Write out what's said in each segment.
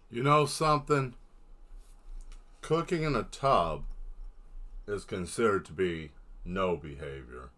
You know something? Cooking in a tub is considered to be no behavior.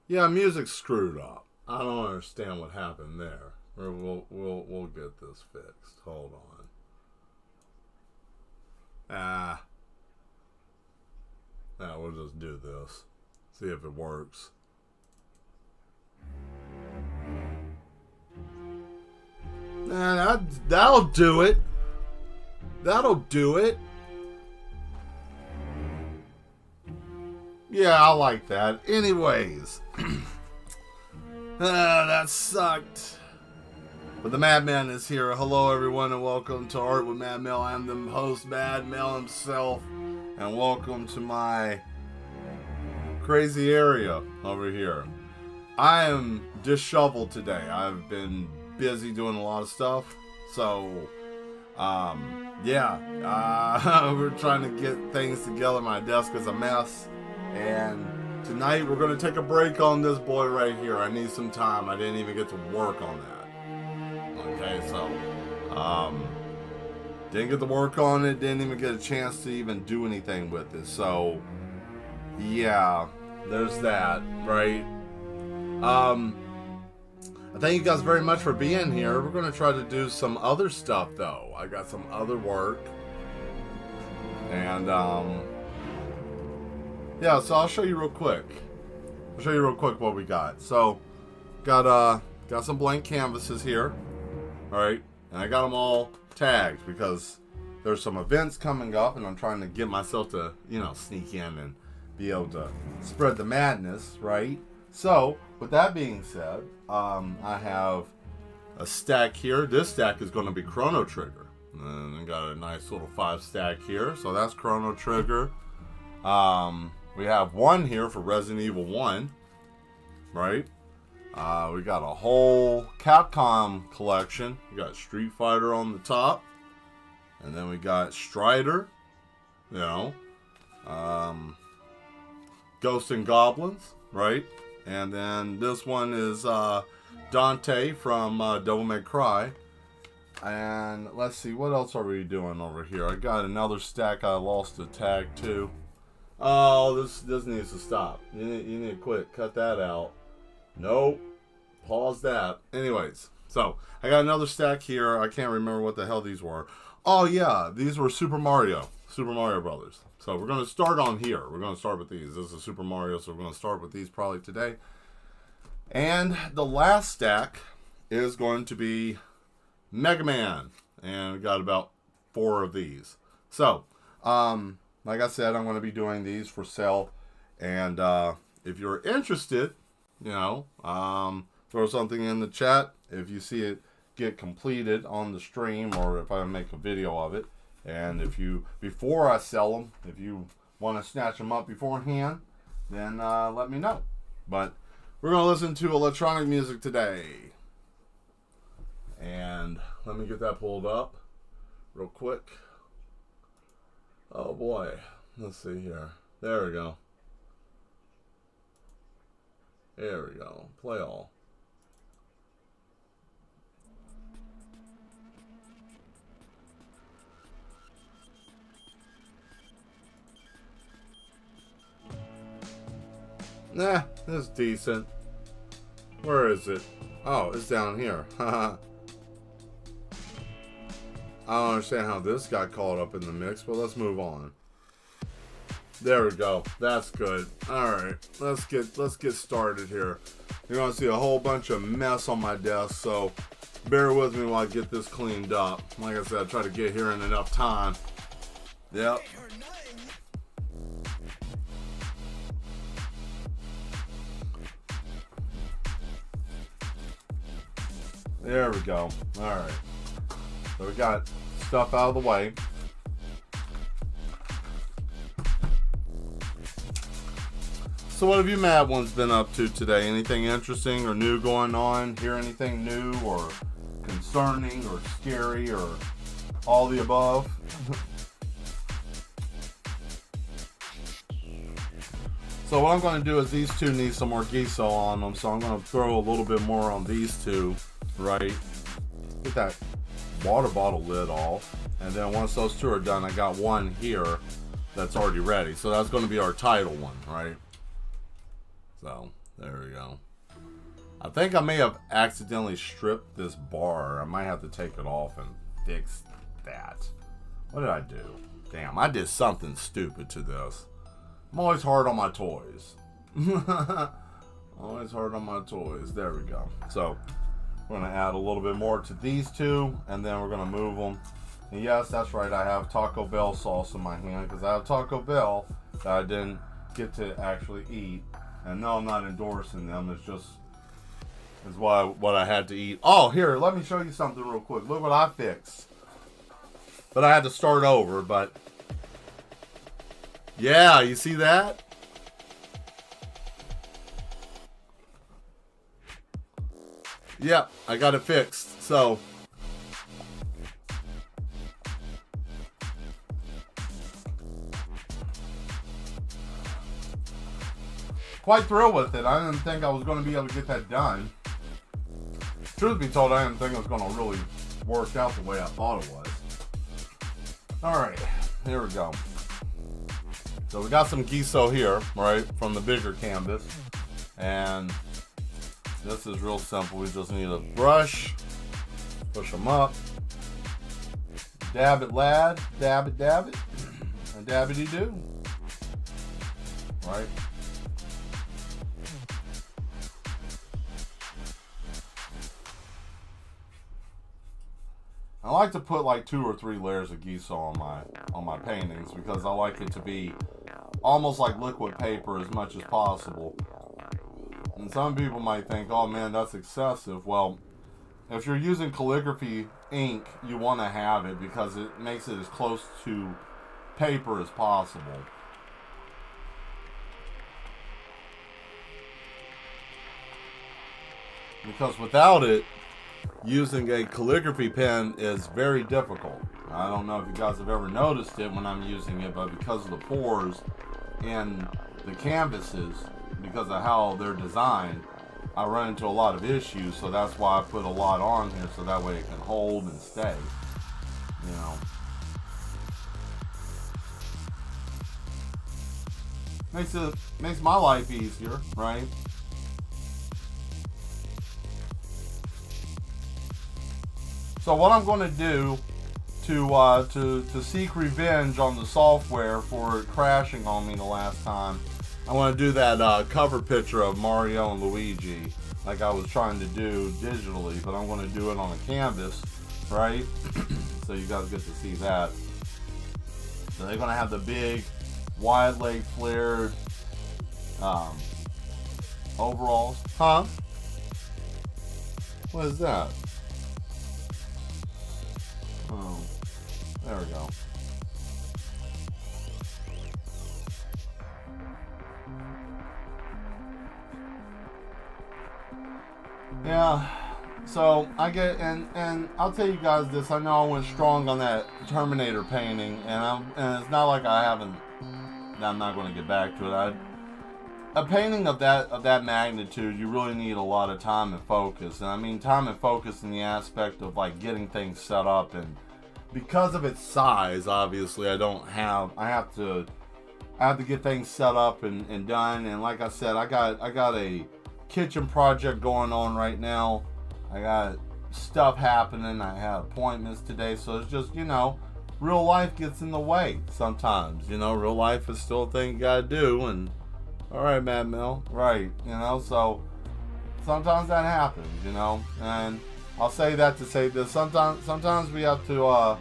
Yeah, music's screwed up. I don't understand what happened there. We'll get this fixed. Hold on. Ah, we'll just do this. See if it works. That'll do it. That'll do it. Yeah, I like that. Anyways, that sucked. But the Madman is here. Hello, everyone, and welcome to Art with Mad Mel. I'm the host, Mad Mel himself, and welcome to my crazy area over here. I am disheveled today. I've been busy doing a lot of stuff, so we're trying to get things together. My desk is a mess. And tonight we're going to take a break on this boy right here. I need some time. I didn't even get to work on that. Okay, so didn't get to work on it. Didn't even get a chance to even do anything with it. So yeah, there's that, right? I thank you guys very much for being here. We're going to try to do some other stuff though. I got some other work. And yeah, so I'll show you real quick. What we got. So, got some blank canvases here. Alright, and I got them all tagged because there's some events coming up and I'm trying to get myself to, sneak in and be able to spread the madness, right? So, with that being said, I have a stack here. This stack is going to be Chrono Trigger. And I got a nice little 5 stack here. So that's Chrono Trigger. We have one here for Resident Evil 1, right? We got a whole Capcom collection. We got Street Fighter on the top. And then we got Strider, Ghosts and Goblins, right? And then this one is Dante from Devil May Cry. And let's see, what else are we doing over here? I got another stack I lost a tag to. Oh, this needs to stop. You need to quit. Cut that out. Nope. Pause that. Anyways, so I got another stack here. I can't remember what the hell these were. Oh yeah, these were Super Mario Brothers. So we're gonna start on here. We're gonna start with these. This is Super Mario, so we're gonna start with these probably today. And the last stack is going to be Mega Man, and we got about 4 of these. So, like I said, I'm going to be doing these for sale, and if you're interested, throw something in the chat if you see it get completed on the stream, or if I make a video of it. And if you, before I sell them, if you want to snatch them up beforehand, then let me know. But we're going to listen to electronic music today. And let me get that pulled up real quick. Oh boy. Let's see here. There we go. There we go. Play all. Nah, it's decent. Where is it? Oh, it's down here. I don't understand how this got caught up in the mix, but let's move on. There we go. That's good. Alright, let's get started here. You're gonna see a whole bunch of mess on my desk, so bear with me while I get this cleaned up. Like I said, I try to get here in enough time. Yep. There we go. Alright. So we got stuff out of the way. So what have you mad ones been up to today? Anything interesting or new going on? Hear anything new or concerning or scary or all the above? So what I'm going to do is these two need some more Giso on them, so I'm going to throw a little bit more on these two, right? Get that water bottle lid off, and then once those two are done, I got one here that's already ready. So that's going to be our title one, right? So there we go. I think I may have accidentally stripped this bar. I might have to take it off and fix that. What did I do? Damn, I did something stupid to this. I'm always hard on my toys. Always hard on my toys. There we go. So we're going to add a little bit more to these two, and then we're going to move them. And yes, that's right, I have Taco Bell sauce in my hand because I have Taco Bell that I didn't get to actually eat. And no, I'm not endorsing them. It's just what I had to eat. Oh, here, let me show you something real quick. Look what I fixed. But I had to start over, but yeah, you see that? Yep, I got it fixed. So quite thrilled with it. I didn't think I was going to be able to get that done. Truth be told, I didn't think it was going to really work out the way I thought it was. Alright, here we go. So we got some Giso here, right, from the bigger canvas. And this is real simple. We just need a brush, push them up, dab it lad, dab it, and dabbity-doo. Right? I like to put like 2 or 3 layers of Giso on my paintings because I like it to be almost like liquid paper as much as possible. And some people might think, oh man, that's excessive. Well, if you're using calligraphy ink, you want to have it because it makes it as close to paper as possible. Because without it, using a calligraphy pen is very difficult. I don't know if you guys have ever noticed it when I'm using it, but because of the pores in the canvases, because of how they're designed, I run into a lot of issues. So that's why I put a lot on here, so that way it can hold and stay. You know. Makes my life easier, right? So what I'm going to do to seek revenge on the software for it crashing on me the last time, I want to do that cover picture of Mario and Luigi like I was trying to do digitally, but I'm going to do it on a canvas, right? So you guys get to see that. So they're going to have the big wide leg flared overalls. Huh? What is that? Oh, there we go. Yeah, so I get, and I'll tell you guys this, I know I went strong on that Terminator painting, and it's not like I'm not going to get back to it. A painting of that magnitude, you really need a lot of time and focus. And I mean time and focus in the aspect of like getting things set up, and because of its size, obviously I have to I have to get things set up and done. And like I said, I got a kitchen project going on right now. I got stuff happening. I had appointments today, so it's just, real life gets in the way sometimes. Real life is still a thing you gotta do. And all right, Mad Mel, right? So sometimes that happens. And I'll say that to say this. Sometimes we have to.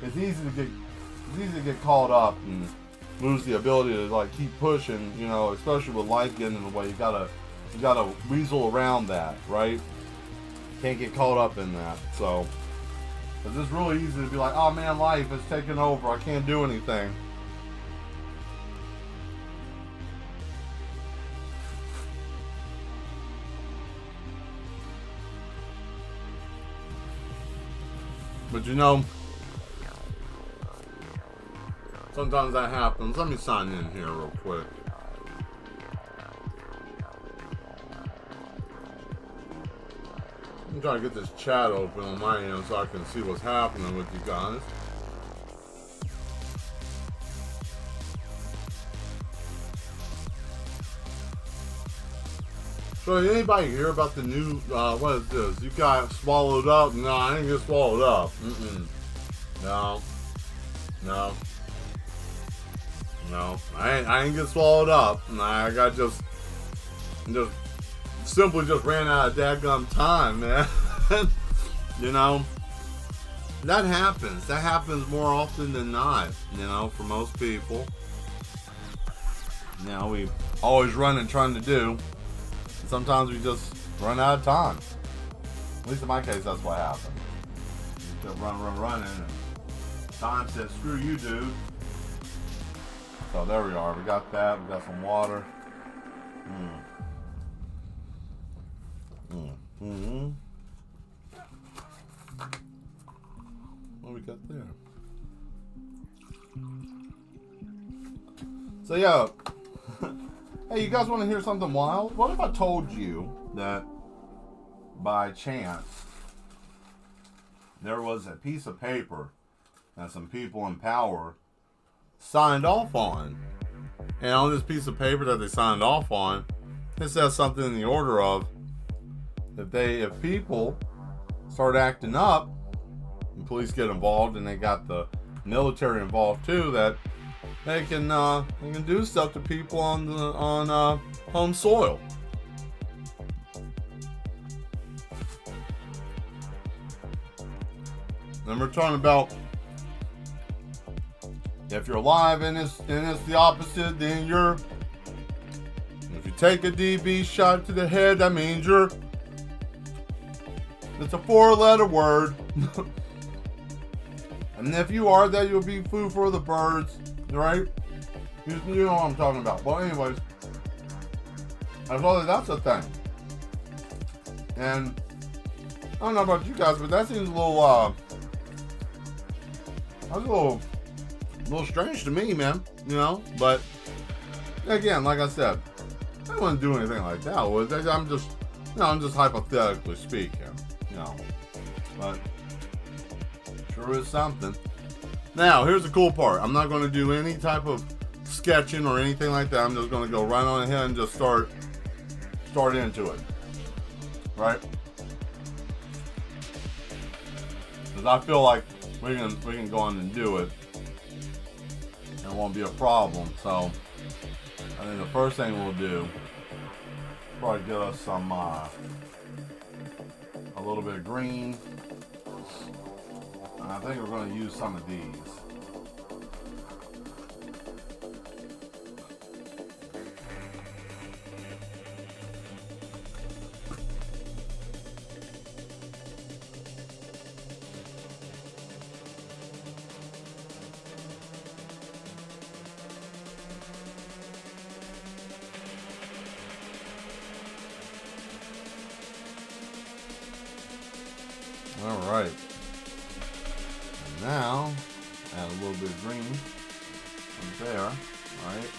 It's easy to get caught up and lose the ability to keep pushing. Especially with life getting in the way. You gotta weasel around that, right? Can't get caught up in that. So it's just really easy to be like, oh man, life is taking over. I can't do anything. But sometimes that happens. Let me sign in here real quick. I'm trying to get this chat open on my end so I can see what's happening with you guys. So anybody hear about the new, what is this? You got swallowed up? No, I didn't get swallowed up. No. I ain't get swallowed up. I got just simply ran out of dadgum time, man. That happens. That happens more often than not, for most people. We always running trying to do. Sometimes we just run out of time. At least in my case, that's what happened. You just running. And time said, screw you, dude. So there we are. We got that. We got some water. What we got there? So yeah. Hey, you guys want to hear something wild? What if I told you that by chance there was a piece of paper that some people in power signed off on, and on this piece of paper that they signed off on, it says something in the order of if people start acting up and police get involved, and they got the military involved too, that they can do stuff to people on home soil. And we're talking about if you're alive and it's the opposite, then if you take a DB shot to the head, that means it's a 4-letter word. And if you are that, you'll be food for the birds. Right? You know what I'm talking about. But anyways, that's a thing. And I don't know about you guys, but that seems a little that's a little strange to me, man. But again, like I said, I wouldn't do anything like that. I'm just hypothetically speaking. But sure is something. Now, here's the cool part. I'm not going to do any type of sketching or anything like that. I'm just going to go right on ahead and just start into it. Right? Because I feel like we can go on and do it. And it won't be a problem. So, I think the first thing we'll do is probably get us some, a little bit of green. I think we're going to use some of these. All right. Now, add a little bit of green from there, right?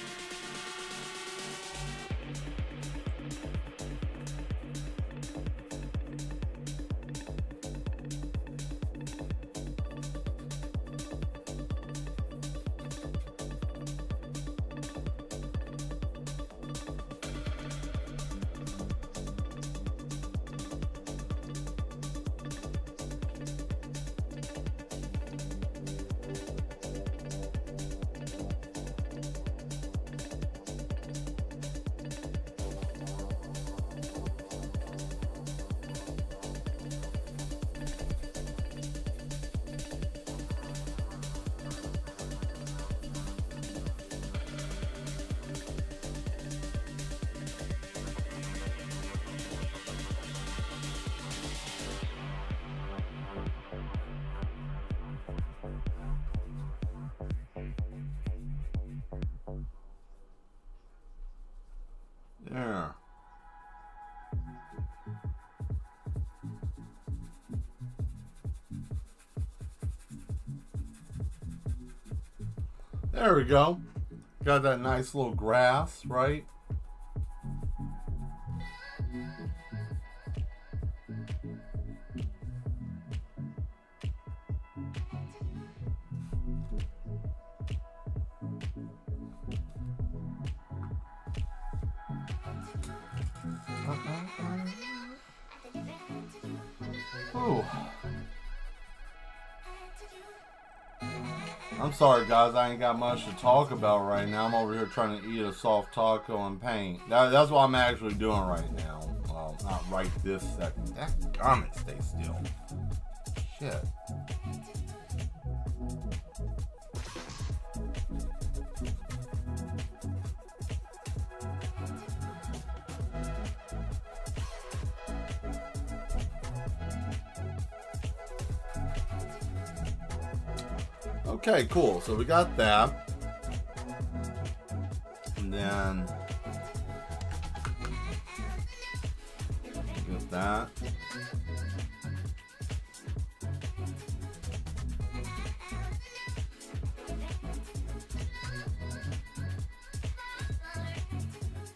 There we go. Got that nice little grass, right? Ooh. I'm sorry, guys. I ain't got much to talk about right now. I'm over here trying to eat a soft taco and paint. That's what I'm actually doing right now. Well, not right this second. That garment stay still. Shit. Okay, cool. So we got that. And then get that.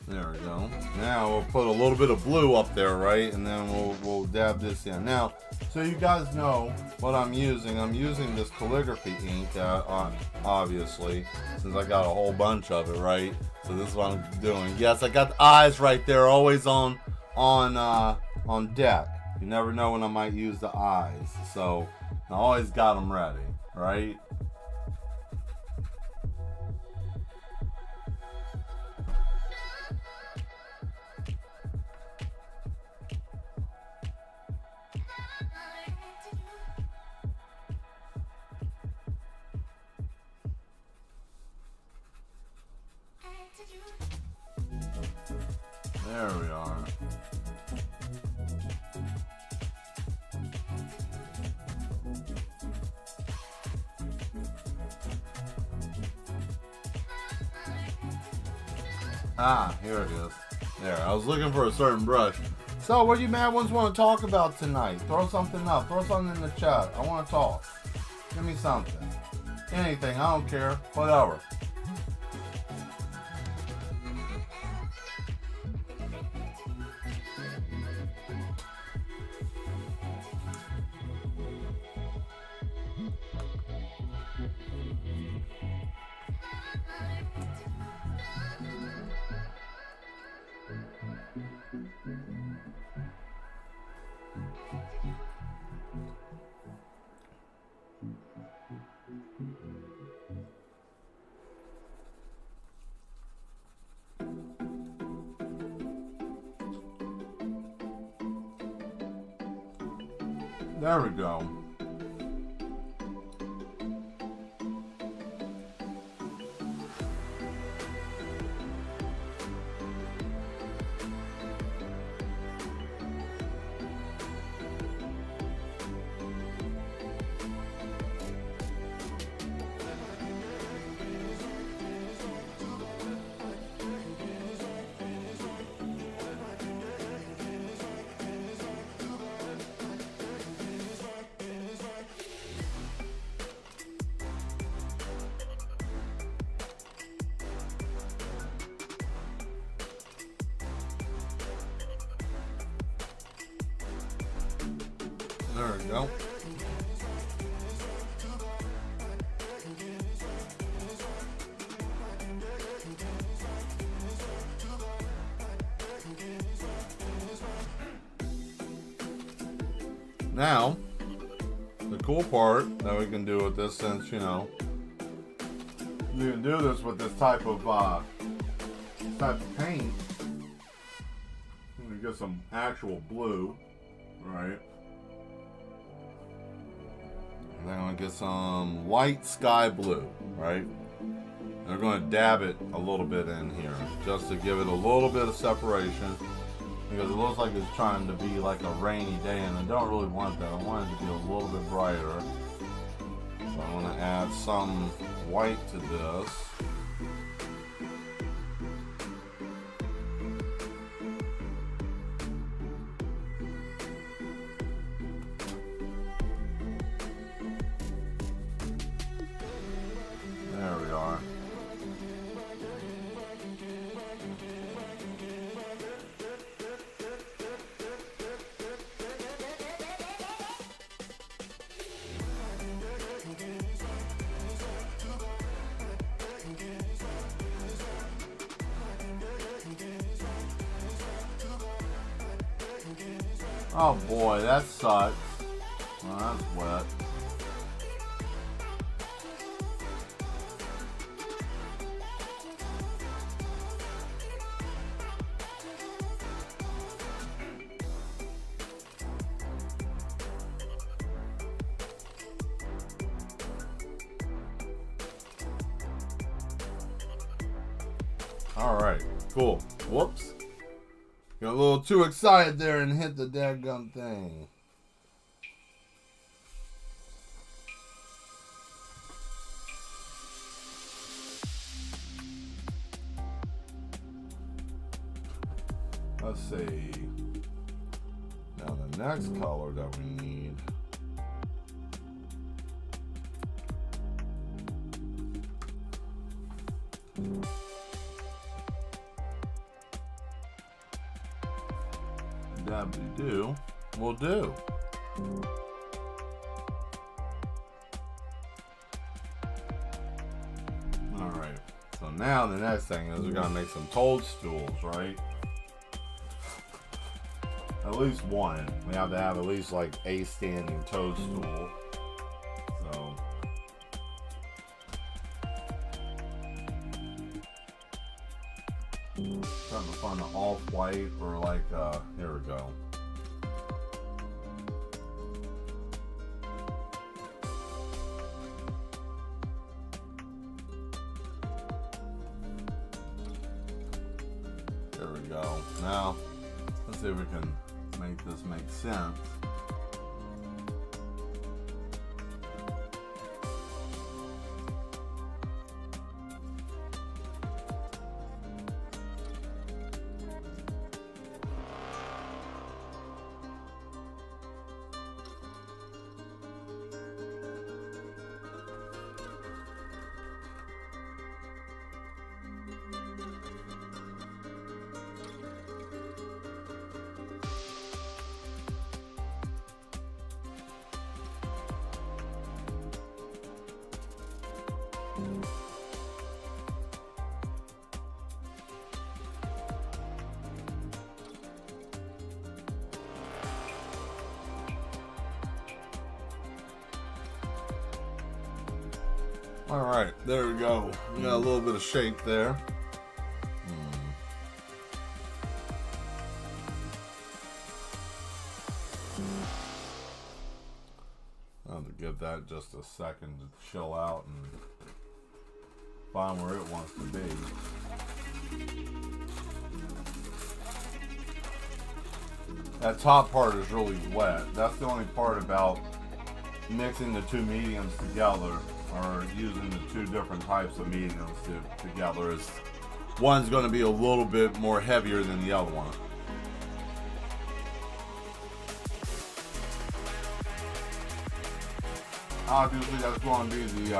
There we go. Now we'll put a little bit of blue up there, right? And then we'll dab this in. Now, so you guys know what I'm using. I'm using this calligraphy ink, obviously, since I got a whole bunch of it, right? So this is what I'm doing. Yes, I got the eyes right there, always on deck. You never know when I might use the eyes, so I always got them ready, right? There we are. Ah, here it is. There, I was looking for a certain brush. So, what do you mad ones want to talk about tonight? Throw something up. Throw something in the chat. I want to talk. Give me something. Anything. I don't care. Whatever. There we go. There we go. Now, the cool part that we can do with this, since, you know, you can do this with this type of paint. We get some actual blue, right? And then I'm gonna get some light sky blue, right? And we're gonna dab it a little bit in here, just to give it a little bit of separation, because it looks like it's trying to be like a rainy day, and I don't really want that. I want it to be a little bit brighter. So I'm gonna add some white to this. There we are. Oh boy, that sucks. Well, that's wet. Alright, cool. Whoops. Got a little too excited there and hit the dadgum thing. Let's see. Now the next color that we need. That we do. We'll do. Alright. So now the next thing is we gotta make some toadstools, right? At least one. We have to have at least like a standing toadstool. So trying to find an off-white or like here we go. There we go. Now let's see if we can make this make sense. All right, there we go. We got a little bit of shape there. I'll have to give that just a second to chill out and find where it wants to be. That top part is really wet. That's the only part about mixing the two mediums together, or using the two different types of mediums together, is one's going to be a little bit more heavier than the other one. Obviously that's going to be the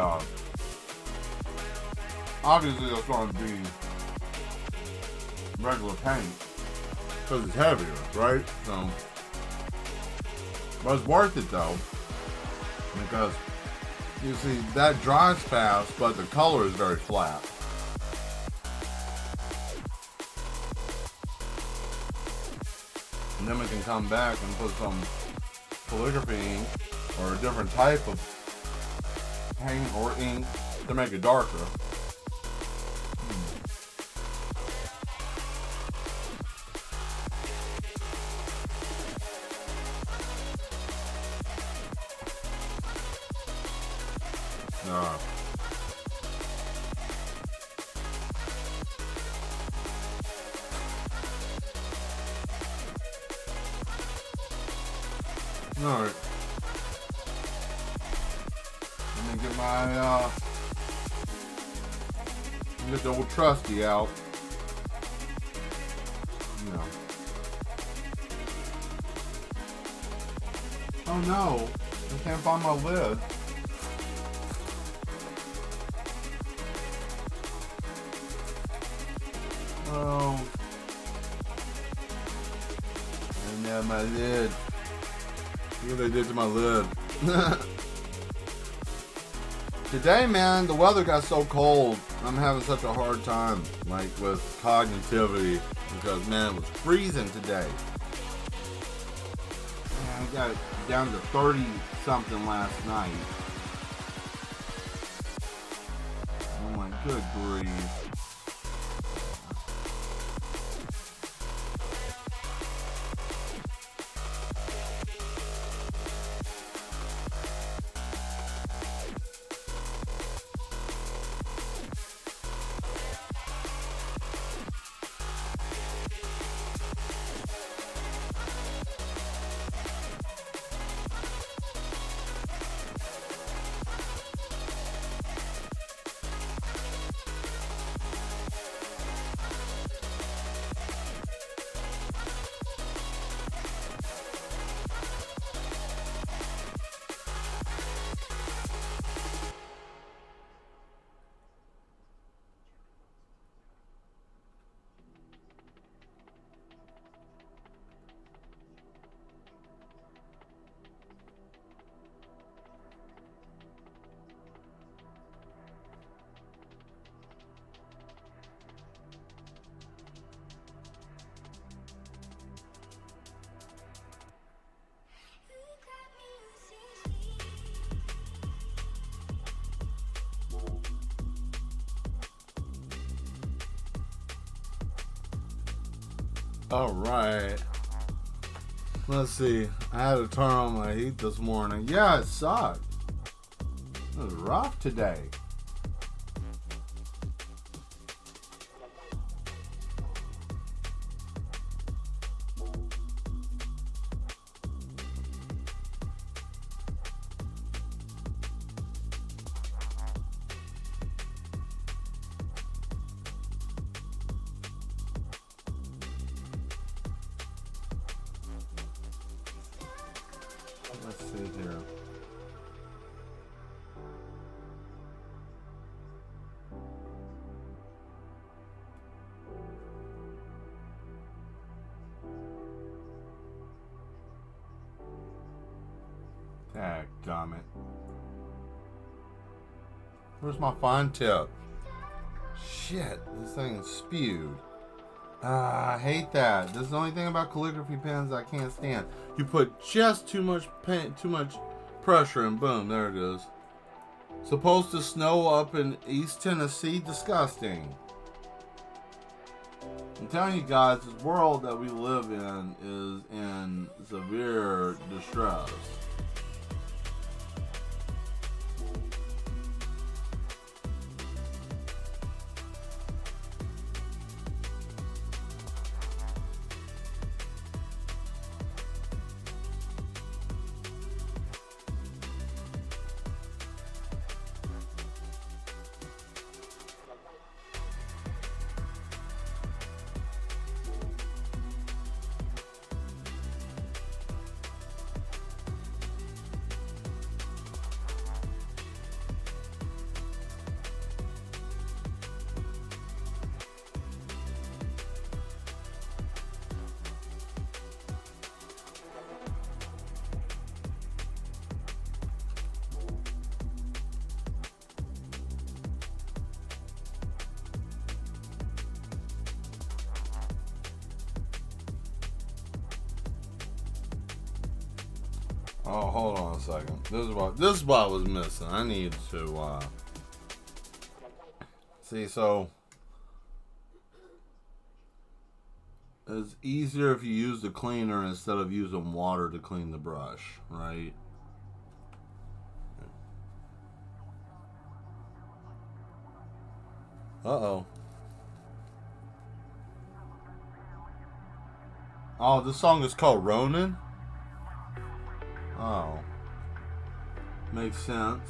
obviously that's going to be regular paint because it's heavier, right? So, but it's worth it though, because you see that dries fast, but the color is very flat. And then we can come back and put some calligraphy ink or a different type of paint or ink to make it darker. Alright. Let me get my get the old trusty out. You know. Oh no, I can't find my lid. Oh. I didn't have my lid. Look what they did to my lid. Today, man, the weather got so cold. I'm having such a hard time, like, with cognitivity, because, man, it was freezing today. I got down to 30 something last night. Oh my good grief. All right. Let's see. I had to turn on my heat this morning. Yeah, it sucked. It was rough today. Let's see here. Dadgummit. Where's my fine tip? Shit, this thing spewed. I hate that. This is the only thing about calligraphy pens I can't stand. You put just too much pressure and boom, there it is. Supposed to snow up in East Tennessee? Disgusting. I'm telling you guys, this world that we live in is in severe distress. Oh, hold on a second. This is what I was missing. I need to see. So it's easier if you use the cleaner instead of using water to clean the brush, right? Uh-oh. Oh, this song is called Ronin? Oh. Makes sense.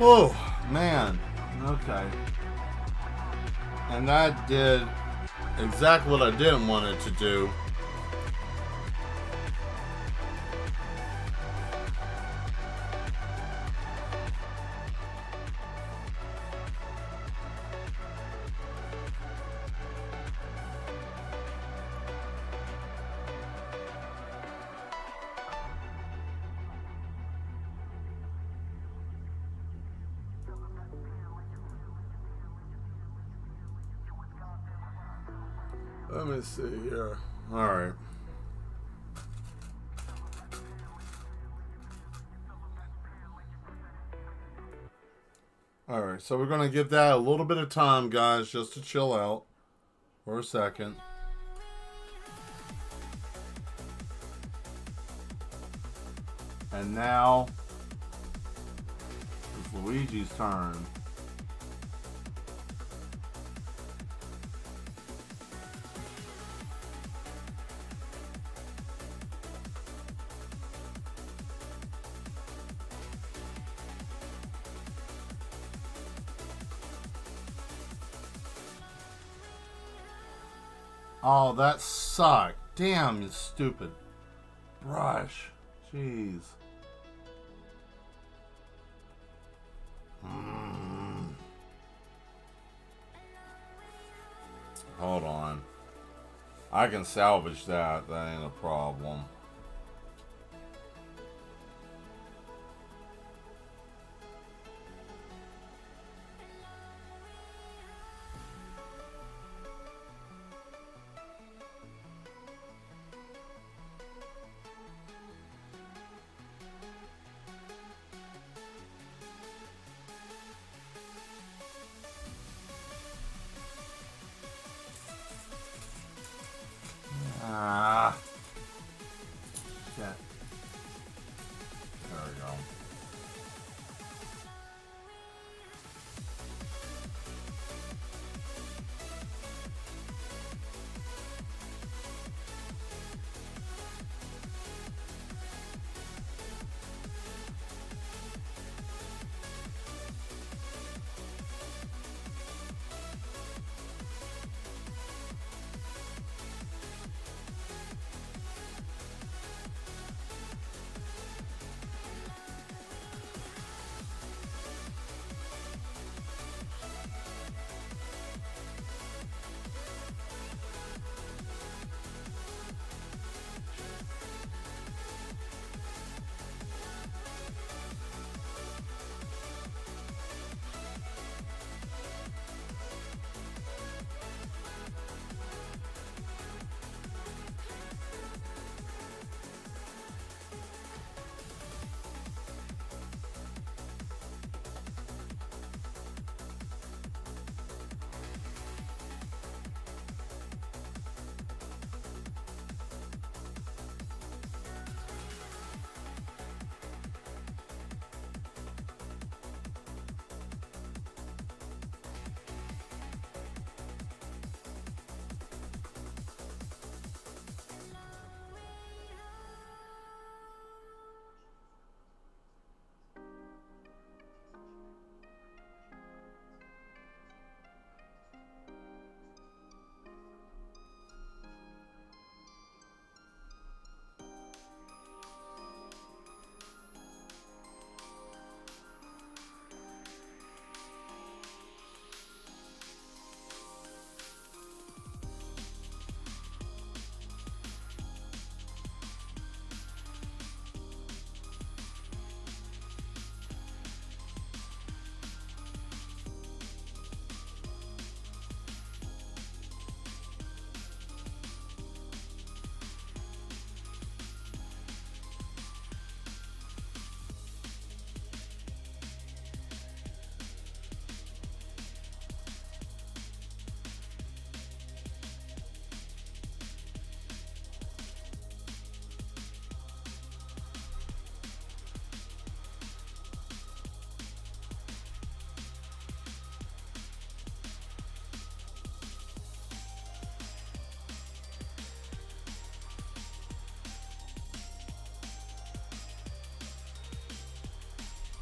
Oh, man. Okay. And that did exactly what I didn't want it to do. Let me see here. All right. All right, so we're going to give that a little bit of time, guys, just to chill out for a second. And now it's Luigi's turn. Oh, that sucked. Damn, you stupid brush. Jeez. Hold on. I can salvage that. That ain't a problem. Ah. Shit. There we go.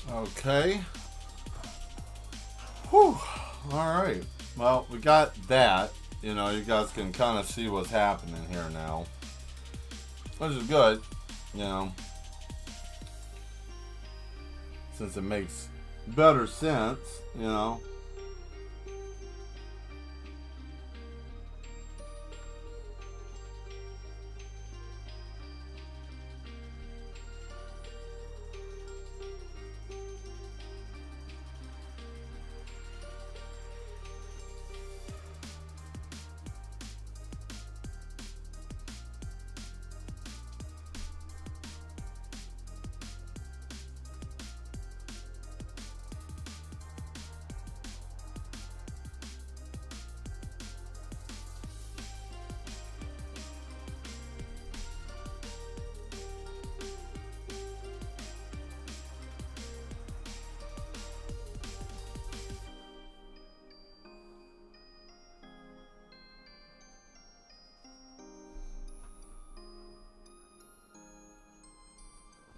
Okay. Whew. All right. Well, we got that. You know, you guys can kind of see what's happening here now, which is good. You know, since it makes better sense. You know.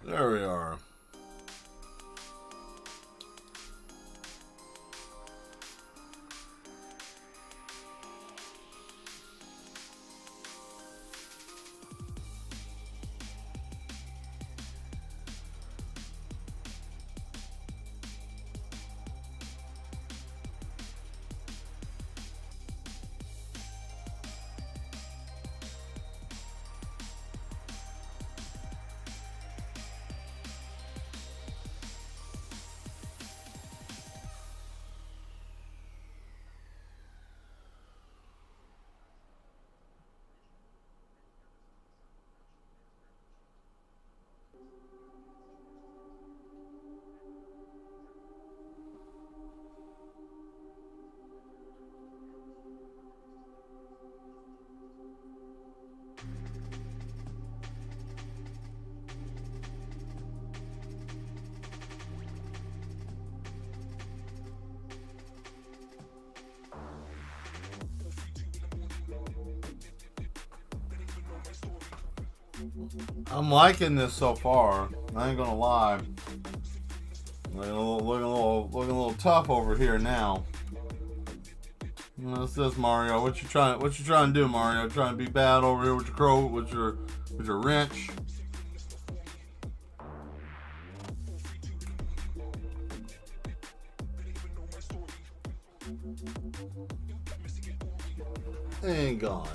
There we are. I'm liking this so far. I ain't gonna lie. Looking a little tough over here now. What's this, Mario? What you trying to do, Mario? Trying to be bad over here with your crow, with your wrench? Ain't gone.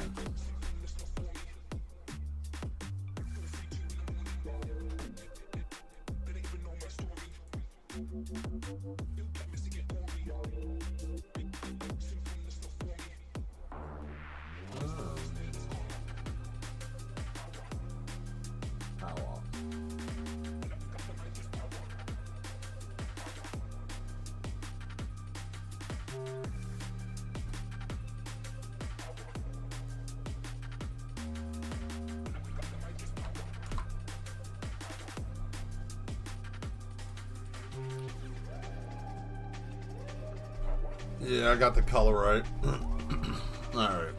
Yeah, I got the color right. All right.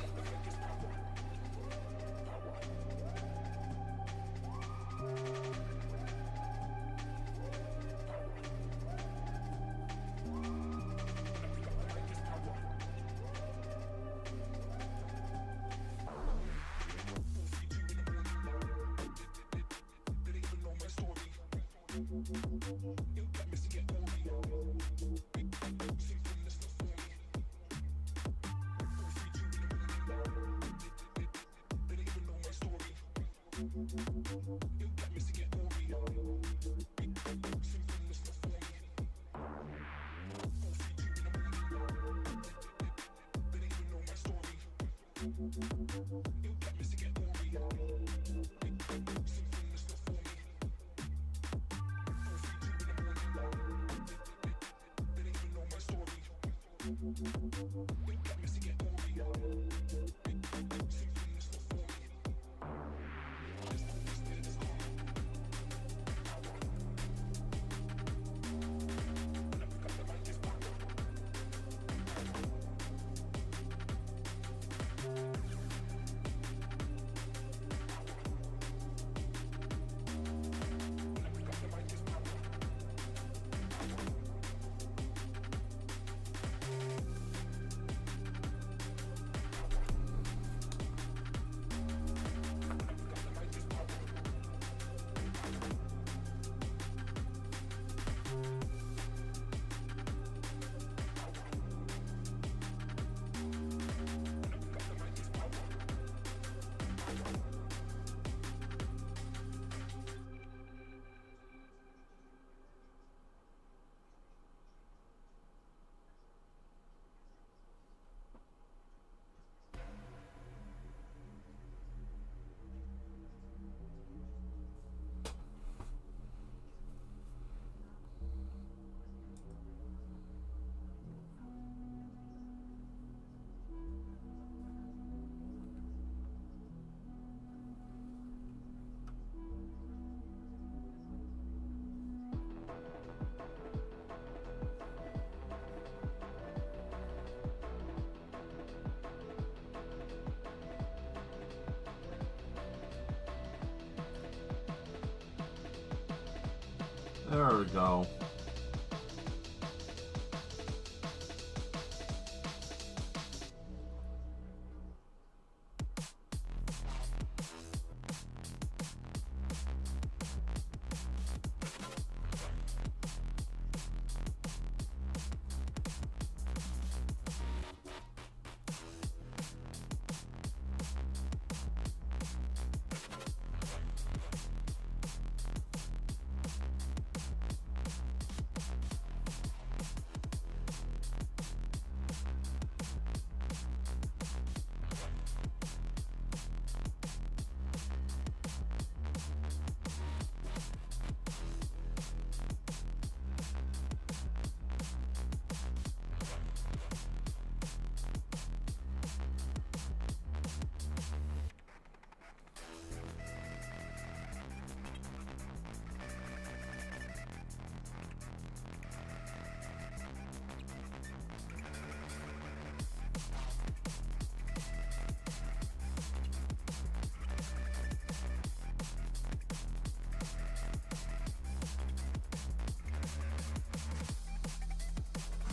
There we go.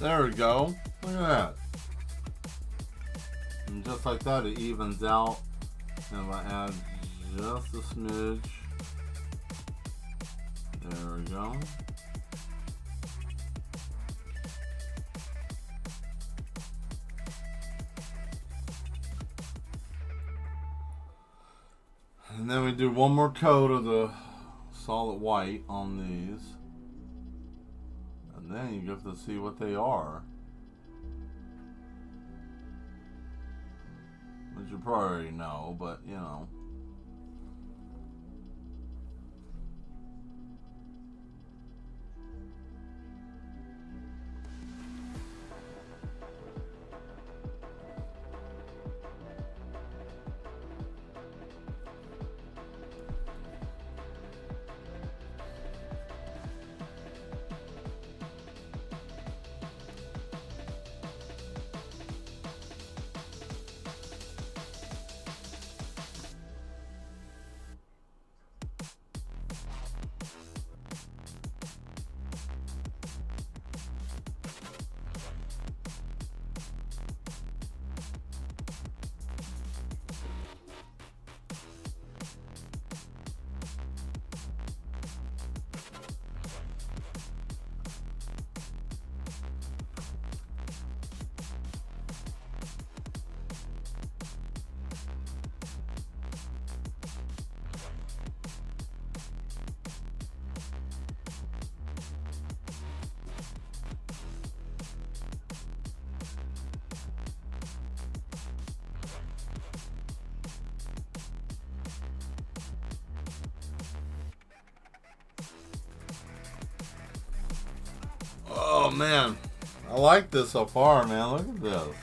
There we go. Look at that. And just like that, it evens out. And if I add just a smidge. There we go. And then we do one more coat of the solid white on these. And then you get to see what they are. Which you probably already know, but you know. Oh man, I like this so far, man. Look at this.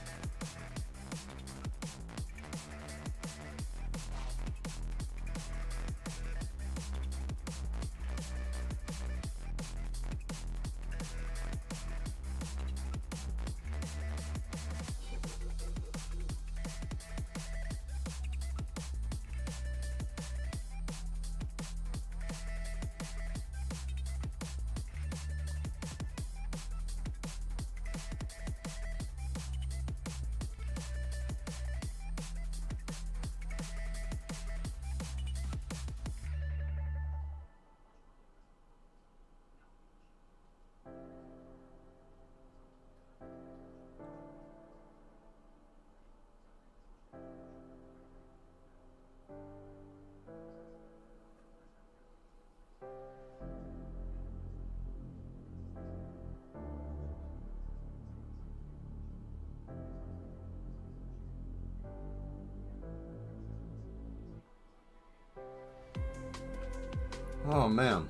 Oh man.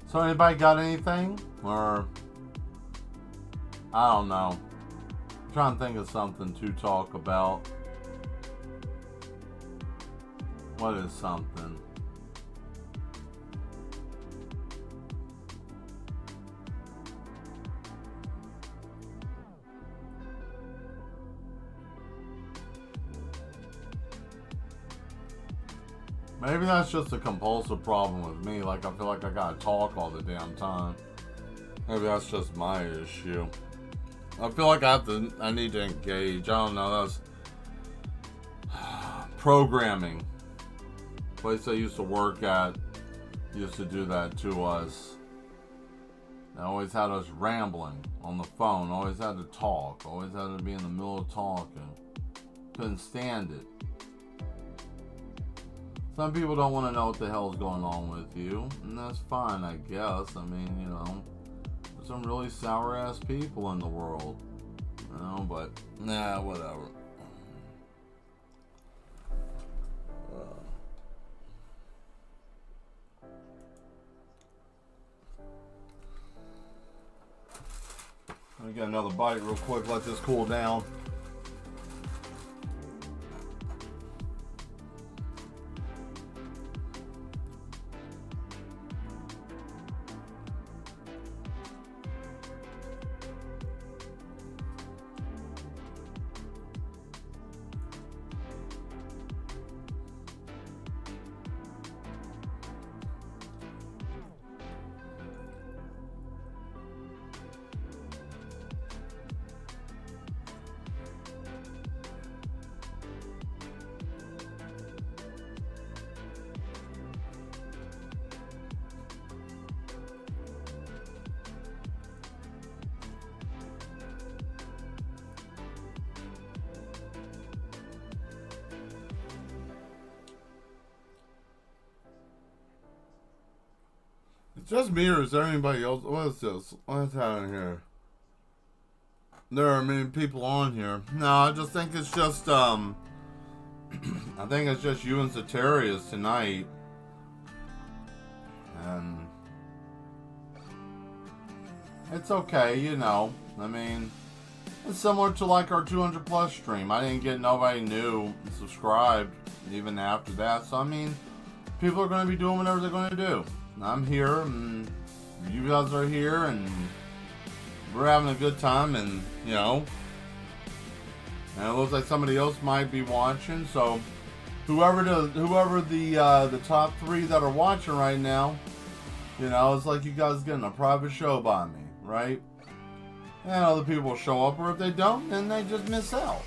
So anybody got anything? Or I don't know. I'm trying to think of something to talk about. What is something? Maybe that's just a compulsive problem with me. Like, I feel like I gotta talk all the damn time. Maybe that's just my issue. I feel like I need to engage. I don't know, that's programming. Place I used to work at used to do that to us. They always had us rambling on the phone. Always had to talk. Always had to be in the middle of talking. Couldn't stand it. Some people don't want to know what the hell's going on with you. And that's fine, I guess. I mean, you know, there's some really sour ass people in the world. You know, but nah, whatever. Let me get another bite real quick, let this cool down. Just me or is there anybody else? What is this? What's happening here? There are many people on here. No, I just think it's just, I think it's just you and Satarius tonight. And it's okay, you know. I mean, it's similar to like our 200 plus stream. I didn't get nobody new subscribed even after that. So, I mean, people are going to be doing whatever they're going to do. I'm here, and you guys are here, and we're having a good time, and, you know, and it looks like somebody else might be watching, so whoever the top 3 that are watching right now, you know, it's like you guys getting a private show by me, right? And other people will show up, or if they don't, then they just miss out.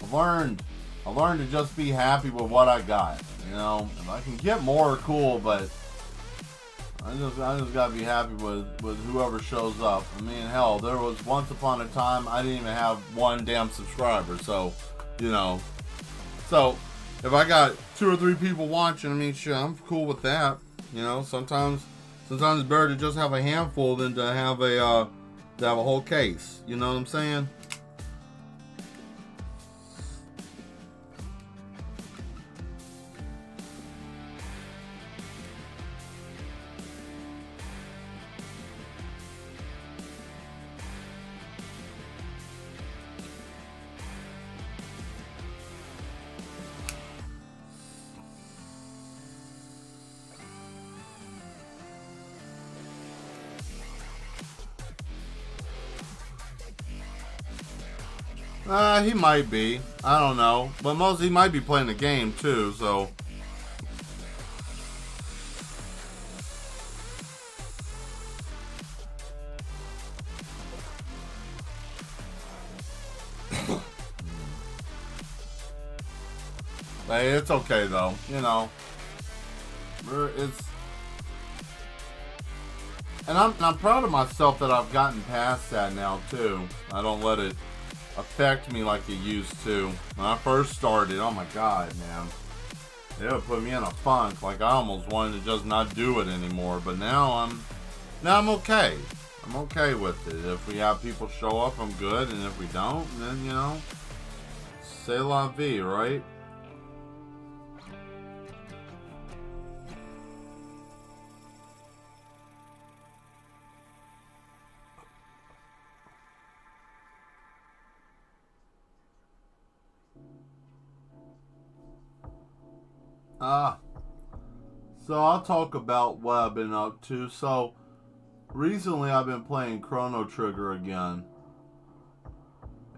I learned to just be happy with what I got. You know, if I can get more, cool, but I just gotta be happy with whoever shows up. I mean, hell, there was once upon a time I didn't even have one damn subscriber. So, you know, so if I got 2 or 3 people watching, I mean, shit, I'm cool with that. You know, sometimes it's better to just have a handful than to have a whole case. You know what I'm saying? He might be. I don't know. But he might be playing the game too, so. Hey, it's okay though. You know. And I'm proud of myself that I've gotten past that now too. I don't let it affect me like it used to. When I first started, oh my god, man. It would put me in a funk. Like I almost wanted to just not do it anymore. But now I'm okay. I'm okay with it. If we have people show up, I'm good. And if we don't, then, you know, c'est la vie, right? So I'll talk about what I've been up to. So recently I've been playing Chrono Trigger again.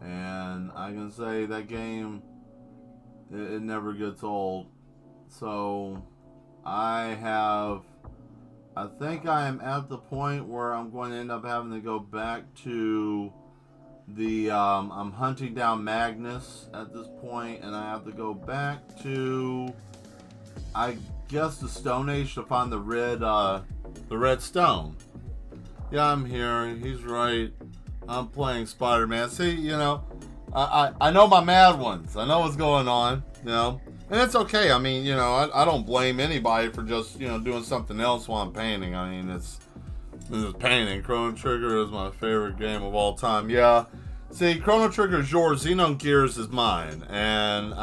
And I can say that game, it never gets old. So I think I am at the point where I'm going to end up having to go back to the, I'm hunting down Magnus at this point, and I have to go back to, I guess, the Stone Age to find the red stone. Yeah, I'm here. He's right. I'm playing Spider-Man. See, you know, I know my mad ones. I know what's going on, you know. And it's okay. I mean, you know, I don't blame anybody for just, you know, doing something else while I'm painting. I mean, this is painting. Chrono Trigger is my favorite game of all time. Yeah. See, Chrono Trigger is yours. Xenogears is mine. And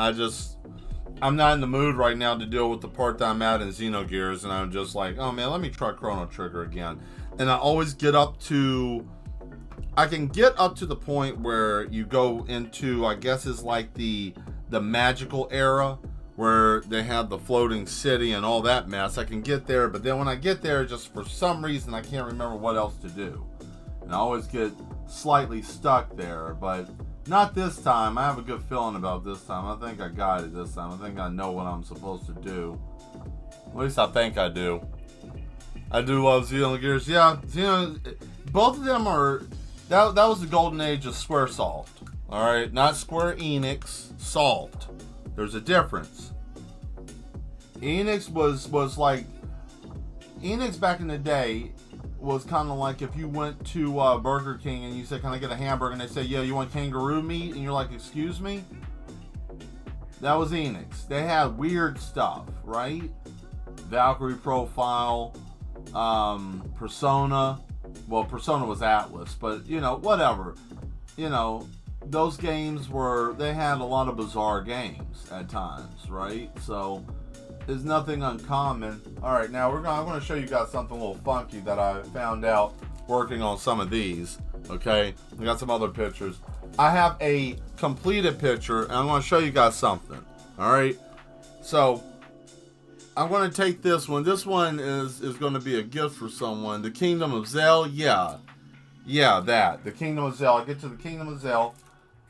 I'm not in the mood right now to deal with the part that I'm at in Xenogears. And I'm just like, oh man, let me try Chrono Trigger again. And I always I can get up to the point where you go into, I guess is like the magical era, where they have the floating city and all that mess. I can get there, but then when I get there, just for some reason, I can't remember what else to do. And I always get slightly stuck there, but not this time. I have a good feeling about this time. I think I got it this time. I think I know what I'm supposed to do. At least I think I do. I do love Xenogears. Yeah, both of them are, that was the golden age of Squaresoft. Alright, not Square Enix, Soft. There's a difference. Enix was like, Enix back in the day was kind of like if you went to Burger King and you said, can I get a hamburger? And they say, yeah, you want kangaroo meat? And you're like, excuse me? That was Enix. They had weird stuff, right? Valkyrie Profile, Persona. Well, Persona was Atlas, but, you know, whatever. You know, those games they had a lot of bizarre games at times, right? So there's nothing uncommon. All right, now I'm going to show you guys something a little funky that I found out working on some of these. Okay, we got some other pictures. I have a completed picture, and I'm going to show you guys something. All right, so I'm going to take this one. This one is going to be a gift for someone. The Kingdom of Zel, yeah, that. The Kingdom of Zel. I get to the Kingdom of Zel.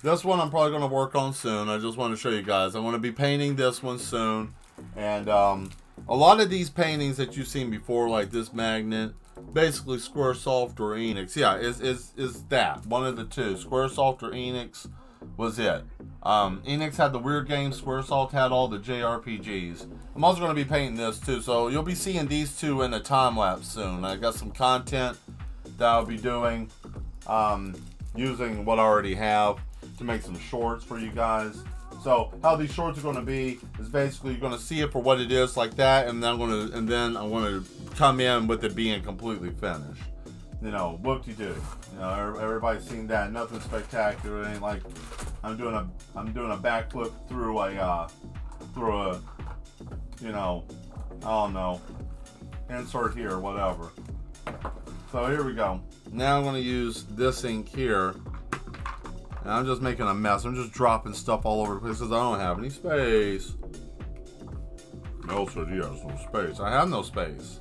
This one I'm probably going to work on soon. I just want to show you guys. I'm going to be painting this one soon. And a lot of these paintings that you've seen before, like this magnet, basically Squaresoft or Enix. Yeah, is that. One of the two. Squaresoft or Enix was it. Enix had the weird games. Squaresoft had all the JRPGs. I'm also going to be painting this too. So you'll be seeing these two in a time lapse soon. I got some content that I'll be doing using what I already have to make some shorts for you guys. So how these shorts are going to be is basically you're going to see it for what it is, like that, and then I'm going to come in with it being completely finished. You know, whoop-de-doo. You know, everybody's seen that. Nothing spectacular. It ain't like I'm doing a backflip through a you know, I don't know, insert here, whatever. So here we go. Now I'm going to use this ink here. And I'm just making a mess. I'm just dropping stuff all over the place because I don't have any space. No, sir, he has no space. I have no space.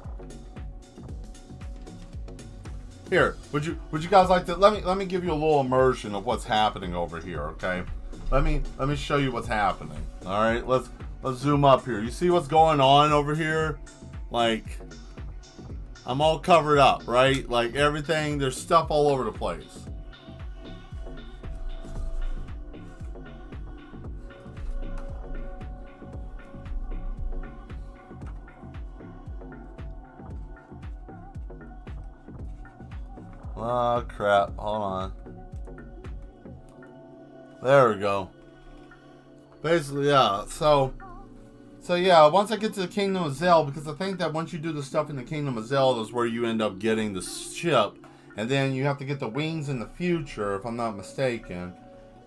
Here, would you guys like to let me give you a little immersion of what's happening over here, okay? Let me show you what's happening. All right, let's zoom up here. You see what's going on over here? Like, I'm all covered up, right? Like everything, there's stuff all over the place. Oh crap, hold on. There we go. Basically, yeah, so yeah, once I get to the Kingdom of Zel, because I think that once you do the stuff in the Kingdom of Zel is where you end up getting the ship, and then you have to get the wings in the future, if I'm not mistaken.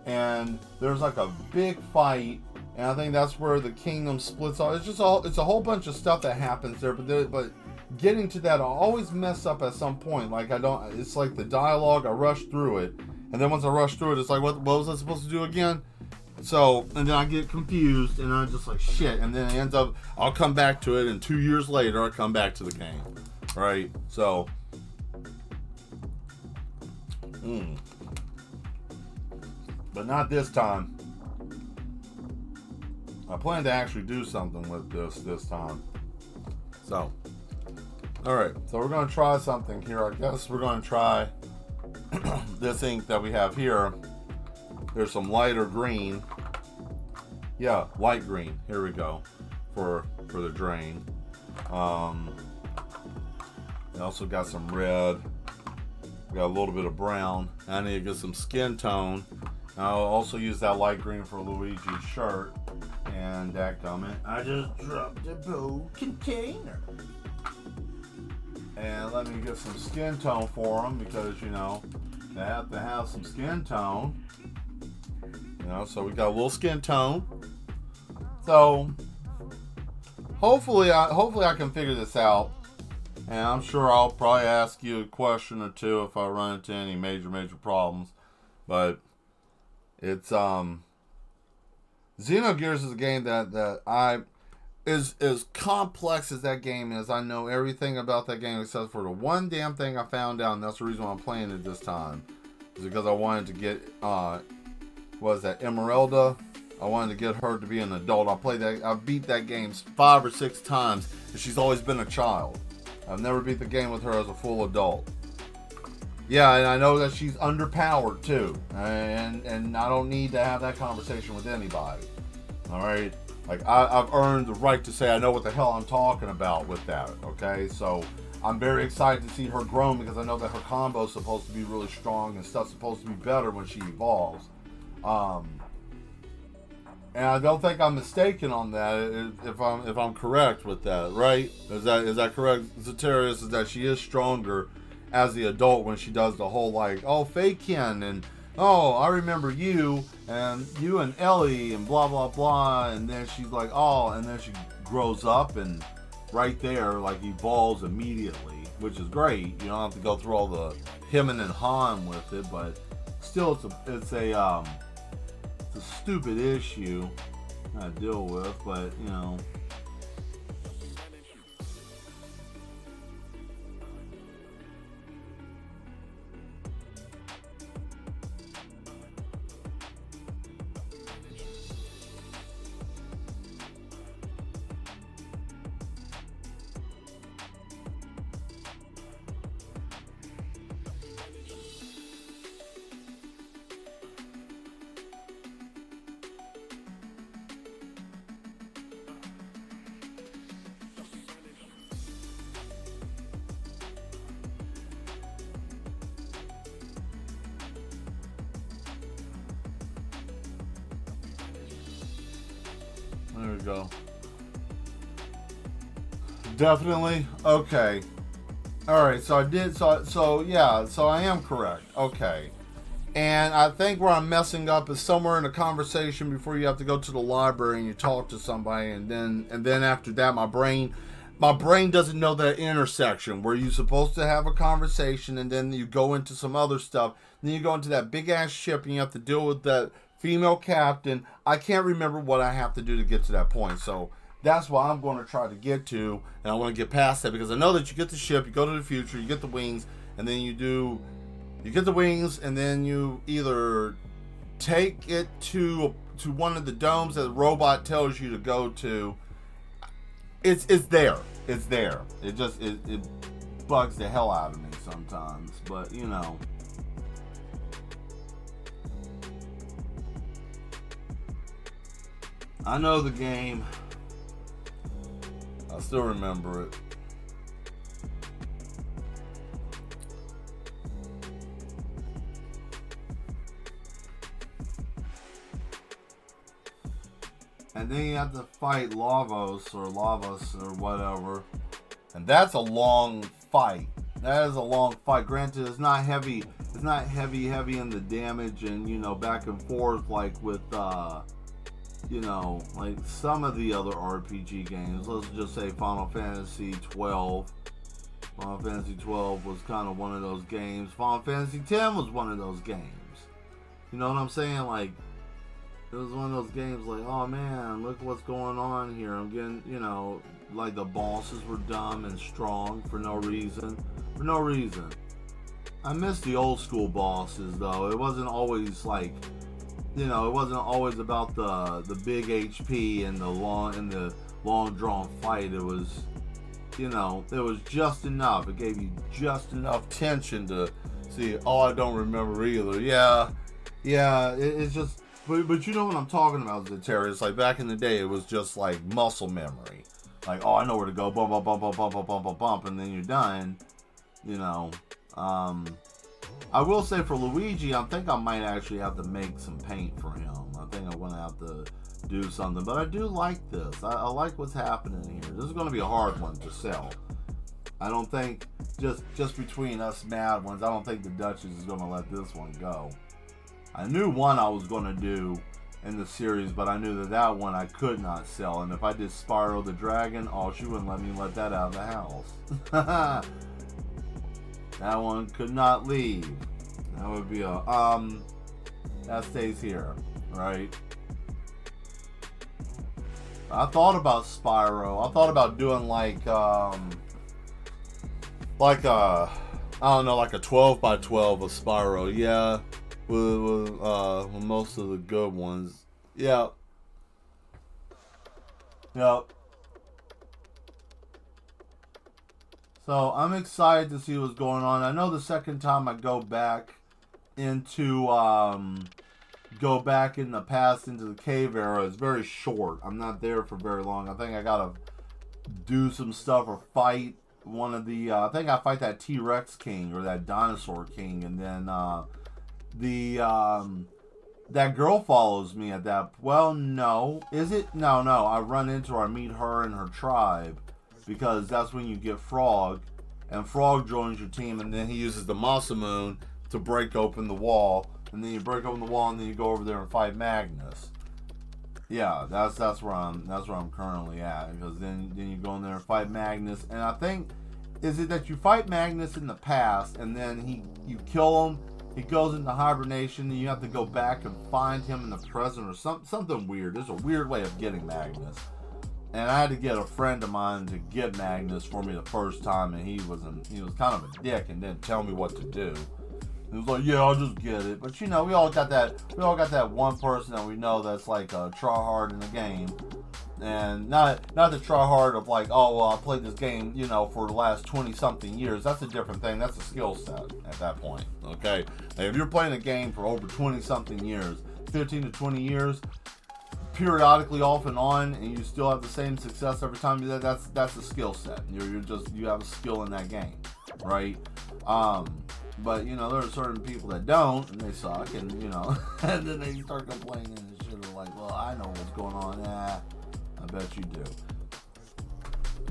And there's like a big fight, and I think that's where the kingdom splits off. It's a whole bunch of stuff that happens there, but getting to that, I always mess up at some point. Like it's like the dialogue, I rush through it, and then once I rush through it, it's like, what was I supposed to do again? So, and then I get confused, and I'm just like, shit, and then it ends up, I'll come back to it, and 2 years later, I come back to the game, right? So, But not this time. I plan to actually do something with this time. So, alright. So we're going to try something here. I guess we're going to try this ink that we have here. There's some lighter green. Yeah, light green. Here we go. For the drain. We also got some red. We got a little bit of brown. I need to get some skin tone. I'll also use that light green for Luigi's shirt. And dadgummit, I just dropped the blue container. And let me get some skin tone for them because, you know, they have to have some skin tone. You know, so we got a little skin tone. So hopefully I can figure this out. And I'm sure I'll probably ask you a question or two if I run into any major problems. But it's Xenogears is a game that I is as complex as that game is. I know everything about that game except for the one damn thing I found out, and that's the reason why I'm playing it this time. Is because I wanted to get Emeralda. I wanted to get her to be an adult. I beat that game 5 or 6 times, and she's always been a child. I've never beat the game with her as a full adult. Yeah, and I know that she's underpowered too, and I don't need to have that conversation with anybody. All right, like I've earned the right to say I know what the hell I'm talking about with that. Okay, so I'm very excited to see her grown because I know that her combo is supposed to be really strong and stuff's supposed to be better when she evolves. And I don't think I'm mistaken on that. If I'm correct with that, right? Is that correct, Zeterius? Is that she is stronger as the adult when she does the whole like, oh, Faken, and oh, I remember you and Ellie and blah blah blah, and then she's like, oh, and then she grows up and right there like evolves immediately, which is great. You don't have to go through all the hemming and hawing with it, but still, it's a stupid issue to deal with, but you know. There we go. Definitely. Okay. Alright, so I did, so yeah, so I am correct. Okay. And I think where I'm messing up is somewhere in the conversation before you have to go to the library and you talk to somebody, and then after that my brain doesn't know that intersection where you're supposed to have a conversation and then you go into some other stuff. Then you go into that big ass ship and you have to deal with that female captain. I can't remember what I have to do to get to that point. So that's what I'm going to try to get to. And I want to get past that because I know that you get the ship, you go to the future, you get the wings, and then you get the wings, and then you either take it to one of the domes that the robot tells you to go to. It's there. It's there. It bugs the hell out of me sometimes. But, you know. I know the game. I still remember it. And then you have to fight Lavos or whatever. And that's a long fight. That is a long fight. Granted, it's not heavy. It's not heavy in the damage and, you know, back and forth like with, you know, like some of the other RPG games. Let's just say Final Fantasy 12. Final Fantasy 12 was kind of one of those games. Final Fantasy 10 was one of those games. You know what I'm saying? Like, it was one of those games like, oh man, look what's going on here. I'm getting, you know, like the bosses were dumb and strong for no reason. For no reason. I miss the old school bosses though. It wasn't always like you know, it wasn't always about the big HP and the long drawn fight. It was, you know, it was just enough. It gave you just enough tension to see. Oh, I don't remember either. Yeah, it's just. But you know what I'm talking about, Terry. It's like back in the day, it was just like muscle memory. Like, oh, I know where to go. Bump, bump, bump, bump, bump, bump, bump, bump, bump, and then you're done. You know. I will say for Luigi, I think I might actually have to make some paint for him. I think I'm going to have to do something. But I do like this. I like what's happening here. This is going to be a hard one to sell. I don't think, just between us mad ones, I don't think the Duchess is going to let this one go. I knew one I was going to do in the series, but I knew that one I could not sell. And if I did Spyro the Dragon, oh, she wouldn't let me let that out of the house. That one could not leave. That would be a, that stays here, right? I thought about Spyro. I thought about doing like I don't know, like a 12 by 12 of Spyro. Yeah, with most of the good ones. Yeah. Yep. So I'm excited to see what's going on. I know the second time I go back into go back in the past into the cave era is very short. I'm not there for very long. I think I gotta do some stuff or fight one of the. I think I fight that T-Rex king or that dinosaur king, and then that girl follows me at that. Well, no, is it? No. I run into her. I meet her and her tribe. Because that's when you get Frog, and Frog joins your team, and then he uses the Masamune to break open the wall, and then you break open the wall, and then you go over there and fight Magnus. Yeah, that's where I'm currently at. Because then you go in there and fight Magnus, and I think is it that you fight Magnus in the past, and then you kill him, he goes into hibernation, and you have to go back and find him in the present or something weird. There's a weird way of getting Magnus. And I had to get a friend of mine to get Magnus for me the first time, and he was kind of a dick and didn't tell me what to do. He was like, "Yeah, I'll just get it." But you know, we all got that one person that we know that's like a tryhard in the game, and not the tryhard of like, "Oh, well, I played this game, you know, for the last 20-something years." That's a different thing. That's a skill set at that point. Okay, now, if you're playing a game for over 20-something years, 15 to 20 years. Periodically off and on, and you still have the same success every time you do that, that's a skill set. You have a skill in that game, right? But you know, there are certain people that don't, and they suck, and you know, and then they start complaining and shit. They're like, "Well, I know what's going on." I bet you do.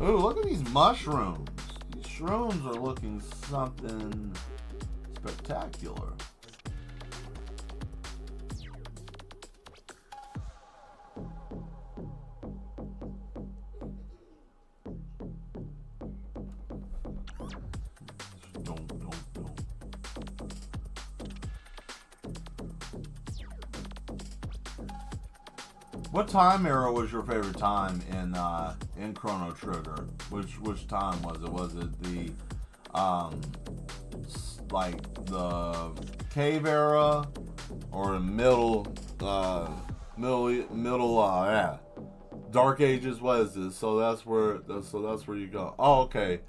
Ooh, look at these mushrooms. These shrooms are looking something spectacular. What time era was your favorite time in Chrono Trigger? Which time was it? Was it the like the cave era or the middle Dark Ages? What is this? So that's where you go. Oh, okay.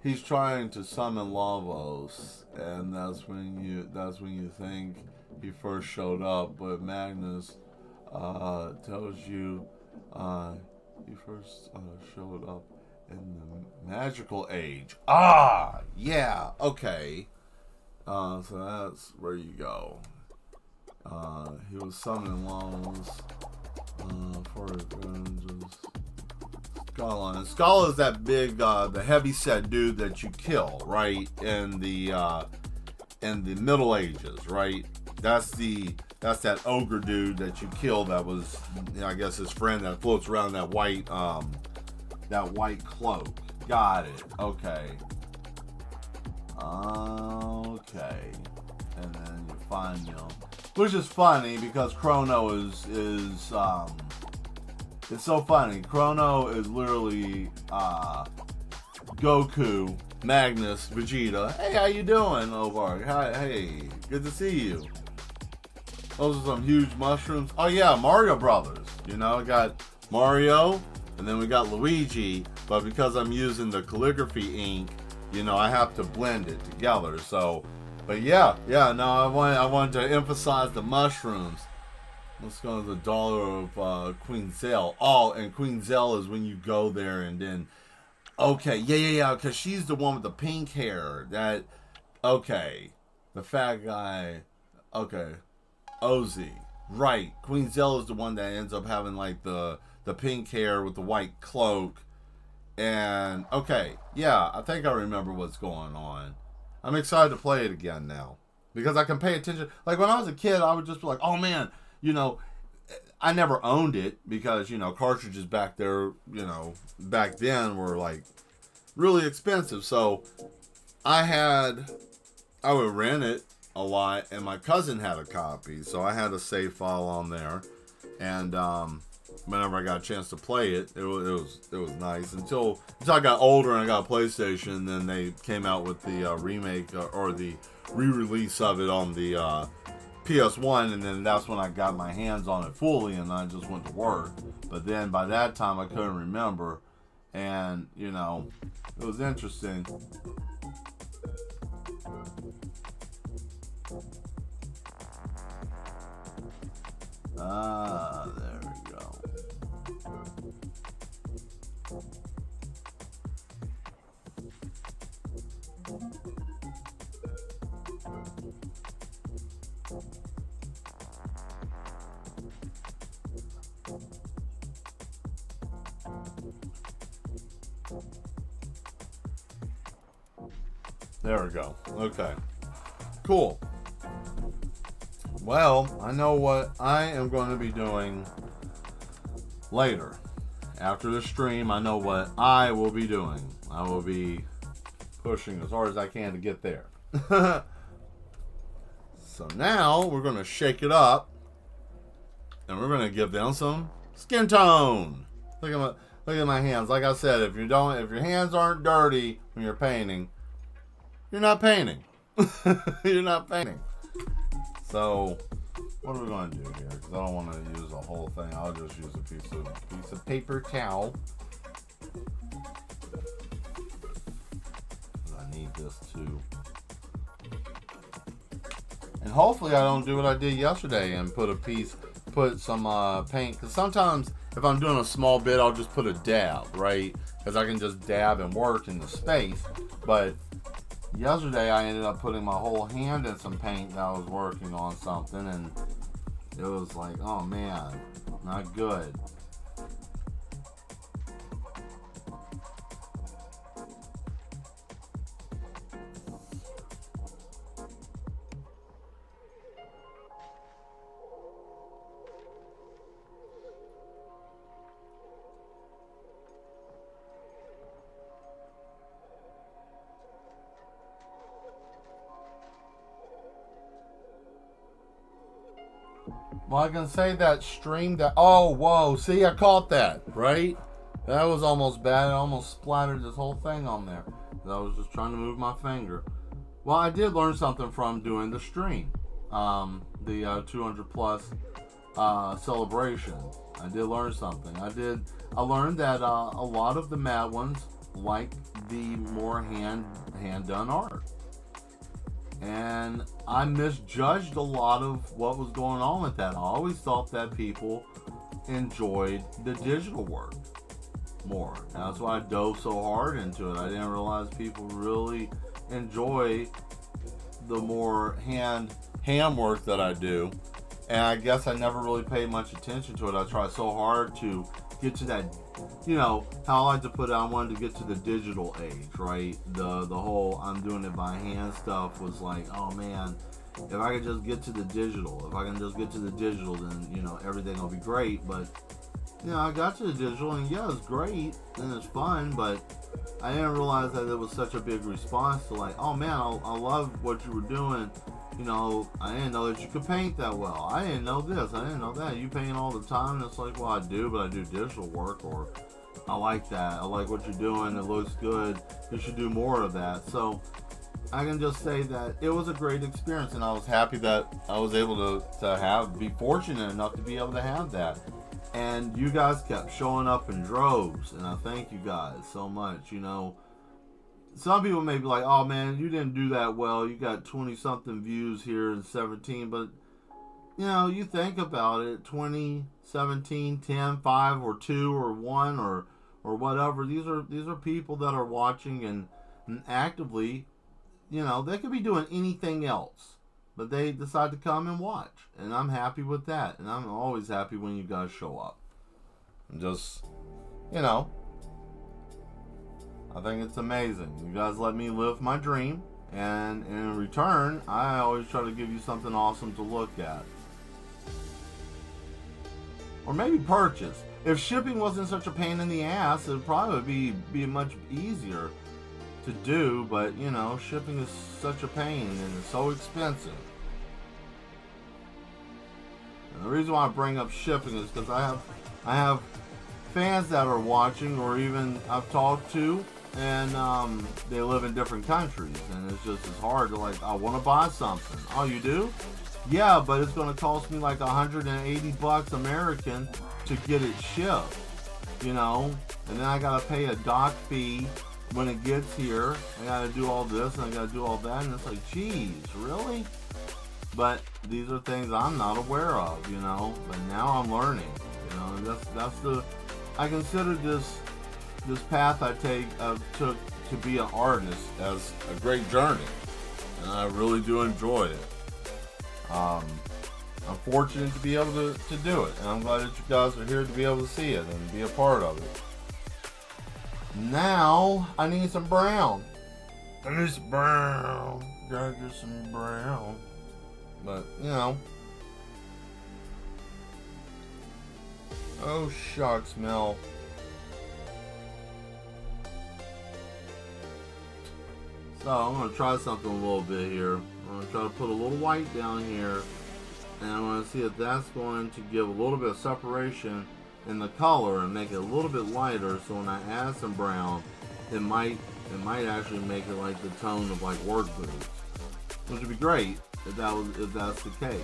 He's trying to summon Lavos, and that's when you think he first showed up, but Magnus tells you he first showed up in the magical age. Ah, yeah, okay. So that's where you go. He was summoning Lavos for Avengers. Scala. Scala is that big, the heavy-set dude that you kill, right? In the Middle Ages, right? That's that ogre dude that you killed. That was, I guess, his friend that floats around that white cloak. Got it. Okay. Okay. And then you find him, which is funny because Chrono is it's so funny. Chrono is literally Goku, Magnus, Vegeta. Hey, how you doing, Ovar? Hi, hey, good to see you. Those are some huge mushrooms. Oh yeah, Mario Brothers. You know, I got Mario, and then we got Luigi. But because I'm using the calligraphy ink, you know, I have to blend it together. So, but yeah, no, I wanted to emphasize the mushrooms. Let's go to the Dollar of Queen Zell. Oh, and Queen Zell is when you go there and then, okay, yeah, because she's the one with the pink hair. Okay, the fat guy, okay, Ozzy, right. Queen Zell is the one that ends up having like the pink hair with the white cloak. And, okay, yeah, I think I remember what's going on. I'm excited to play it again now. Because I can pay attention. Like, when I was a kid, I would just be like, oh, man, you know, I never owned it. Because, you know, cartridges back there, you know, back then were, like, really expensive. So, I would rent it a lot. And my cousin had a copy. So, I had a save file on there. And, whenever I got a chance to play it, it was nice until I got older and I got a PlayStation. Then they came out with the remake or the re-release of it on the PS1, and then that's when I got my hands on it fully, and I just went to work. But then by that time I couldn't remember, and you know, it was interesting. There we go. There we go. Okay. Cool. Well, I know what I am going to be doing later. After the stream, I know what I will be doing. I will be pushing as hard as I can to get there. So now we're going to shake it up. And we're going to give them some skin tone. Look at my hands. Like I said, if your hands aren't dirty when you're painting, you're not painting. You're not painting. So, what are we going to do here? Because I don't want to use the whole thing. I'll just use a piece of paper towel. I need this too. And hopefully I don't do what I did yesterday and put some paint. Because sometimes if I'm doing a small bit, I'll just put a dab, right? Because I can just dab and work in the space. But yesterday I ended up putting my whole hand in some paint that I was working on something, and it was like, oh man, not good. Well, I can say that stream that... Oh, whoa. See, I caught that, right? That was almost bad. I almost splattered this whole thing on there. I was just trying to move my finger. Well, I did learn something from doing the stream. The 200 plus celebration. I did learn something. I learned that a lot of the mad ones like the more hand done art. And I misjudged a lot of what was going on with that. I always thought that people enjoyed the digital work more. And that's why I dove so hard into it. I didn't realize people really enjoy the more hand work that I do. And I guess I never really paid much attention to it. I tried so hard to get to that, you know, how I like to put it, I wanted to get to the digital age, right? The whole I'm doing it by hand stuff was like, oh man, if I could just get to the digital, then, you know, everything will be great. But, you know, I got to the digital, and yeah, it's great, and it's fun, but I didn't realize that it was such a big response to like, oh man, I love what you were doing. You know, I didn't know that you could paint that well. I didn't know this. I didn't know that. You paint all the time. And it's like, well, I do, but I do digital work. Or I like that. I like what you're doing. It looks good. You should do more of that. So, I can just say that it was a great experience, and I was happy that I was able to be fortunate enough to be able to have that. And you guys kept showing up in droves, and I thank you guys so much. You know, some people may be like, "Oh man, you didn't do that well. You got 20 something views here in 17," but you know, you think about it, 20, 17, 10, 5, or 2, or 1, or whatever. These are people that are watching and actively, you know, they could be doing anything else, but they decide to come and watch, and I'm happy with that. And I'm always happy when you guys show up. And just, you know, I think it's amazing. You guys let me live my dream, and in return, I always try to give you something awesome to look at. Or maybe purchase. If shipping wasn't such a pain in the ass, it would probably be much easier to do, but you know, shipping is such a pain and it's so expensive. And the reason why I bring up shipping is because I have fans that are watching, or even I've talked to, and they live in different countries, and it's hard to, like, I want to buy something. Oh, you do? Yeah, but it's going to cost me like $180 American to get it shipped, you know, and then I got to pay a dock fee when it gets here. I got to do all this and I got to do all that, and it's like, geez, really? But these are things I'm not aware of, you know, but now I'm learning, you know, and that's I consider this path I took to be an artist as a great journey, and I really do enjoy it. I'm fortunate to be able to do it, and I'm glad that you guys are here to be able to see it and be a part of it. Now, I need some brown. I need some brown. Gotta get some brown. But, you know. Oh, shucks, Mel. So, I'm going to try something a little bit here. I'm going to try to put a little white down here. And I want to see if that's going to give a little bit of separation in the color and make it a little bit lighter. So when I add some brown, it might actually make it like the tone of like work boots, which would be great if that's the case.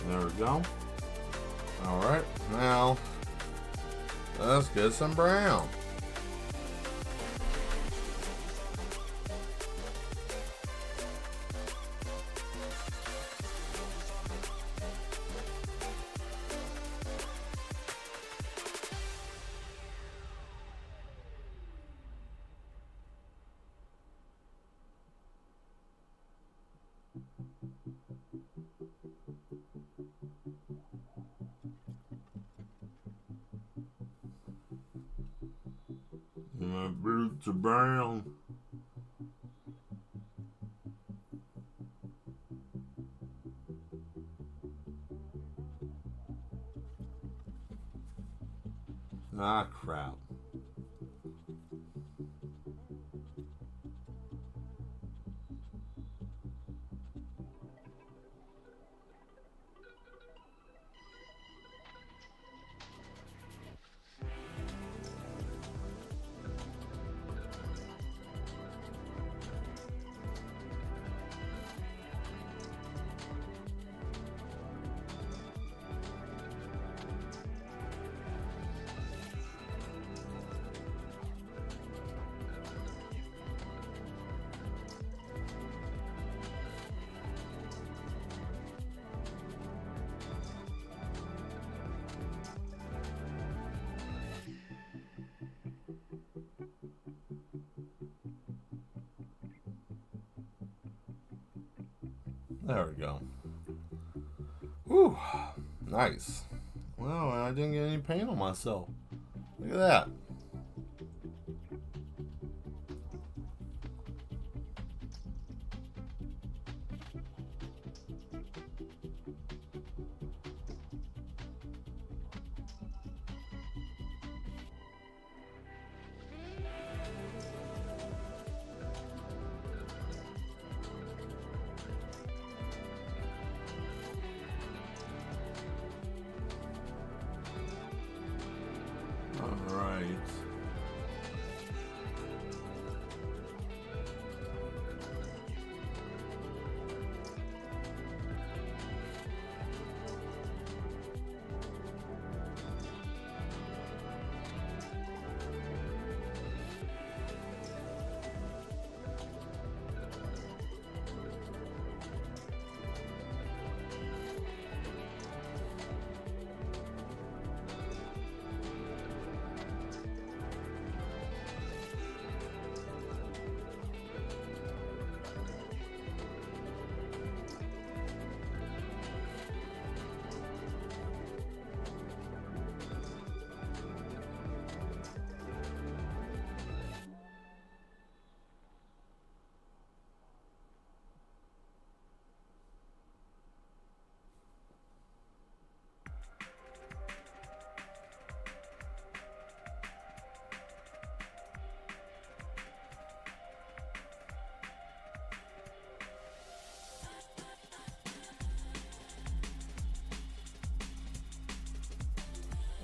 There we go. Alright, now let's get some brown. My boots are brown. Ah, crap. There we go. Whew, nice. Well, I didn't get any paint on myself. Look at that. All right.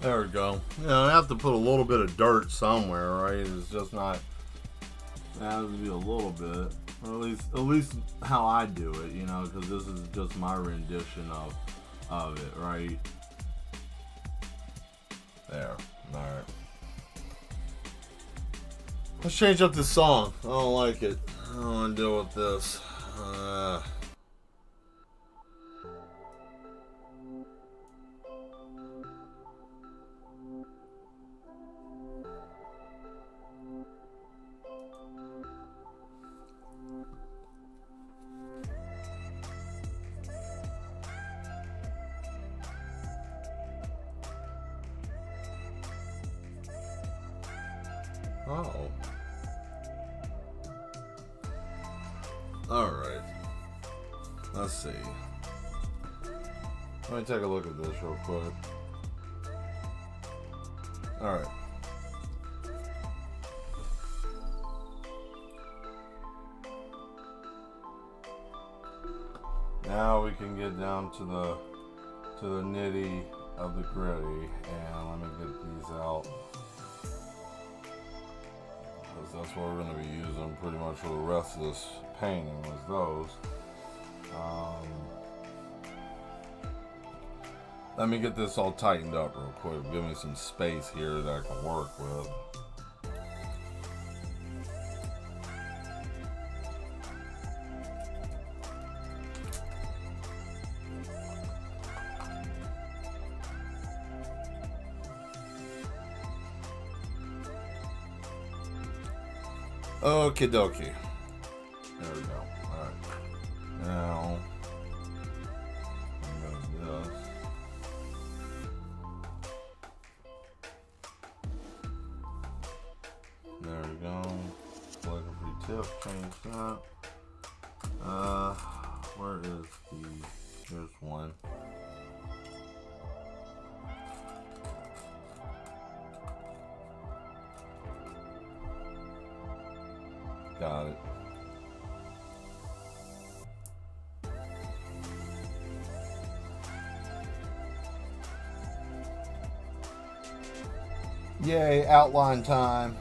There we go. You know, I have to put a little bit of dirt somewhere, right? It's just not. It has to be a little bit, or at least how I do it, you know, because this is just my rendition of it, right? There. All right. Let's change up this song. I don't like it. I don't want to deal with this. Oh. Alright. Let's see. Let me take a look at this real quick. Alright. Now we can get down to the nitty of the gritty, and let me get these out. That's what we're going to be using pretty much for the rest of this painting, was those. Let me get this all tightened up real quick. Give me some space here that I can work with. Okie dokie. There we go. Alright. Now, I'm going to do this. There we go. Select a free tip. Change that. Where is here's one. Got it. Yay, outline time.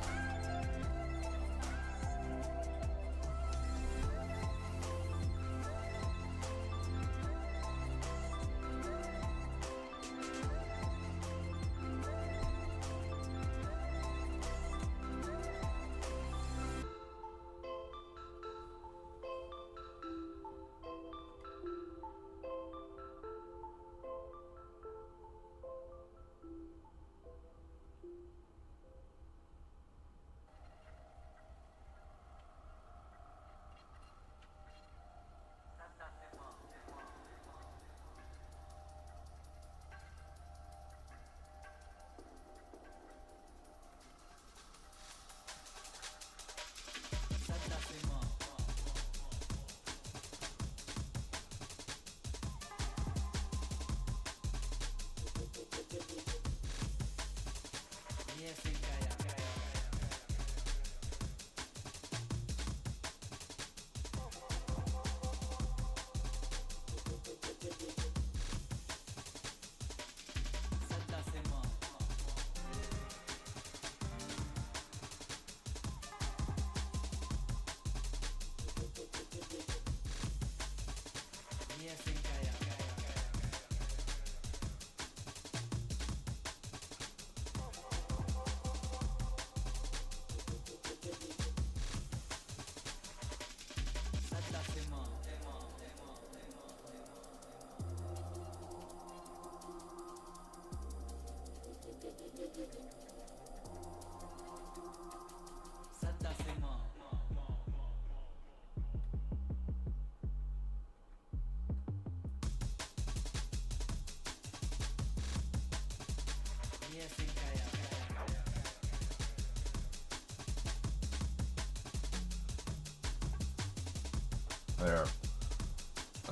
There.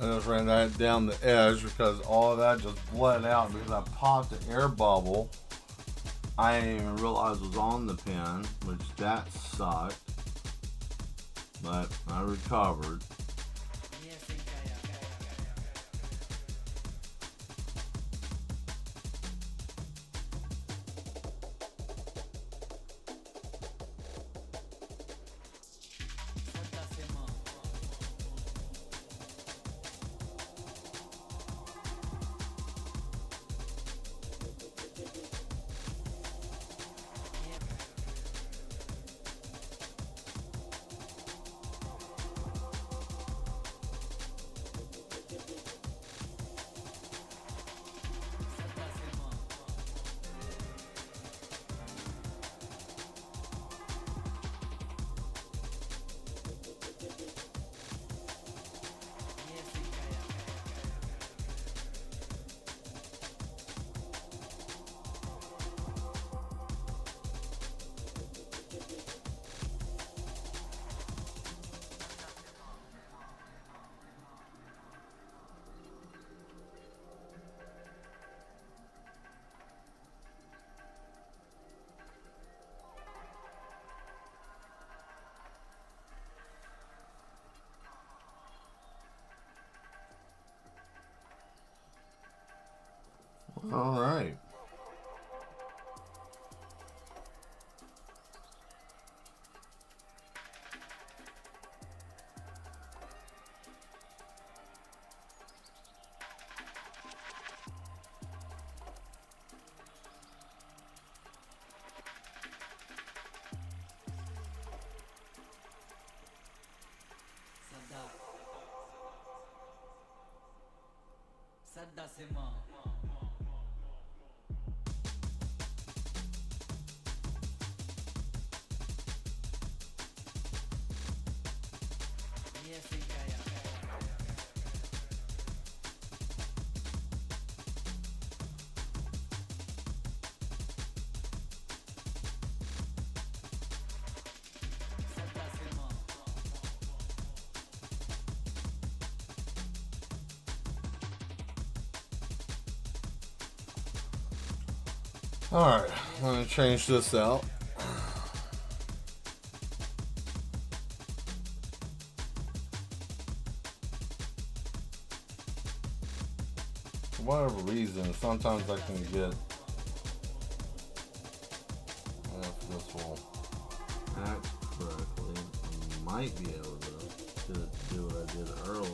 I just ran that down the edge because all of that just bled out because I popped the air bubble. I didn't even realize it was on the pen, which that sucked. But I recovered. All right. Alright, I'm going to change this out. For whatever reason, sometimes I can get, if this will act correctly, I might be able to do what I did earlier.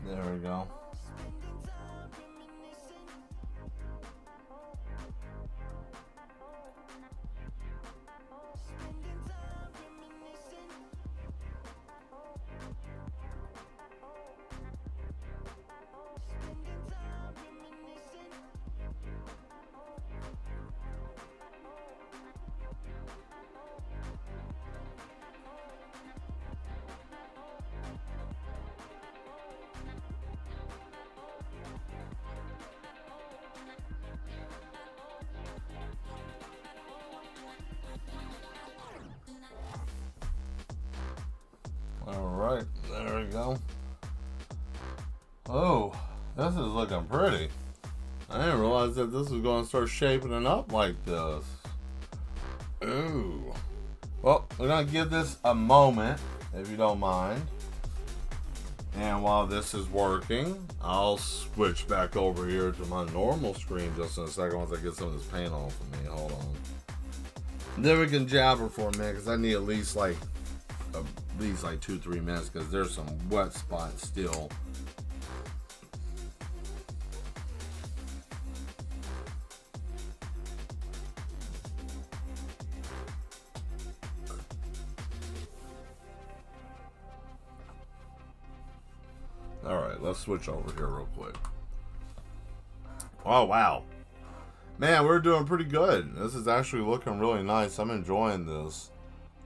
There we go. looking pretty. I didn't realize that this was going to start shaping it up like this. Ooh. Well, we're going to give this a moment, if you don't mind. And while this is working, I'll switch back over here to my normal screen just in a second once I get some of this paint off of me. Hold on. Then we can jabber for a minute because I need at least like 2-3 minutes because there's some wet spots still. Alright, let's switch over here real quick. Oh, wow. Man, we're doing pretty good. This is actually looking really nice. I'm enjoying this.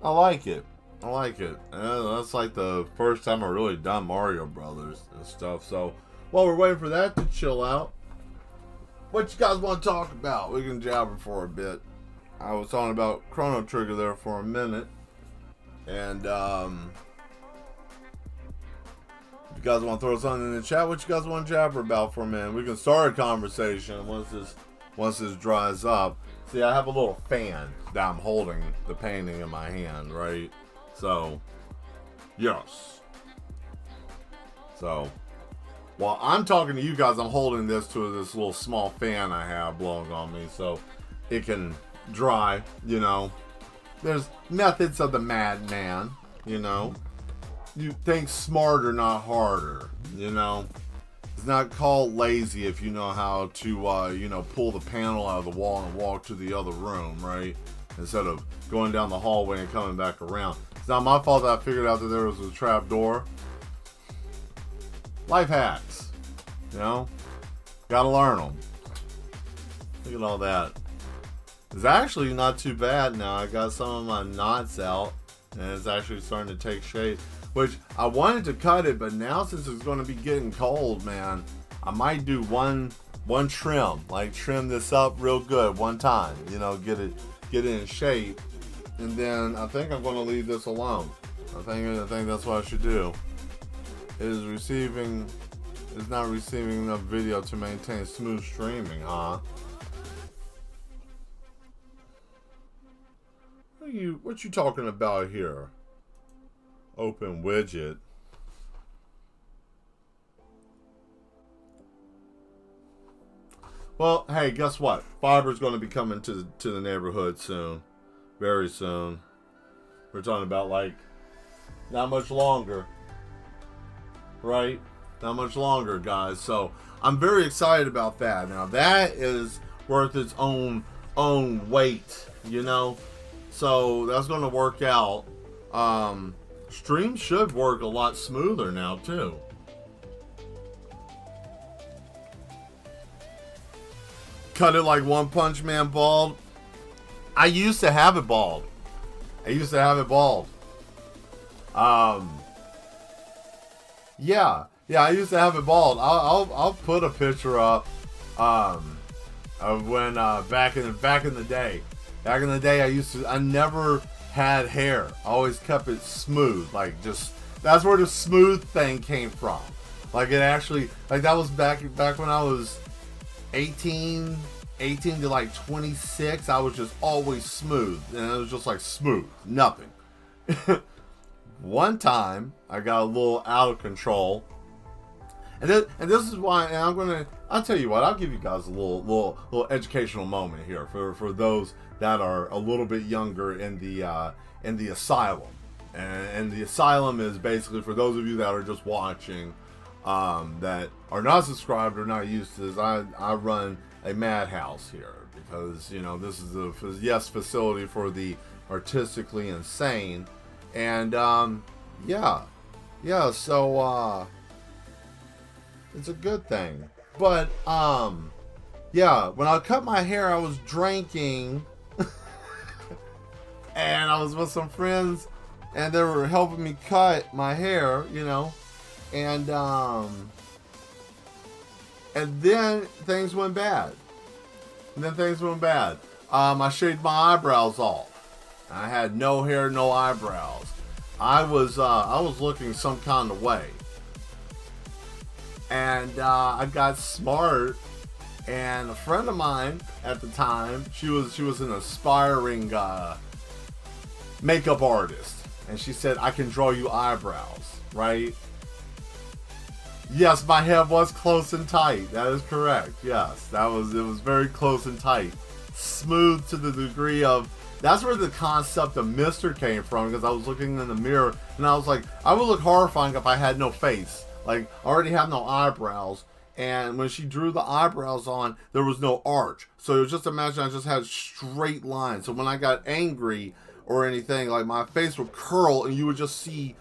I like it. I like it. That's like the first time I really done Mario Brothers and stuff. So, while we're waiting for that to chill out, what you guys want to talk about? We can jabber for a bit. I was talking about Chrono Trigger there for a minute. And, if you guys want to throw something in the chat, what you guys want to jabber about for a minute? We can start a conversation once this dries up. See, I have a little fan that I'm holding the painting in my hand, right? So, yes. So, while I'm talking to you guys, I'm holding this little small fan I have blowing on me so it can dry, you know. There's methods of the madman, you know. You think smarter, not harder, you know. It's not called lazy if you know how to, pull the panel out of the wall and walk to the other room, right? Instead of going down the hallway and coming back around. It's not my fault that I figured out that there was a trap door. Life hacks, you know. Gotta learn them. Look at all that. It's actually not too bad now. I got some of my knots out, and it's actually starting to take shape. Which, I wanted to cut it, but now since it's going to be getting cold, man, I might do one trim. Like, trim this up real good one time. You know, get it in shape. And then, I think I'm going to leave this alone. I think that's what I should do. It is not receiving enough video to maintain smooth streaming, huh? What you talking about here? Open widget. Well, hey, guess what? Fiber's going to be coming to the neighborhood soon. Very soon. We're talking about, like, not much longer. Right? Not much longer, guys. So, I'm very excited about that. Now, that is worth its own weight, you know? So, that's going to work out. Stream should work a lot smoother now, too. Cut it like One Punch Man bald. I used to have it bald. Yeah, I used to have it bald. I'll put a picture up of when back in the day. Back in the day, I never had hair. I always kept it smooth. Like, just, that's where the smooth thing came from. Like, it actually, like, that was back when I was 18 to like 26. I was just always smooth. And it was just like smooth. Nothing. One time, I got a little out of control. And this is why, and I'll tell you what, I'll give you guys a little educational moment here for those that are a little bit younger in the asylum. And the asylum is basically for those of you that are just watching, that are not subscribed or not used to this. I run a madhouse here because, you know, this is a facility for the artistically insane. And so it's a good thing. But when I cut my hair, I was drinking and I was with some friends and they were helping me cut my hair, you know, and then things went bad. I shaved my eyebrows off. I had no hair, no eyebrows. I was looking some kind of way. And I got smart, and a friend of mine at the time, she was an aspiring makeup artist, and she said, I can draw you eyebrows, right? Yes, my head was close and tight. That is correct. Yes, it was very close and tight. Smooth to the degree of, that's where the concept of Mister came from, because I was looking in the mirror and I was like, I would look horrifying if I had no face. Like, I already have no eyebrows. And when she drew the eyebrows on, there was no arch. So it was just, imagine I just had straight lines. So when I got angry or anything, like my face would curl and you would just see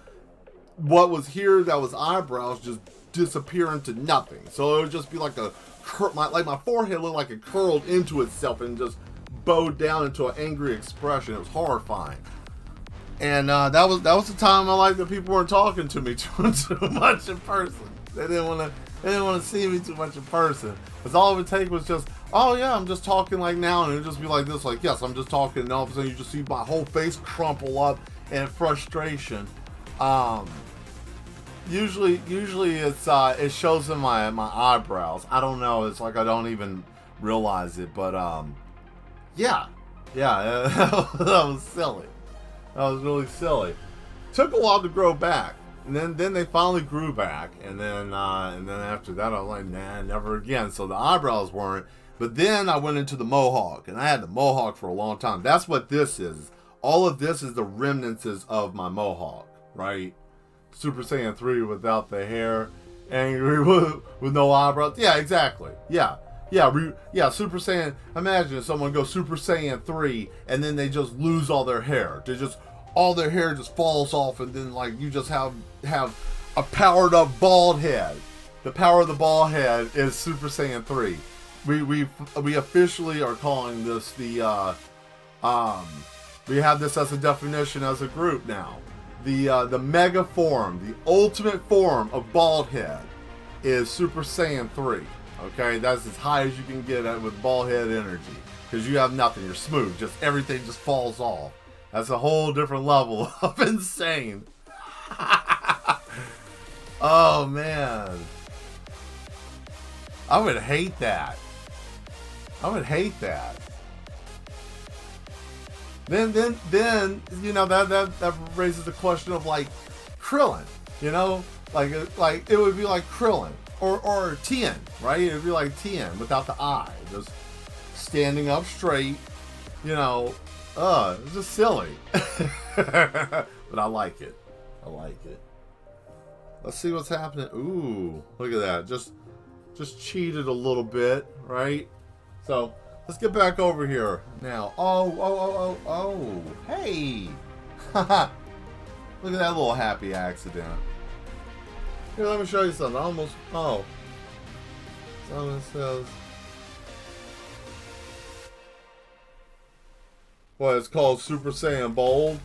what was here that was eyebrows just disappear into nothing. So it would just be like my forehead looked like it curled into itself and just bowed down into an angry expression. It was horrifying. And that was the time I liked that people weren't talking to me too much in person. They didn't want to see me too much in person. Because all it would take was just, oh yeah, I'm just talking like now, and it would just be like this, like, yes, I'm just talking, and all of a sudden you just see my whole face crumple up in frustration. Usually it shows in my eyebrows. I don't know, it's like I don't even realize it, but yeah, that was silly. That was really silly. Took a while to grow back, and then they finally grew back, and then after that I was like, nah, never again. So the eyebrows weren't. But then I went into the mohawk, and I had the mohawk for a long time. That's what this is. All of this is the remnants of my mohawk, right? Super Saiyan 3 without the hair, angry with no eyebrows. Yeah, exactly. Yeah, Super Saiyan. Imagine if someone goes Super Saiyan 3 and then they just lose all their hair. All their hair just falls off, and then like you just have a powered up bald head. The power of the bald head is Super Saiyan 3. We officially are calling this we have this as a definition as a group now. The mega form, the ultimate form of bald head is Super Saiyan 3. Okay, that's as high as you can get at with bald head energy, because you have nothing. You're smooth. Just everything just falls off. That's a whole different level of insane. Oh man, I would hate that. Then you know that raises the question of like Krillin. You know, like it would be like Krillin. Or Tien, right? It would be like Tien without the eye, just standing up straight. You know, it's just silly. But I like it. Let's see what's happening. Ooh, look at that. Just cheated a little bit, right? So let's get back over here now. Oh, hey. Look at that little happy accident. Here, let me show you something. Someone says, what, it's called Super Saiyan Bold?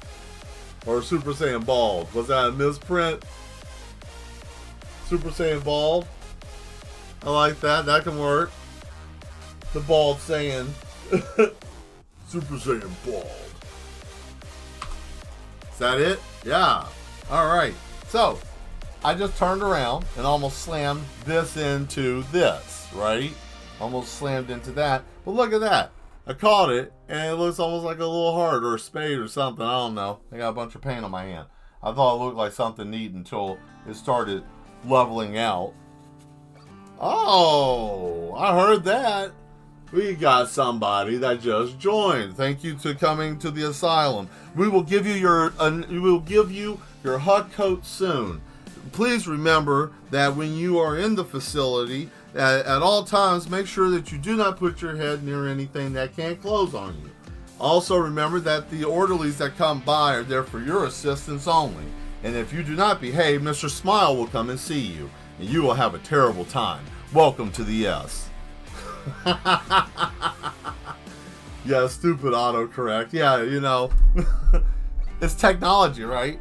Or Super Saiyan Bald? Was that a misprint? Super Saiyan Bald? I like that. That can work. The Bald Saiyan. Super Saiyan Bald. Is that it? Yeah. Alright. So, I just turned around and almost slammed this into this, right? Almost slammed into that. But look at that. I caught it, and it looks almost like a little heart or a spade or something. I don't know. I got a bunch of paint on my hand. I thought it looked like something neat until it started leveling out. Oh, I heard that. We got somebody that just joined. Thank you to coming to the asylum. We will give you your HUD coat soon. Please remember that when you are in the facility, at all times, make sure that you do not put your head near anything that can't close on you. Also remember that the orderlies that come by are there for your assistance only. And if you do not behave, Mr. Smile will come and see you, and you will have a terrible time. Welcome to the S. Yeah, stupid autocorrect. Yeah, you know. It's technology, right?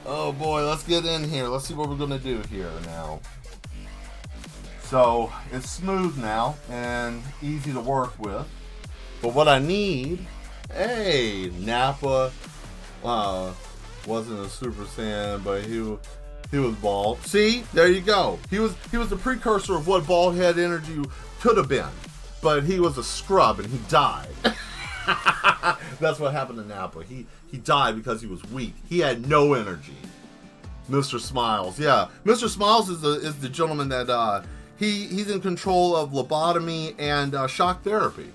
Oh boy, let's get in here. Let's see what we're gonna do here now. So, it's smooth now and easy to work with. But what I need, hey, Nappa wasn't a Super Saiyan, but He was bald. See, there you go. He was the precursor of what bald head energy could have been, but he was a scrub and he died. That's what happened to Napa. He died because he was weak. He had no energy. Mr. Smiles, yeah. Mr. Smiles is the gentleman that he's in control of lobotomy and shock therapy,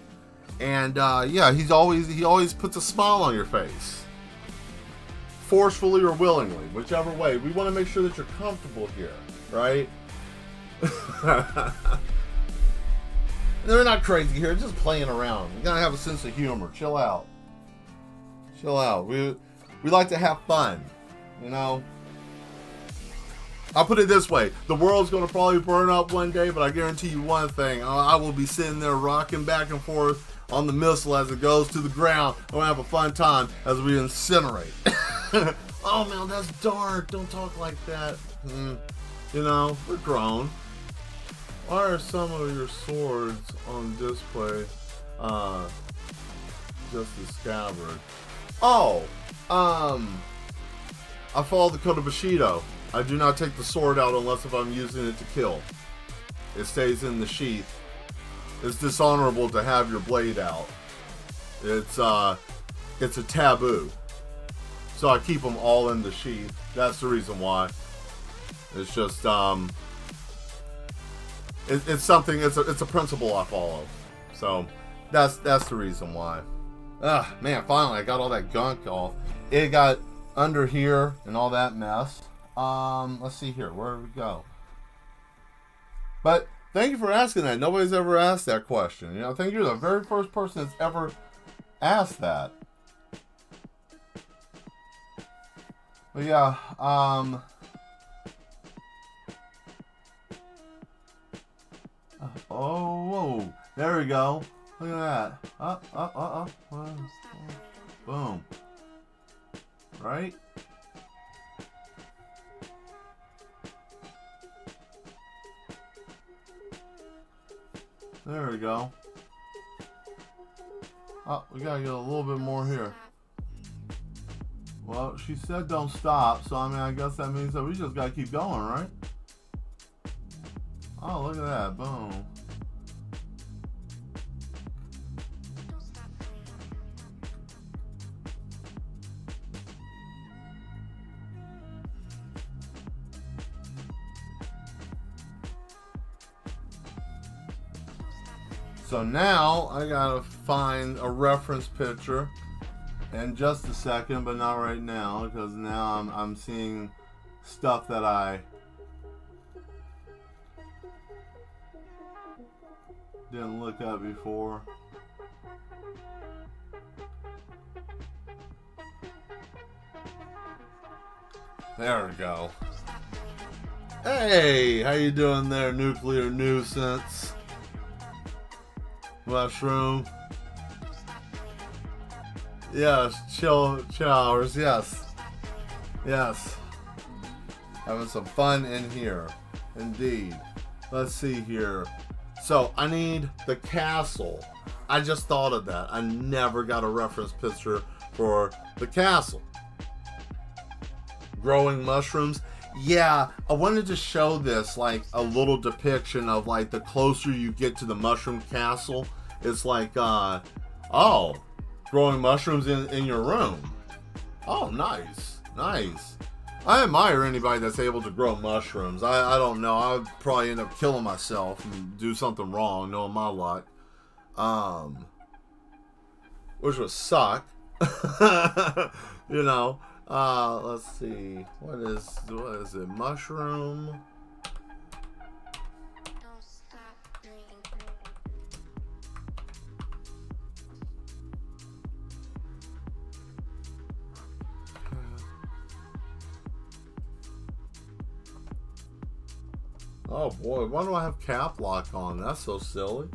and yeah, he always puts a smile on your face, forcefully or willingly, whichever way. We want to make sure that you're comfortable here, right? They're not crazy here, just playing around. You gotta have a sense of humor. Chill out. Chill out. We like to have fun, you know. I'll put it this way. The world's going to probably burn up one day, but I guarantee you one thing. I will be sitting there rocking back and forth on the missile as it goes to the ground. I'm going to have a fun time as we incinerate. Oh, man, that's dark. Don't talk like that. You know, we're grown. Why are some of your swords on display just a scabbard? Oh, I follow the code of Bushido. I do not take the sword out unless if I'm using it to kill. It stays in the sheath. It's dishonorable to have your blade out. It's a taboo. So I keep them all in the sheath. That's the reason why. It's just it's something. It's a principle I follow. So that's the reason why. Man, finally I got all that gunk off. It got under here and all that mess. Let's see here. Where do we go? But thank you for asking that. Nobody's ever asked that question. You know, I think you're the very first person that's ever asked that. But yeah, oh, whoa. There we go. Look at that. Boom. Right? There we go. Oh, we gotta get a little bit more here. Well, she said don't stop, so I mean, I guess that means that we just gotta keep going, right? Oh, look at that. Boom. So now I gotta find a reference picture in just a second, but not right now, because now I'm seeing stuff that I didn't look at before. There we go. Hey, how you doing there, nuclear nuisance? Mushroom. Yes, chill hours. Yes. Having some fun in here. Indeed. Let's see here. So, I need the castle. I just thought of that. I never got a reference picture for the castle. Growing mushrooms. Yeah, I wanted to show this, like, a little depiction of, like, the closer you get to the mushroom castle. It's like, oh, growing mushrooms in your room. Oh, nice. I admire anybody that's able to grow mushrooms. I don't know. I would probably end up killing myself and do something wrong, knowing my luck. Which would suck. You know. Let's see. What is it? Mushroom. Oh boy, why do I have cap lock on? That's so silly.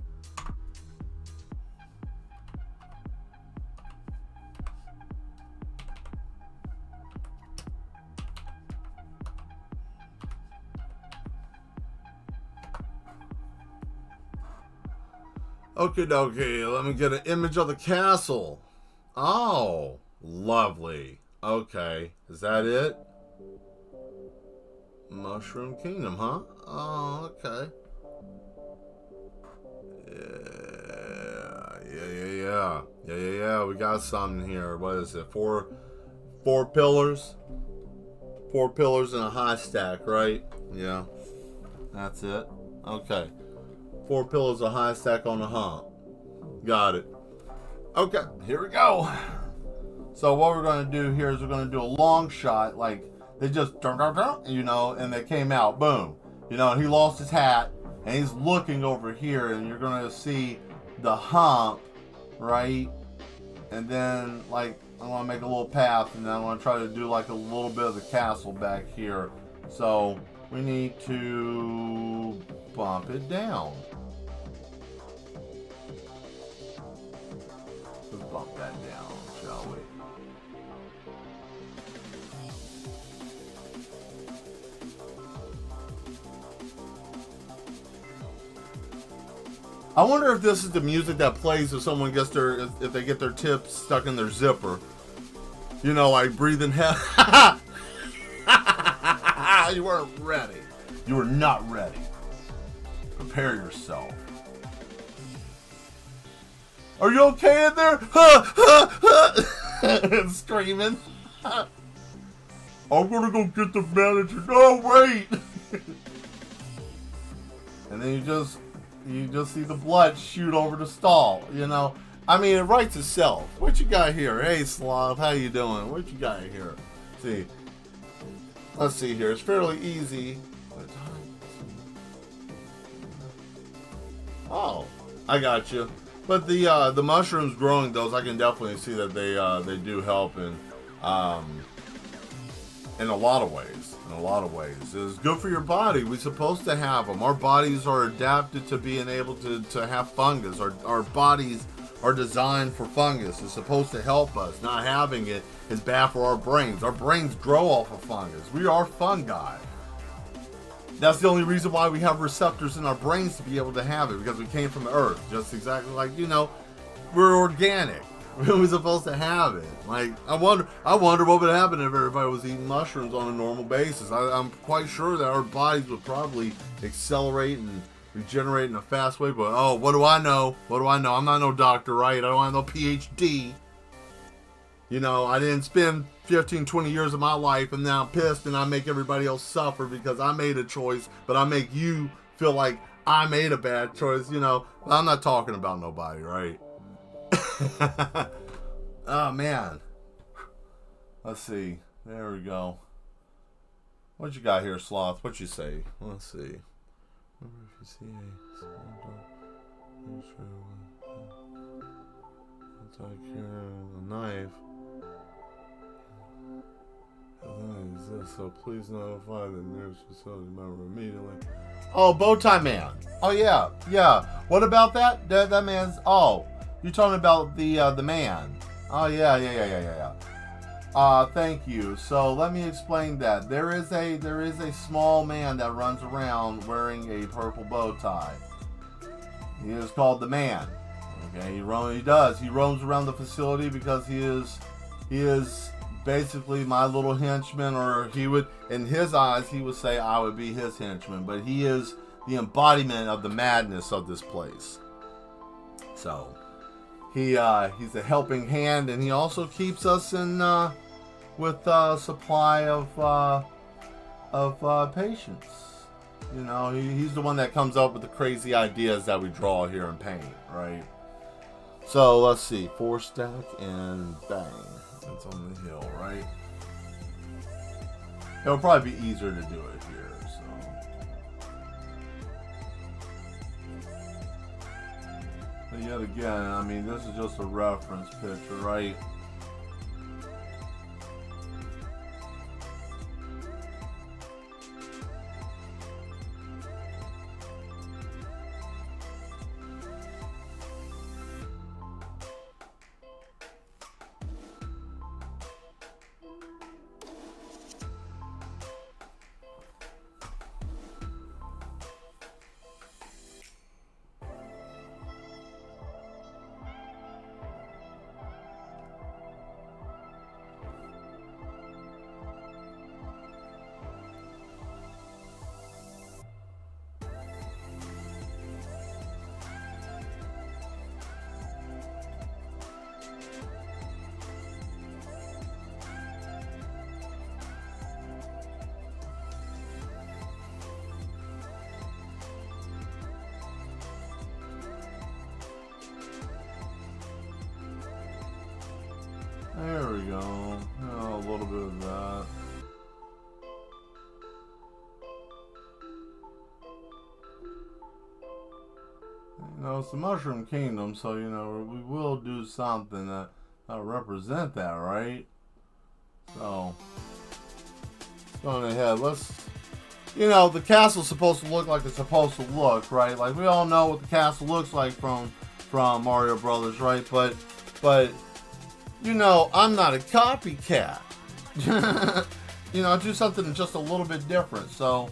Okie dokie, let me get an image of the castle. Oh, lovely. Okay, is that it? Mushroom Kingdom, huh? Oh, okay. Yeah. We got something here. What is it? Four pillars? 4 pillars and a high stack, right? Yeah. That's it. Okay. 4 pillars, a high stack on the hump. Got it. Okay, here we go. So what we're going to do here is we're going to do a long shot, like they just, and they came out, boom. And he lost his hat, and he's looking over here, and you're going to see the hump, right? And then, like, I want to make a little path, and then I want to try to do, like, a little bit of the castle back here. So we need to bump it down. Let's bump that down, shall we? I wonder if this is the music that plays if someone gets if they get their tip stuck in their zipper. Like breathing heavy. You weren't ready. You were not ready. Prepare yourself. Are you okay in there? And screaming. I'm gonna go get the manager. No, wait. And then you just see the blood shoot over the stall, I mean, it writes itself. What you got here? Hey, Sloth, how you doing? What you got here? See, let's see here. It's fairly easy. Oh, I got you. But the mushrooms growing those, I can definitely see that they do help in a lot of ways. It's good for your body. We're supposed to have them. Our bodies are adapted to being able to have fungus. Our bodies are designed for fungus. It's supposed to help us. Not having it is bad for our brains. Our brains grow off of fungus. We are fungi. That's the only reason why we have receptors in our brains to be able to have it, because we came from the earth. Just exactly like, we're organic. We're supposed to have it. Like, I wonder what would happen if everybody was eating mushrooms on a normal basis. I'm quite sure that our bodies would probably accelerate and regenerate in a fast way. But what do I know? I'm not no doctor, right? I don't have no PhD. I didn't spend 15, 20 years of my life, and now I'm pissed and I make everybody else suffer because I made a choice, but I make you feel like I made a bad choice. I'm not talking about nobody, right? Oh man, let's see. There we go. What you got here, Sloth? What you say? Let's see. Remember if you see a knife. So please notify the nearest facility member immediately. Oh, Bowtie Man. Oh yeah. What about that? That man's. Oh. You're talking about the man. Oh, yeah. Thank you. So let me explain that. There is a small man that runs around wearing a purple bow tie. He is called the Man. Okay, he roams around the facility because he is basically my little henchman, or he would, in his eyes, he would say I would be his henchman, but he is the embodiment of the madness of this place. So he's a helping hand, and he also keeps us in with a supply of patience. He's the one that comes up with the crazy ideas that we draw here and paint, right? So let's see, 4 stack and bang. It's on the hill, right? It'll probably be easier to do it here. But yet again, I mean, this is just a reference picture, right? There we go. A little bit of that. It's the Mushroom Kingdom, so we will do something that represent that, right? So going ahead, let's. The castle's supposed to look like it's supposed to look, right? Like we all know what the castle looks like from Mario Brothers, right? But I'm not a copycat. I do something just a little bit different. So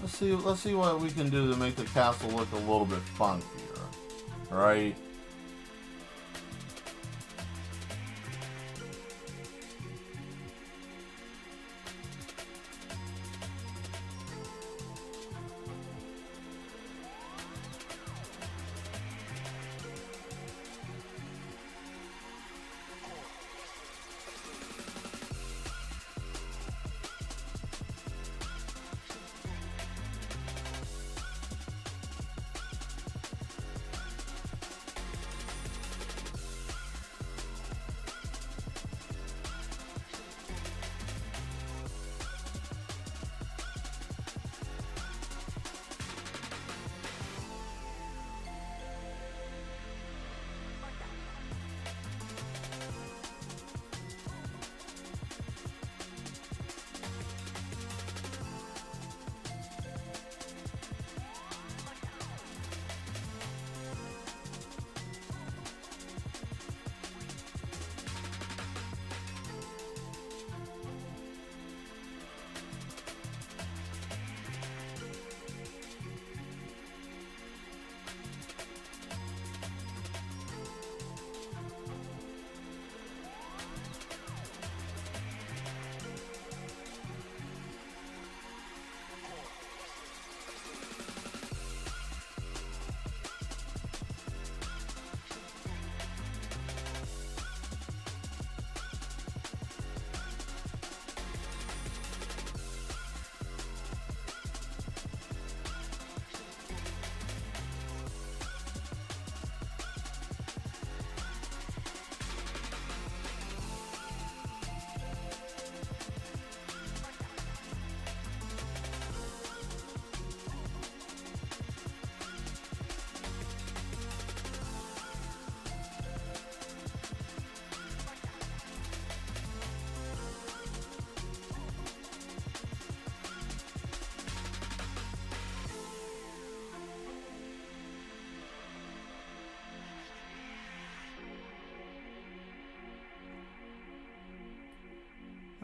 let's see what we can do to make the castle look a little bit funkier, right?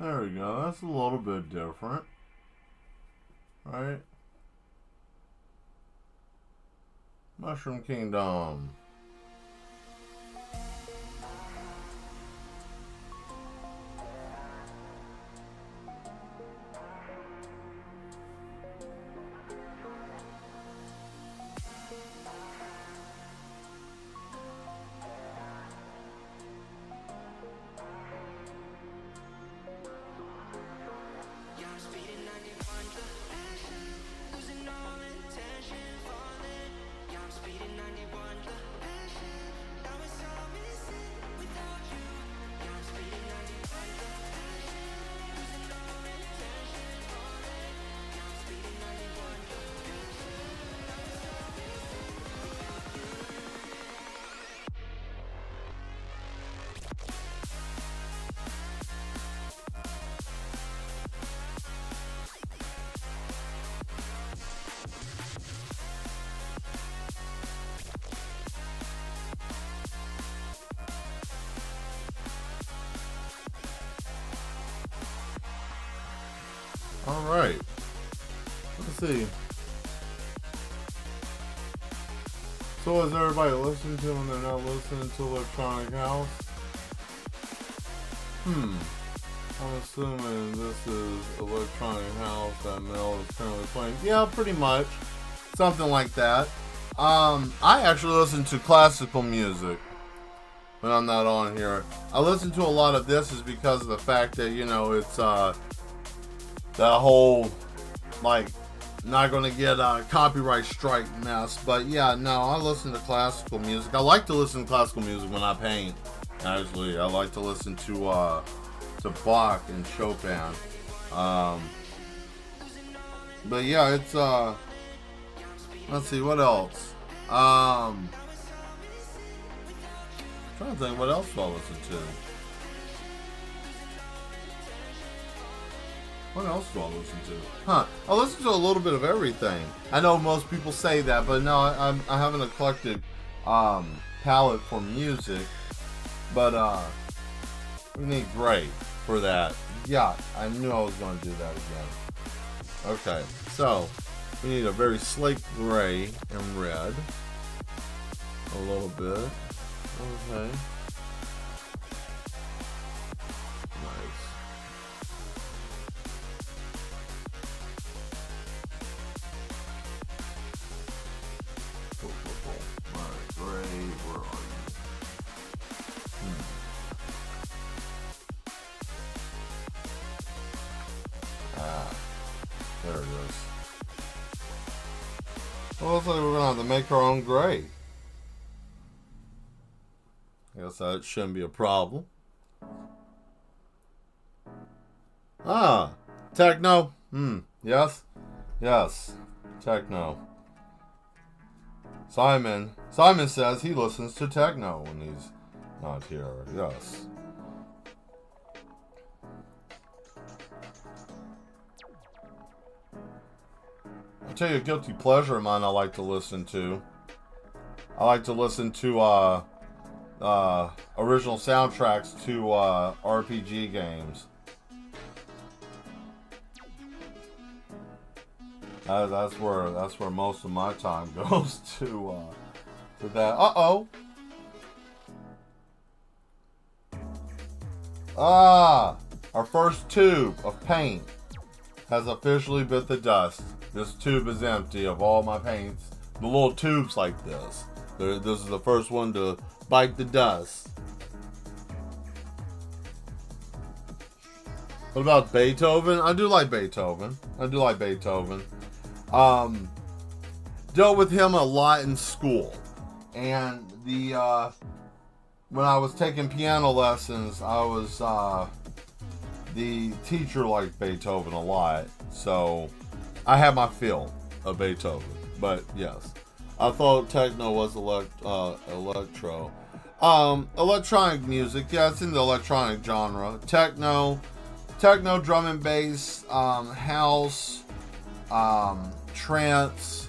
There we go. That's a little bit different, right? Mushroom Kingdom. All right. Let's see. So is everybody listening to when they're not listening to Electronic House? I'm assuming this is Electronic House that Mel is currently playing. Yeah, pretty much. Something like that. I actually listen to classical music when I'm not on here. I listen to a lot of this is because of the fact that, it's that whole, not going to get a copyright strike mess. But yeah, no, I listen to classical music. I like to listen to classical music when I paint. Actually, I like to listen to Bach and Chopin. But yeah, it's let's see what else. Trying to think what else do I listen to. What else do I listen to? I listen to a little bit of everything. I know most people say that, but no, I have an eclectic palette for music. But we need gray for that. Yeah, I knew I was going to do that again. Okay, so we need a very slate gray and red. A little bit. Okay. Nice. Alright, gray, where are you? There it is. Well, looks like we're gonna have to make our own gray. I guess that shouldn't be a problem. Techno. Yes. Yes. Techno. Simon says he listens to techno when he's not here. Yes. I'll tell you a guilty pleasure of mine I like to listen to. I like to listen to original soundtracks to RPG games. That's where most of my time goes to that. Our first tube of paint has officially bit the dust. This tube is empty of all my paints. The little tubes like this. This is the first one to bite the dust. What about Beethoven? I do like Beethoven. Dealt with him a lot in school. And when I was taking piano lessons, I was the teacher liked Beethoven a lot. So I had my fill of Beethoven. But yes, I thought techno was electro. Electronic music, yeah, it's in the electronic genre. Techno, drum and bass, house, trance,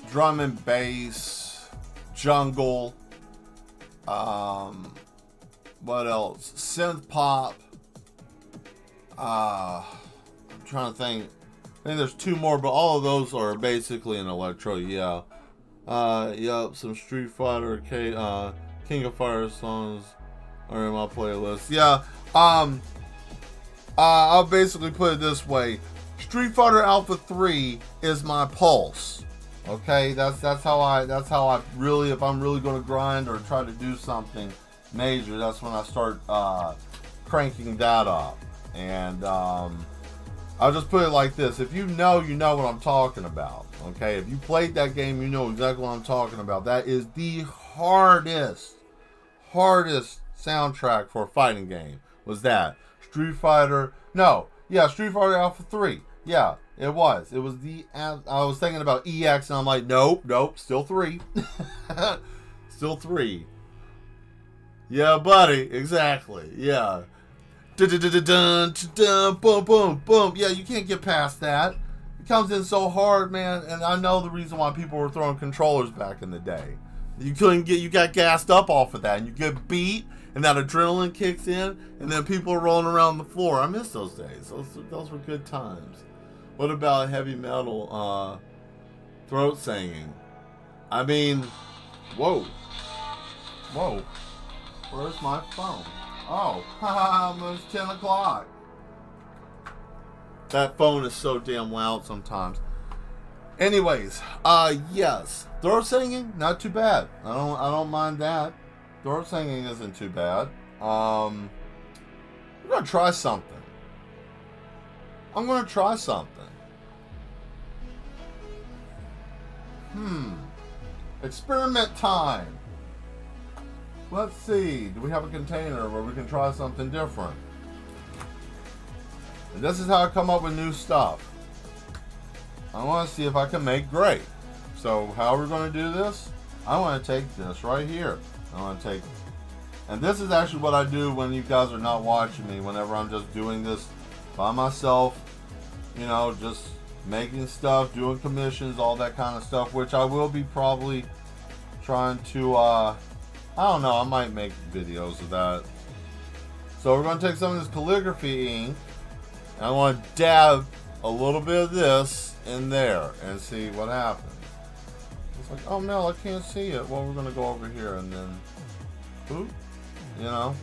drum and bass, jungle, what else? Synth pop. I'm trying to think. I think there's two more, but all of those are basically an electro. Yeah. Yep. Some Street Fighter, King of Fire songs are in my playlist. Yeah. I'll basically put it this way: Street Fighter Alpha 3 is my pulse. Okay, that's how I really, if I'm really going to grind or try to do something major, that's when I start cranking that up. And I'll just put it like this: if you know what I'm talking about. Okay, if you played that game, you know exactly what I'm talking about. That is the hardest soundtrack for a fighting game. Was that Street Fighter? No, yeah, Street Fighter Alpha 3. Yeah, it was. It was I was thinking about EX, and I'm like, nope, still 3. Still 3. Yeah, buddy, exactly. Yeah. Boom, boom, boom. Yeah, you can't get past that. It comes in so hard, man. And I know the reason why people were throwing controllers back in the day. You got gassed up off of that, and you get beat, and that adrenaline kicks in, and then people are rolling around the floor. I miss those days. Those were good times. What about heavy metal throat singing? I mean, whoa. Where's my phone? Oh, almost 10 o'clock. That phone is so damn loud sometimes. Anyways, yes. Throat singing, not too bad. I don't mind that. Throat singing isn't too bad. We're gonna try something. I'm gonna try something. Experiment time. Let's see. Do we have a container where we can try something different? And this is how I come up with new stuff. I want to see if I can make gray. So how we're going to do this? I want to take this right here. I want to take, and this is actually what I do when you guys are not watching me. Whenever I'm just doing this by myself, you know, just making stuff, doing commissions, all that kind of stuff. Which I will be probably trying to. I don't know. I might make videos of that. So we're going to take some of this calligraphy ink. And I want to dab a little bit of this in there and see what happens. It's like, oh no, I can't see it. Well, we're going to go over here and then, boop, you know,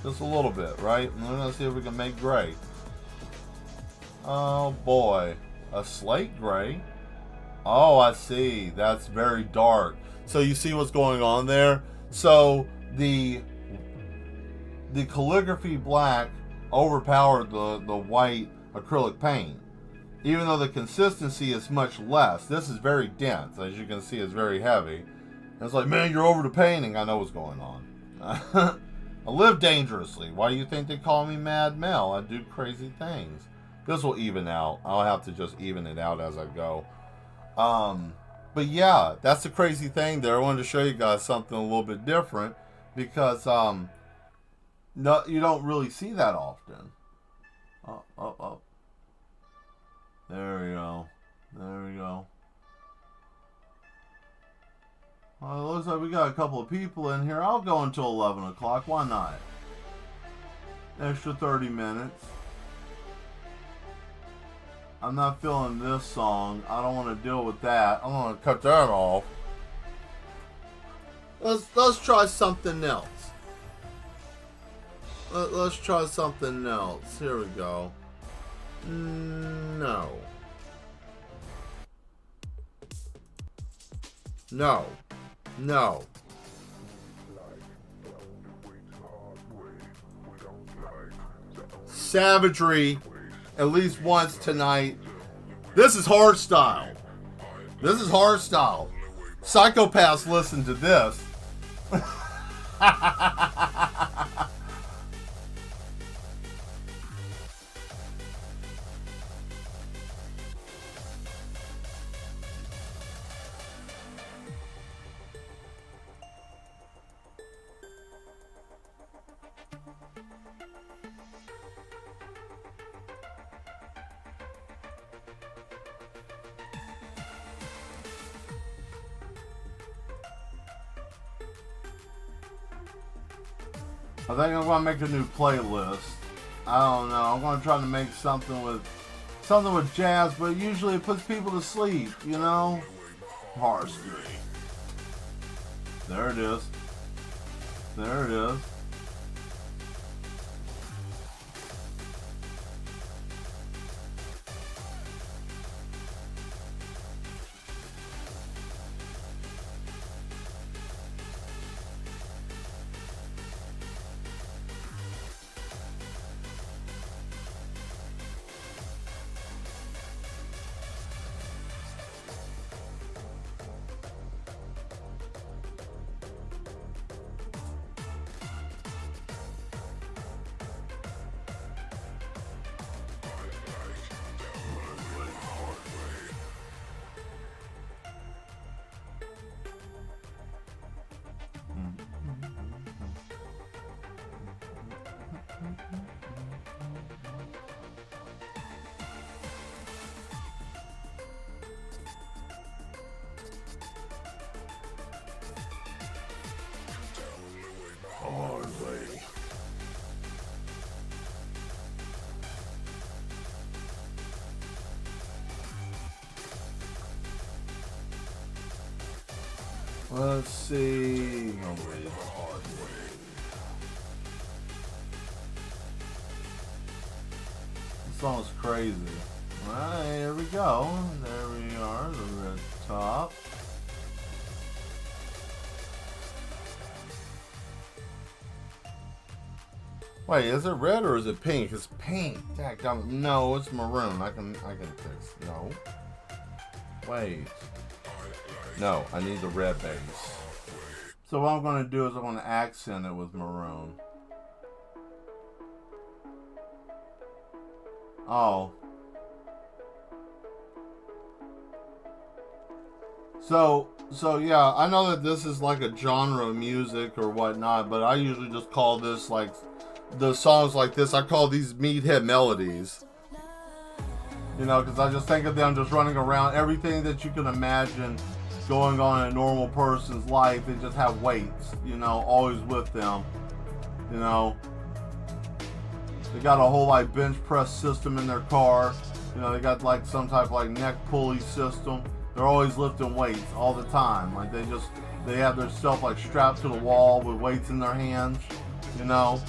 just a little bit, right? And we're going to see if we can make gray. Oh boy, a slate gray. Oh, I see. That's very dark. So you see what's going on there? So the calligraphy black overpowered the white acrylic paint, even though the consistency is much less. This is very dense, as you can see. It's very heavy. And it's like, man, you're over the painting. I know what's going on. I live dangerously. Why do you think they call me Mad Mel? I do crazy things. This will even out. I'll have to just even it out as I go. But yeah, that's the crazy thing there. I wanted to show you guys something a little bit different because no, you don't really see that often. Oh. There we go. There we go. Well, it looks like we got a couple of people in here. I'll go until 11 o'clock. Why not? Extra 30 minutes. I'm not feeling this song. I don't want to deal with that. I'm going to cut that off. Let's try something else. Let's try something else. Here we go. No. No. No. Savagery. At least once tonight. This is hard style. This is hard style. Psychopaths listen to this. I think I'm gonna make a new playlist. I don't know. I'm gonna try to make something with jazz, but usually it puts people to sleep, you know? Horror Street. There it is. There it is. Let's see. This song's crazy. Alright, here we go. There we are, the red top. Wait, is it red or is it pink? It's pink. No, it's maroon. I can fix. No. Wait. No, I need the red base. So what I'm going to do is I'm going to accent it with maroon. Oh. So yeah, I know that this is like a genre of music or whatnot, but I usually just call this like, the songs like this, I call these meathead melodies. You know, because I just think of them just running around, everything that you can imagine going on in a normal person's life. They just have weights, you know, always with them. You know, they got a whole like bench press system in their car. You know, they got like some type of like neck pulley system. They're always lifting weights all the time. Like they have their stuff like strapped to the wall with weights in their hands. You know.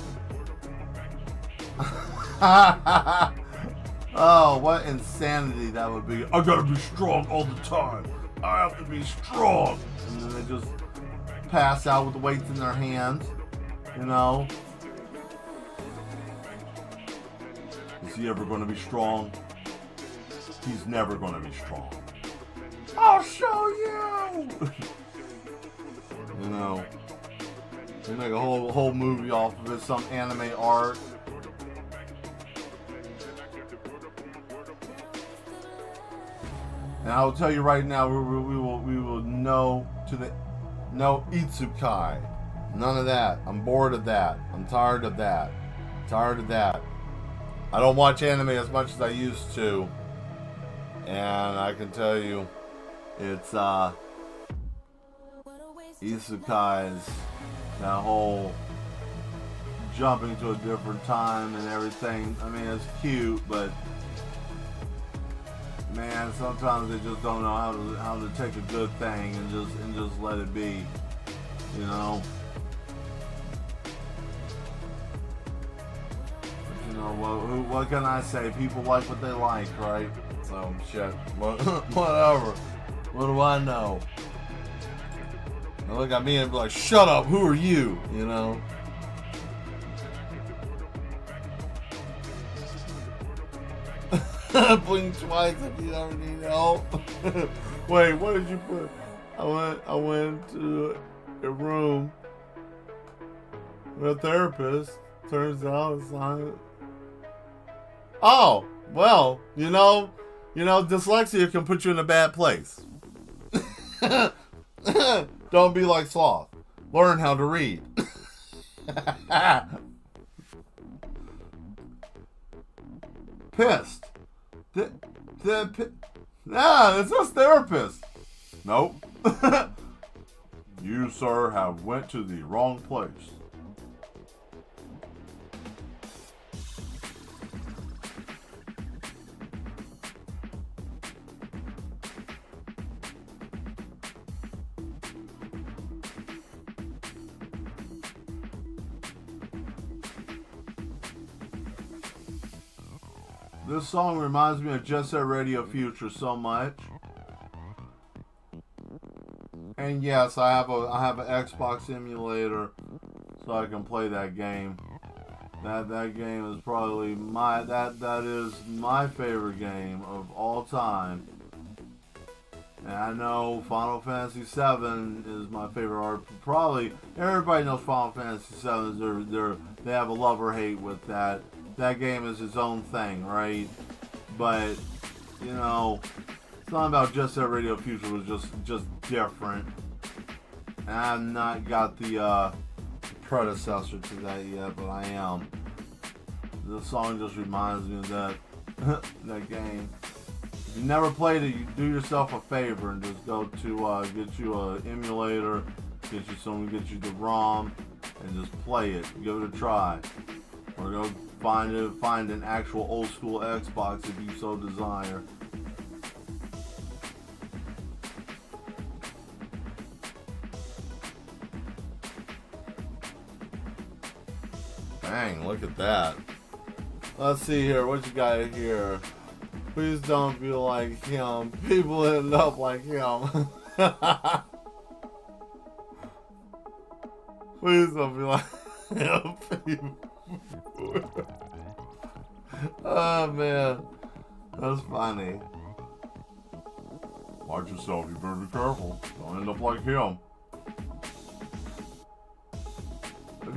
Oh, what insanity that would be. I gotta be strong all the time. I have to be strong. And then they just pass out with the weights in their hands. You know. Is he ever gonna be strong? He's never gonna be strong. I'll show you! You know. They make a whole movie off of it, some anime art. And I will tell you right now, we will no Itsukai. None of that. I'm bored of that. I'm tired of that. Tired of that. I don't watch anime as much as I used to. And I can tell you, it's Isekais, that whole jumping to a different time and everything. I mean, it's cute, but man, sometimes they just don't know how to take a good thing and just let it be, you know. But, you know, what can I say? People like what they like, right? So shit, whatever. What do I know? They look at me and be like, "Shut up! Who are you?" You know. Blink twice if you don't need help. Wait, what did you put? I went to a room with a therapist. Turns out it's not. Oh, well, you know, dyslexia can put you in a bad place. Don't be like Sloth. Learn how to read. Pissed. Nah, it says therapist. Nope. You, sir, have went to the wrong place. This song reminds me of Jet Set Radio Future so much. And yes, I have an Xbox emulator so I can play that game. That game is probably that is my favorite game of all time. And I know Final Fantasy VII is my favorite art. Probably everybody knows Final Fantasy VII. They have a love or hate with that. That game is its own thing, right? But you know, something about Jet Set Radio Future was just different. And I have not got the predecessor to that yet, but I am. This song just reminds me of that that game. If you never played it, you do yourself a favor and just go to get you an emulator, get you the ROM, and just play it. Give it a try. Or go find an actual old school Xbox if you so desire. Dang, look at that. Let's see here, what you got here? Please don't be like him. People end up like him. Please don't be like him. Oh man, that's funny. Watch yourself, you better be careful. Don't end up like him.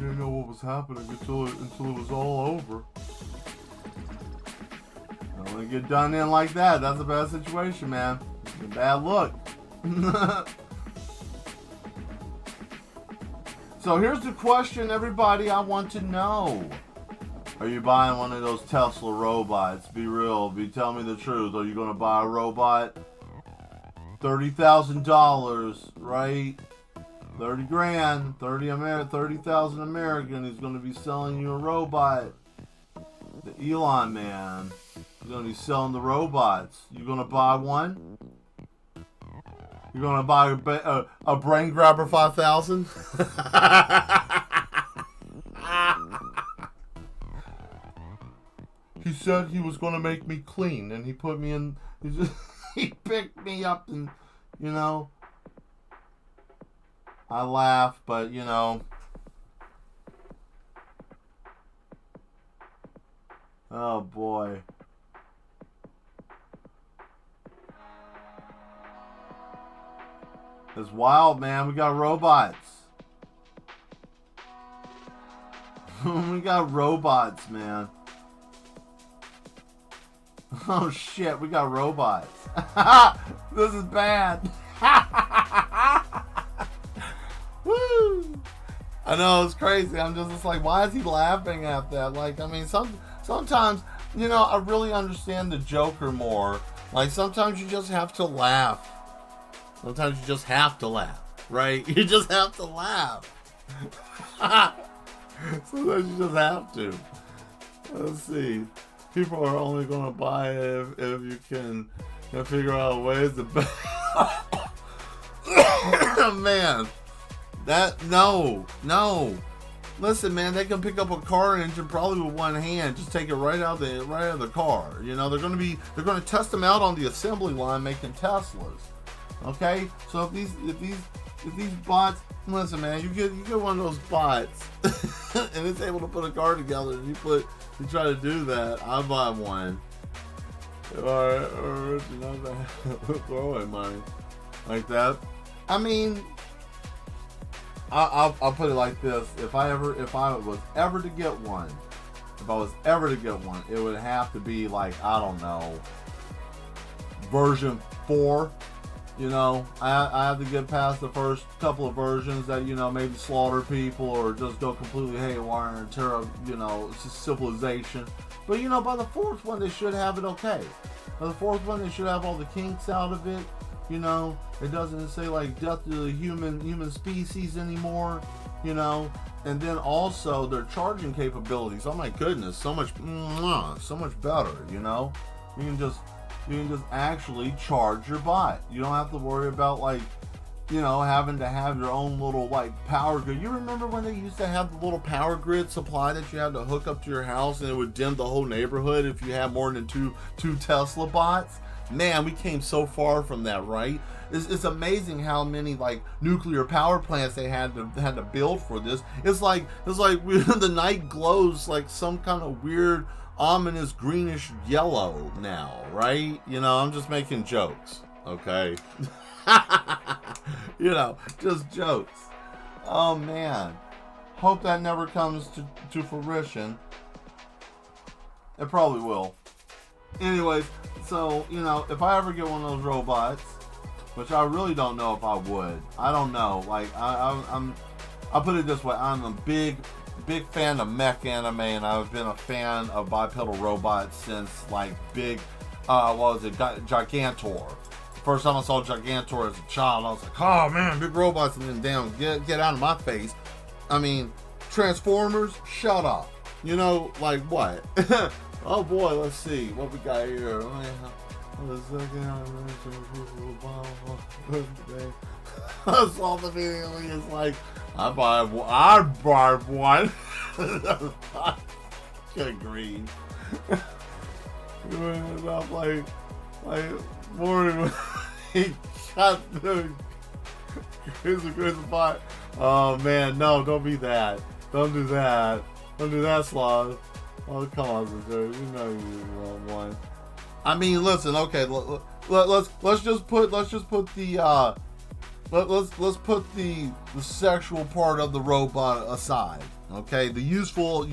didn't know what was happening until it was all over. Don't want to get done in like that. That's a bad situation, man. It's a bad look. So here's the question, everybody, I want to know. Are you buying one of those Tesla robots? Be real. Tell me the truth. Are you going to buy a robot? $30,000, right? 30 grand, 30,000 American is going to be selling you a robot. The Elon man is going to be selling the robots. You going to buy one? You're going to buy a Brain Grabber 5000? He said he was going to make me clean, and he put me in, he picked me up, and, you know, I laugh, but, you know, oh boy. It's wild, man. We got robots. We got robots, man. Oh shit, we got robots. This is bad. Woo! I know, it's crazy. I'm just like, why is he laughing at that? Like, I mean, sometimes, you know, I really understand the Joker more. Like, sometimes you just have to laugh. Sometimes you just have to laugh, right? You just have to laugh. Sometimes you just have to. Let's see. People are only going to buy it if you can figure out ways to buy. Man, no. Listen, man, they can pick up a car engine probably with one hand, just take it right out of the car. You know, they're going to test them out on the assembly line making Teslas. Okay, so if these bots, listen, man, you get one of those bots, and it's able to put a car together, and you try to do that, I'll buy one. Or you know, throw away money like that. I mean, I'll put it like this: if I was ever to get one, it would have to be like, I don't know, version 4. You know, I have to get past the first couple of versions that, you know, maybe slaughter people or just go completely haywire and tear up, you know, civilization. But, you know, by the 4th one, they should have it okay. By the 4th one, they should have all the kinks out of it. You know, it doesn't say, like, death to the human species anymore, you know. And then also their charging capabilities. Oh, my goodness, so much better, you know. You can just actually charge your bot. You don't have to worry about, like, you know, having to have your own little, like, power grid. You remember when they used to have the little power grid supply that you had to hook up to your house and it would dim the whole neighborhood if you had more than two Tesla bots? Man, we came so far from that, right? It's amazing how many, like, nuclear power plants they had to build for this. It's like the night glows like some kind of weird, ominous greenish yellow now, right? You know, I'm just making jokes, okay? You know, just jokes. Oh man, hope that never comes to fruition. It probably will. Anyways, so, you know, if I ever get one of those robots, which I really don't know if I would, I don't know. Like, I'll put it this way: I'm a big fan of mech anime, and I've been a fan of bipedal robots since, like, Gigantor. First time I saw Gigantor as a child, I was like, oh man, big robots, and then damn, get out of my face. I mean, Transformers, shut up. You know, like what? Oh boy, let's see what we got here. I saw the video and it's like, I'd buy one. Good green. About like morning he shot the crucified. Oh man, no, don't be that. Don't do that. Don't do that, Sloth. Oh, come on, sister. You know you're the wrong one. I mean, listen. Okay, let's just put the let's put the sexual part of the robot aside. Okay, the useful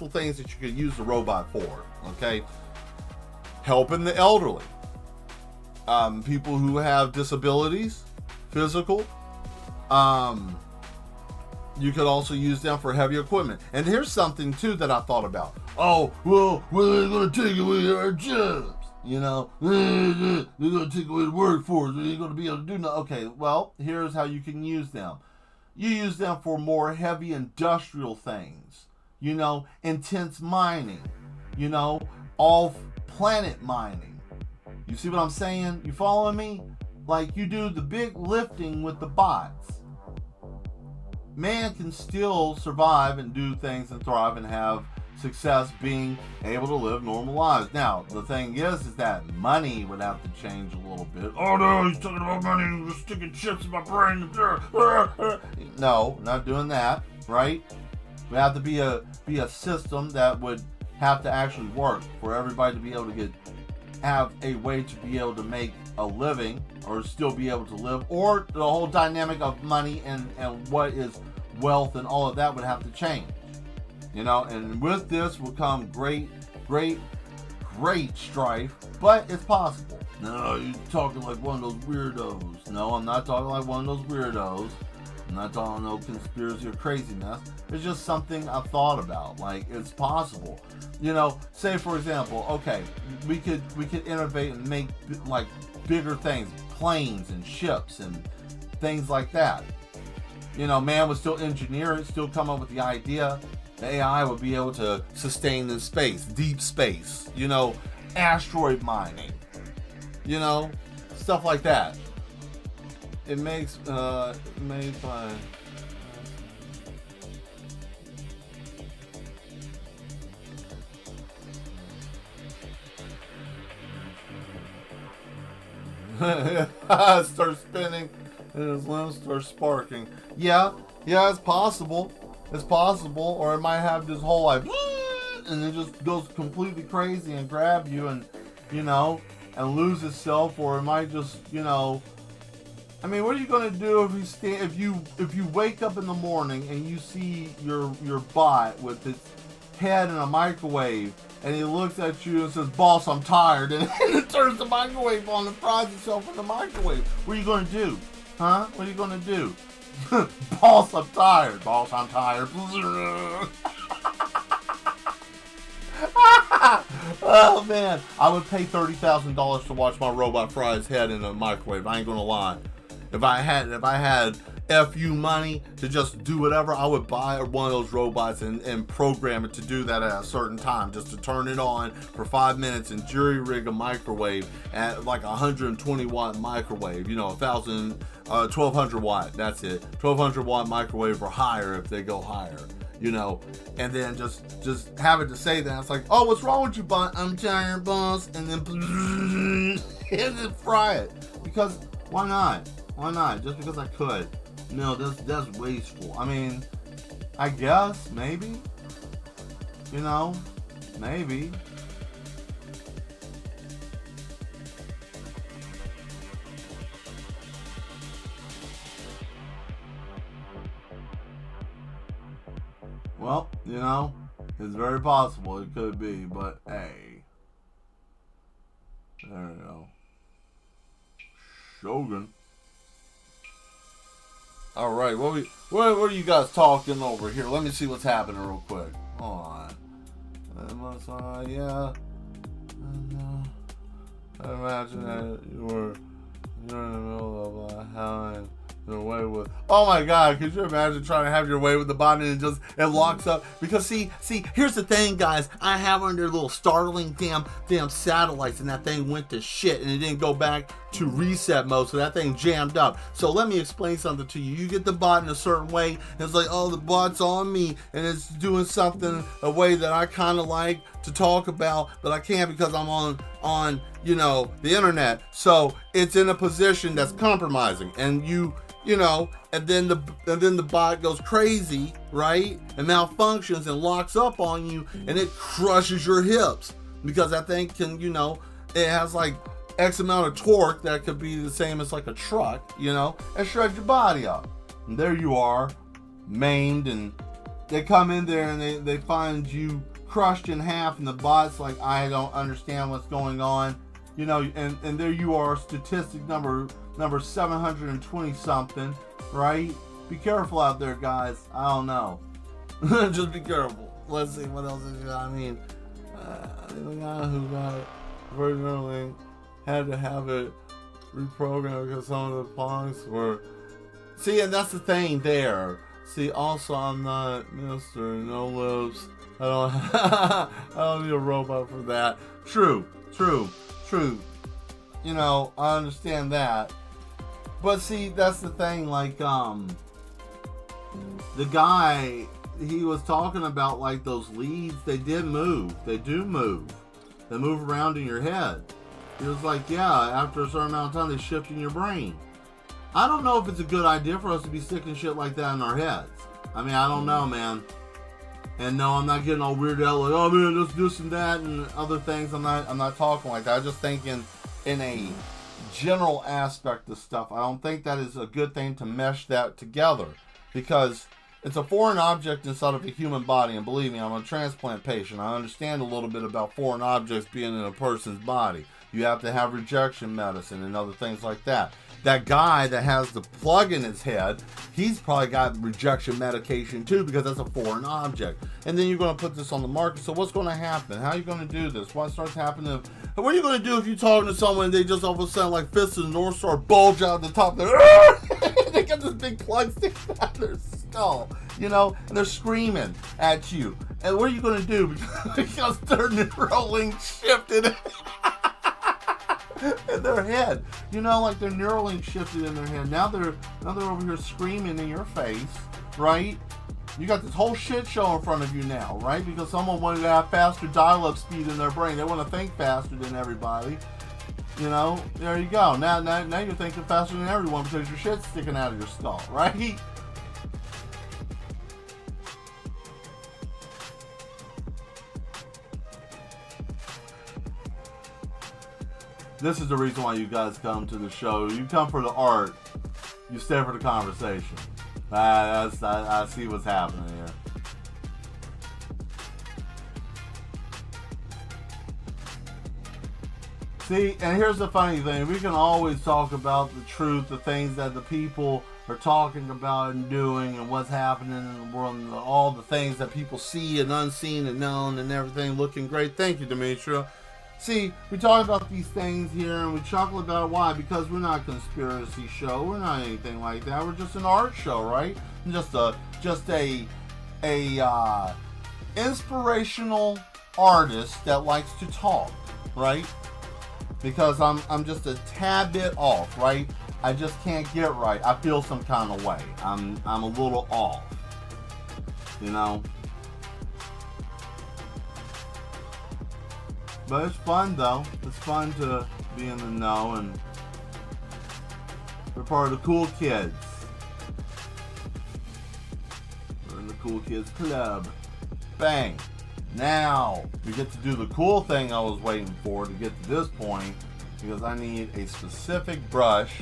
things that you could use the robot for. Okay, helping the elderly, people who have disabilities, physical. You could also use them for heavy equipment. And here's something too that I thought about. Oh, well, they're going to take away our jobs. You know, they're going to take away the workforce. They're going to be able to do nothing. Okay, well, here's how you can use them. You use them for more heavy industrial things. You know, intense mining. You know, off-planet mining. You see what I'm saying? You following me? Like, you do the big lifting with the bots. Man can still survive and do things and thrive and have success being able to live normal lives. Now, the thing is that money would have to change a little bit. Oh no, he's talking about money, he's sticking chips in my brain. No, not doing that, right? We have to be a system that would have to actually work for everybody to be able to have a way to be able to make a living or still be able to live, or the whole dynamic of money and what is wealth and all of that would have to change. You know, and with this will come great strife, but it's possible. No, you're talking like one of those weirdos. No, I'm not talking like one of those weirdos. I'm not talking no conspiracy or craziness. It's just something I've thought about. Like, it's possible. You know, say for example, okay, we could innovate and make like bigger things, planes and ships and things like that. You know, man would still engineer it, still come up with the idea. The AI would be able to sustain in space, deep space, you know, asteroid mining, you know, stuff like that. It makes, made by... Start spinning and his limbs start sparking. Yeah, it's possible. It's possible, or it might have this whole like, and it just goes completely crazy and grab you, and you know, and lose itself, or it might just, you know. I mean, what are you gonna do if you wake up in the morning and you see your bot with its head in a microwave, and he looks at you and says, "Boss, I'm tired," and it turns the microwave on and fries itself in the microwave. What are you gonna do? Huh? What are you gonna do? Boss, I'm tired. Boss, I'm tired. Oh man, I would pay $30,000 to watch my robot fry his head in a microwave. I ain't gonna lie. If I had FU money to just do whatever, I would buy one of those robots and program it to do that at a certain time, just to turn it on for 5 minutes and jury rig a microwave at like 120 watt microwave, you know, 1200 watt, that's it, 1200 watt microwave or higher if they go higher, you know, and then just have it to say that. It's like, oh, what's wrong with you, boss? I'm tired, boss, and then and then fry it, because why not? Why not? Just because I could. No, that's wasteful. I mean, I guess, maybe. You know, maybe. Well, you know, it's very possible it could be, but hey. There you go. Shogun. All right, what are you guys talking over here? Let me see what's happening real quick. Hold on. Yeah. I imagine that you're in the middle of having your way with. Oh my God! Could you imagine trying to have your way with the bot and it locks up? Because see, here's the thing, guys. I have under little startling damn satellites, and that thing went to shit, and it didn't go back to reset mode, so that thing jammed up. So let me explain something to you. You get the bot in a certain way, and it's like, oh, the bot's on me, and it's doing something a way that I kind of like to talk about, but I can't because I'm on you know, the internet. So it's in a position that's compromising, and you know, and then the bot goes crazy, right? And malfunctions and locks up on you, and it crushes your hips because that thing can, you know, it has like X amount of torque that could be the same as like a truck, you know, and shred your body up. And there you are, maimed, and they come in there and they find you crushed in half, and the bot's like, I don't understand what's going on, you know, and there you are, statistic number 720 something, right? Be careful out there, guys. I don't know. Just be careful. Let's see what else is. I mean, the guy who got it originally had to have it reprogrammed because some of the songs were. See, and that's the thing there. See, also I'm not Mr. No Lips. I don't need a robot for that. True. You know, I understand that. But see, that's the thing, like, the guy, he was talking about, like, those leads, they do move. They move around in your head. He was like, yeah, after a certain amount of time, they shift in your brain. I don't know if it's a good idea for us to be sticking shit like that in our heads. I mean, I don't know, man. And no, I'm not getting all weirded out, like, oh, man, this and that and other things. I'm not talking like that. I'm just thinking in a general aspect of stuff. I don't think that is a good thing to mesh that together, because it's a foreign object inside of a human body, and believe me, I'm a transplant patient. I understand a little bit about foreign objects being in a person's body. You have to have rejection medicine and other things like that. That guy that has the plug in his head, he's probably got rejection medication too, because that's a foreign object. And then you're going to put this on the market. So what's going to happen? How are you going to do this? What starts happening? What are you going to do if you're talking to someone and they just all of a sudden, like fists of the North Star, bulge out the top of their they got this big plug sticking out their skull, you know, and they're screaming at you. And what are you going to do? Because they're Neuralink shifted in their head, you know, like they're Neuralink shifted in their head. Now they're over here screaming in your face, right? You got this whole shit show in front of you now, right? Because someone wanted to have faster dial-up speed in their brain. They want to think faster than everybody. You know, there you go. Now you're thinking faster than everyone because your shit's sticking out of your skull, right? This is the reason why you guys come to the show. You come for the art. You stay for the conversation. I see what's happening here. See, and here's the funny thing. We can always talk about the truth, the things that the people are talking about and doing, and what's happening in the world, and all the things that people see and unseen and known and everything looking great. Thank you, Demetria. See, we talk about these things here and we chuckle about it. Why? Because we're not a conspiracy show. We're not anything like that. We're just an art show, right? Just a inspirational artist that likes to talk, right? Because I'm just a tad bit off, right? I just can't get right. I feel some kind of way. I'm a little off, you know. But it's fun, though. It's fun to be in the know, and we're part of the cool kids. We're in the cool kids club. Bang. Now, we get to do the cool thing I was waiting for to get to this point, because I need a specific brush.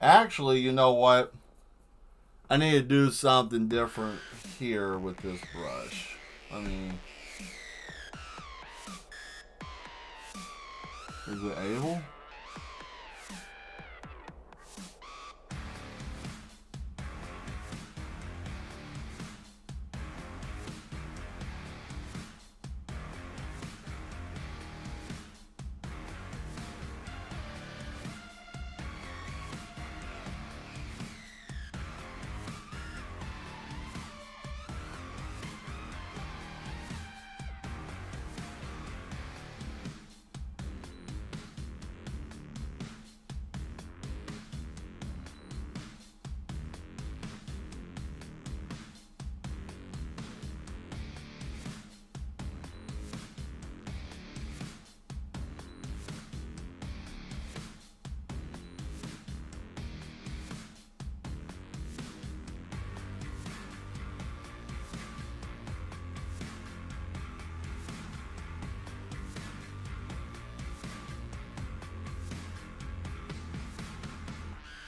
Actually, you know what? I need to do something different here with this brush. I mean, is it able?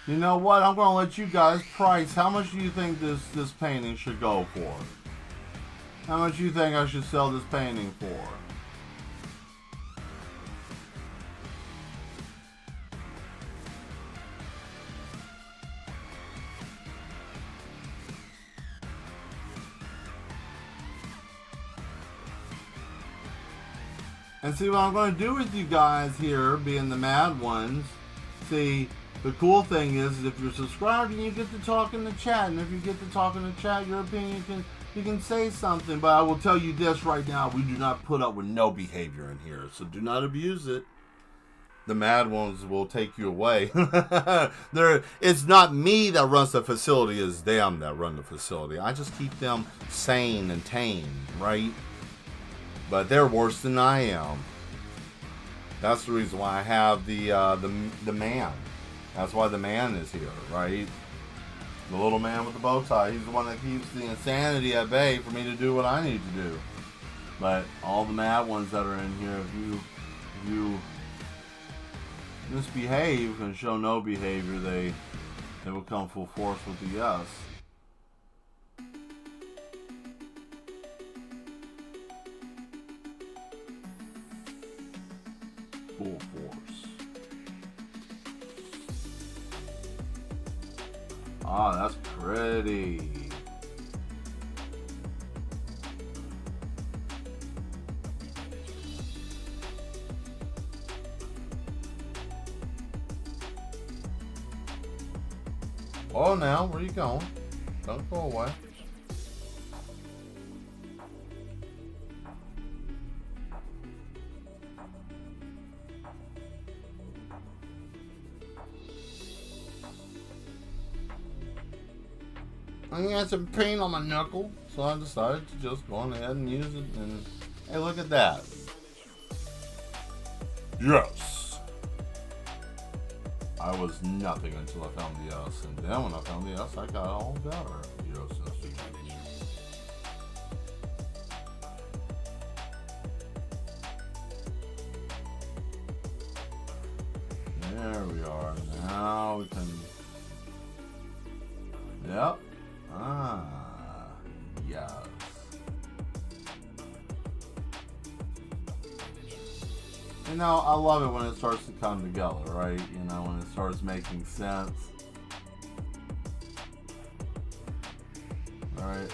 You know what? I'm going to let you guys price. How much do you think this painting should go for? How much do you think I should sell this painting for? And see what I'm going to do with you guys here, being the mad ones. See, the cool thing is if you're subscribed, you get to talk in the chat. And if you get to talk in the chat, your opinion you can say something. But I will tell you this right now, we do not put up with no behavior in here. So do not abuse it. The mad ones will take you away. It's not me that runs the facility, it's them that run the facility. I just keep them sane and tame, right? But they're worse than I am. That's the reason why I have the man. That's why the man is here, right? The little man with the bow tie. He's the one that keeps the insanity at bay for me to do what I need to do. But all the mad ones that are in here, if you misbehave and show no behavior, they will come full force with the yes. Full force. Ah, that's pretty. Oh, now, where you going? Don't go away. I got some paint on my knuckle, so I decided to just go ahead and use it. And hey, look at that. Yes. I was nothing until I found the S, and then when I found the S, I got all better. Yes, there we are. Now we can. Yep. Ah, yes. You know, I love it when it starts to come together, right? You know, when it starts making sense. All right.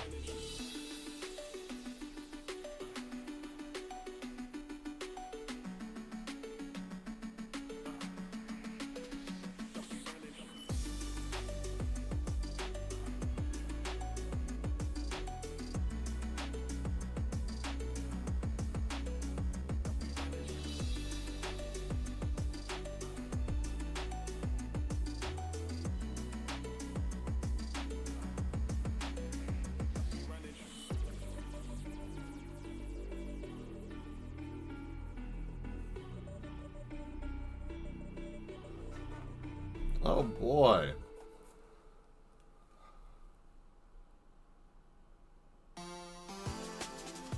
Oh boy.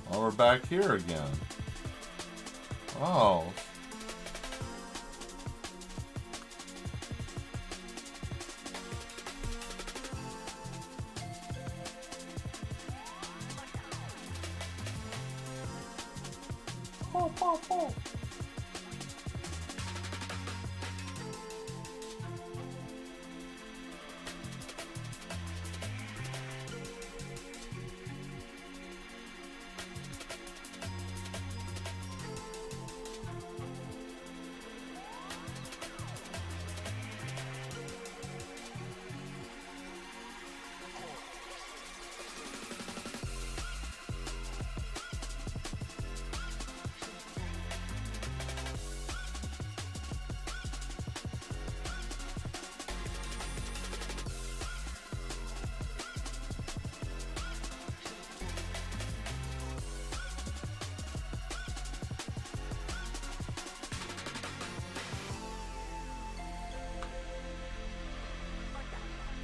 Well, we're back here again. Oh. Oh, oh, oh.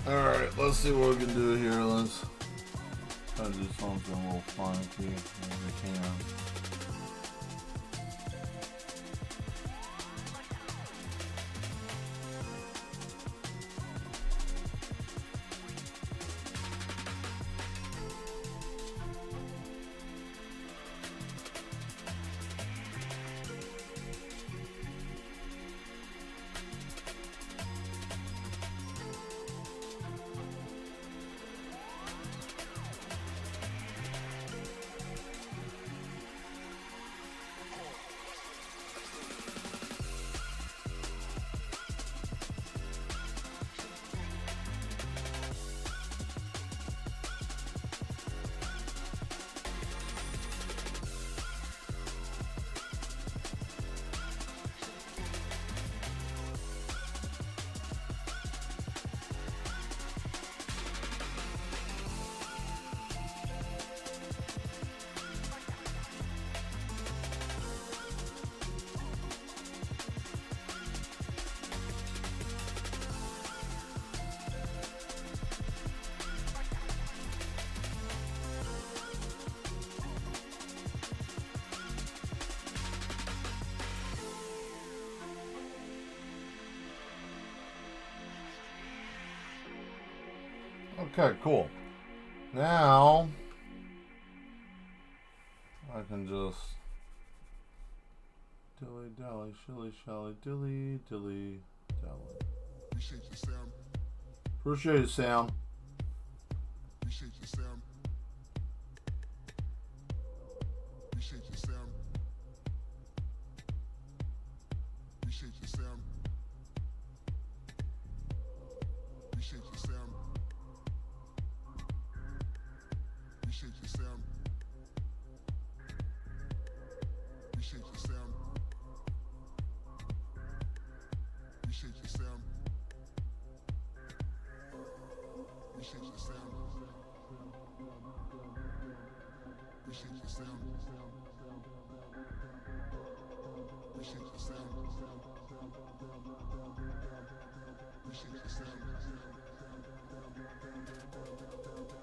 Alright, let's see what we can do here. Let's try to do something a little funky if we can. Okay, cool. Now I can just dilly dally, shilly shally, dilly dilly dally. Appreciate you, Sam. Appreciate it, Sam. Appreciate you, Sam. Appreciate you, Sam. Appreciate you, Sam. Appreciate you, Sam. Appreciate you, Sam. Appreciate you, Sam. Appreciate you, Sam. Appreciate you, Sam. Appreciate you, Sam. Appreciate you, Sam. Appreciate you, Sam.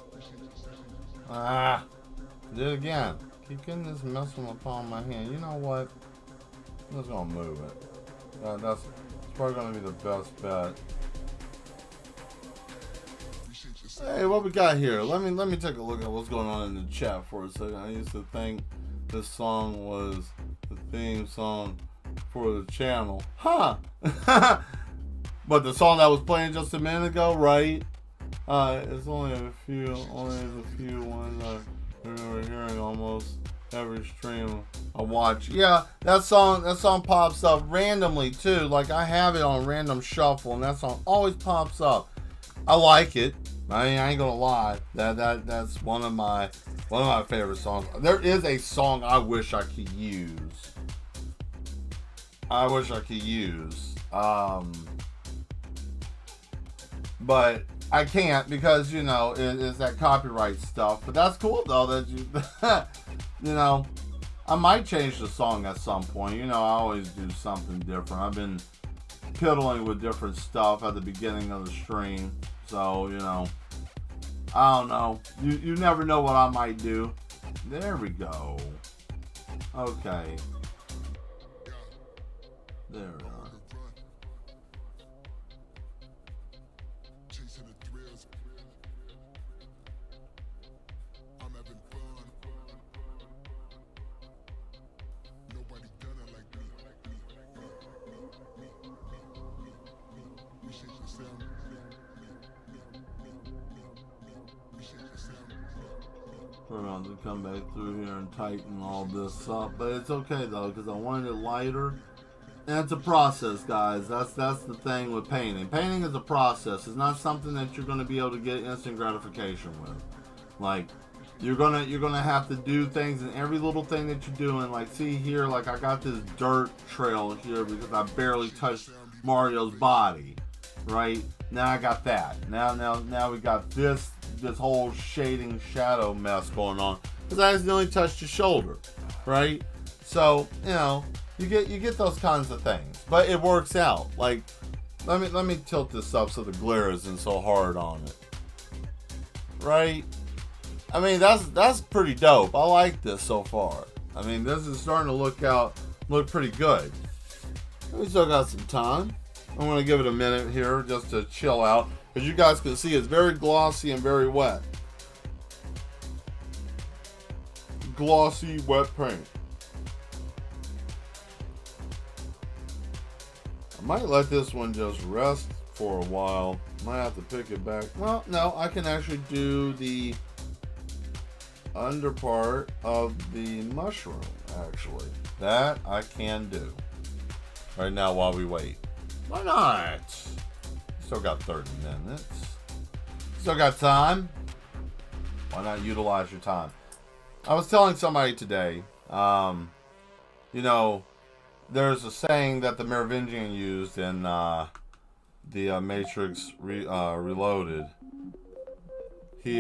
Appreciate you, Sam. Ah, did it again. Keep getting this mess on the palm of my hand. You know what? I'm just gonna move it. That's probably gonna be the best bet. Hey, what we got here? Let me take a look at what's going on in the chat for a second. I used to think this song was the theme song for the channel. Huh? But the song that was playing just a minute ago, right? It's only a few ones I remember hearing almost every stream I watch. Yeah, that song pops up randomly too. Like I have it on random shuffle, and that song always pops up. I like it. I mean, I ain't gonna lie. That's one of my favorite songs. There is a song I wish I could use. But I can't because it's that copyright stuff. But that's cool though that you I might change the song at some point. I always do something different. I've been piddling with different stuff at the beginning of the stream. So, I don't know. You never know what I might do. There we go. Okay. There we are. We're going to come back through here and tighten all this up, but it's okay though because I wanted it lighter. And it's a process, guys. That's the thing with painting. Painting is a process. It's not something that you're going to be able to get instant gratification with. Like you're gonna have to do things in every little thing that you're doing. Like see here, like I got this dirt trail here because I barely touched Mario's body. Right now I got that. Now we got this whole shading shadow mess going on because I accidentally touched his shoulder, right? So you get those kinds of things, but it works out. Like let me tilt this up so the glare isn't so hard on it, right? I mean that's pretty dope. I like this so far. I mean this is starting to look pretty good. We still got some time. I'm going to give it a minute here just to chill out. As you guys can see, it's very glossy and very wet. Glossy, wet paint. I might let this one just rest for a while. Might have to pick it back. Well, no, I can actually do the under part of the mushroom, actually. That I can do. Right now while we wait. Why not? Still got 30 minutes. Still got time. Why not utilize your time? I was telling somebody today, there's a saying that the Merovingian used in the Matrix Reloaded. He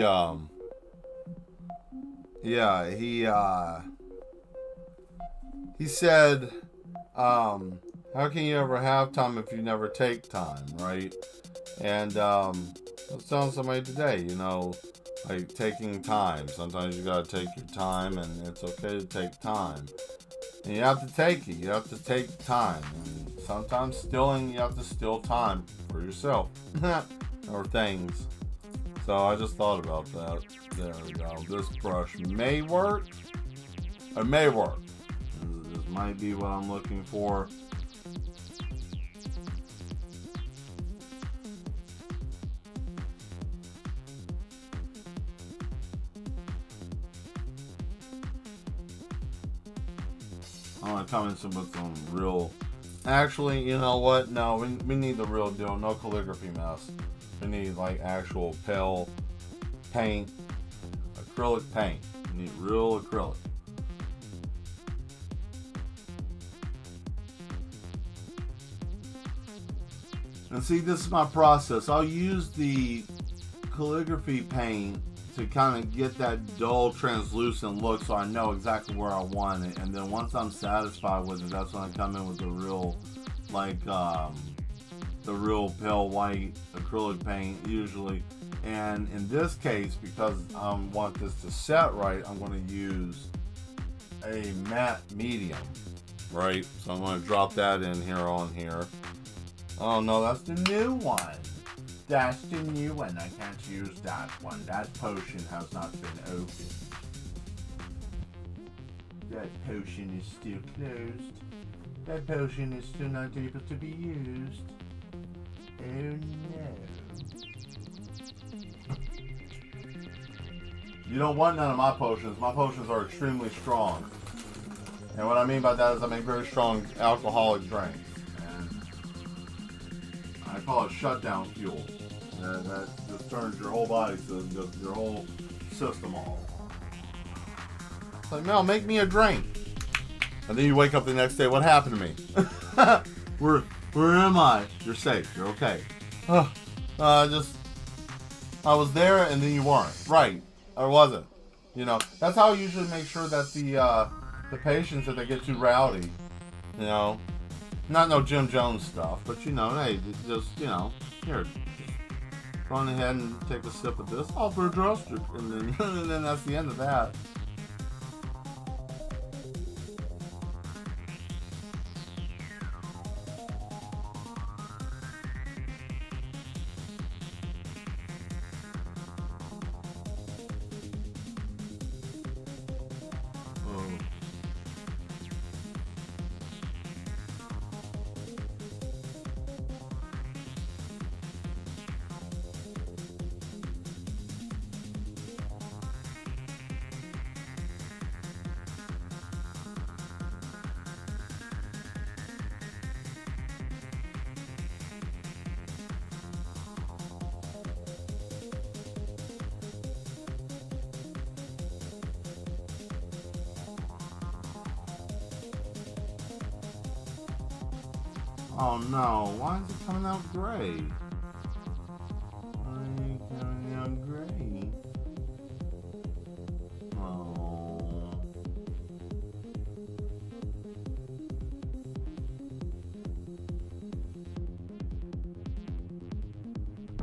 said, how can you ever have time if you never take time, right? And I was telling somebody today, like taking time. Sometimes you gotta take your time, and it's okay to take time. And you have to take it. You have to take time. And sometimes you have to steal time for yourself or things. So I just thought about that. There we go. This brush may work. It may work. This might be what I'm looking for. I want to come in with some real... Actually, you know what? No, we need the real deal. No calligraphy mess. We need like actual pale paint, acrylic paint. We need real acrylic. And see, this is my process. I'll use the calligraphy paint to kind of get that dull, translucent look, so I know exactly where I want it. And then once I'm satisfied with it, that's when I come in with the real, like, the real pale white acrylic paint usually. And in this case, because I want this to set right, I'm going to use a matte medium, right? So I'm going to drop that in here on here. Oh no, that's the new one. That's the new one. I can't use that one. That potion has not been opened. That potion is still closed. That potion is still not able to be used. Oh no. You don't want none of my potions. My potions are extremely strong. And what I mean by that is I make very strong alcoholic drinks. And I call it shutdown fuel. That just turns your whole body to just your whole system off. It's like, Mel, make me a drink. And then you wake up the next day, what happened to me? Where am I? You're safe. You're okay. I was there and then you weren't. Right. Or wasn't. You know, that's how I usually make sure that the patients, if they get too rowdy, you know, not no Jim Jones stuff, but you know, hey, just, you know, here, go on ahead and take a sip of this. I'll adjust it. And then that's the end of that. Oh no, why is it coming out gray? Why are you coming out gray? Oh.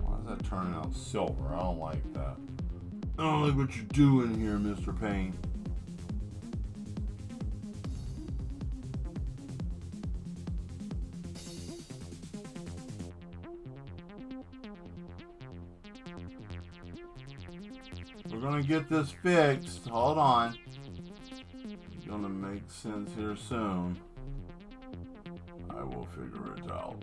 Why is that turning out silver? I don't like that. I don't like what you're doing here, Mr. Paint. We're gonna get this fixed. Hold on. It's gonna make sense here soon. I will figure it out.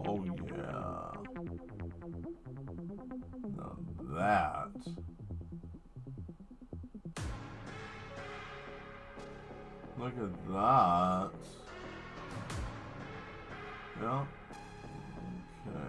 Oh yeah. Now that. Look at that. Yeah. Okay.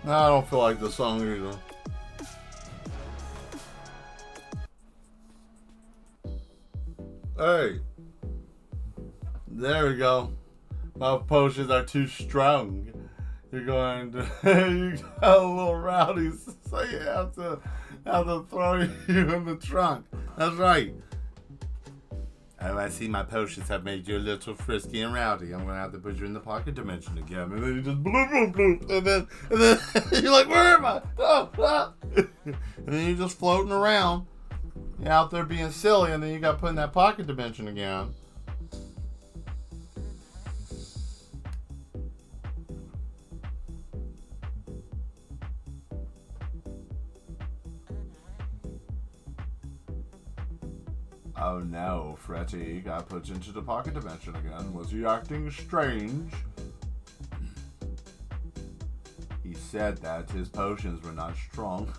No, I don't feel like this song either. Hey. There we go. My potions are too strong. You're going to, you got a little rowdy, so you have to throw you in the trunk. That's right. Oh, I see my potions have made you a little frisky and rowdy. I'm going to have to put you in the pocket dimension again. And then you just bloop, bloop, bloop. And then you're like, where am I? Oh. And then you're just floating around. You're out there being silly, and then you got put in that pocket dimension again. Oh no, Fretty got put into the pocket dimension again. Was he acting strange? He said that his potions were not strong.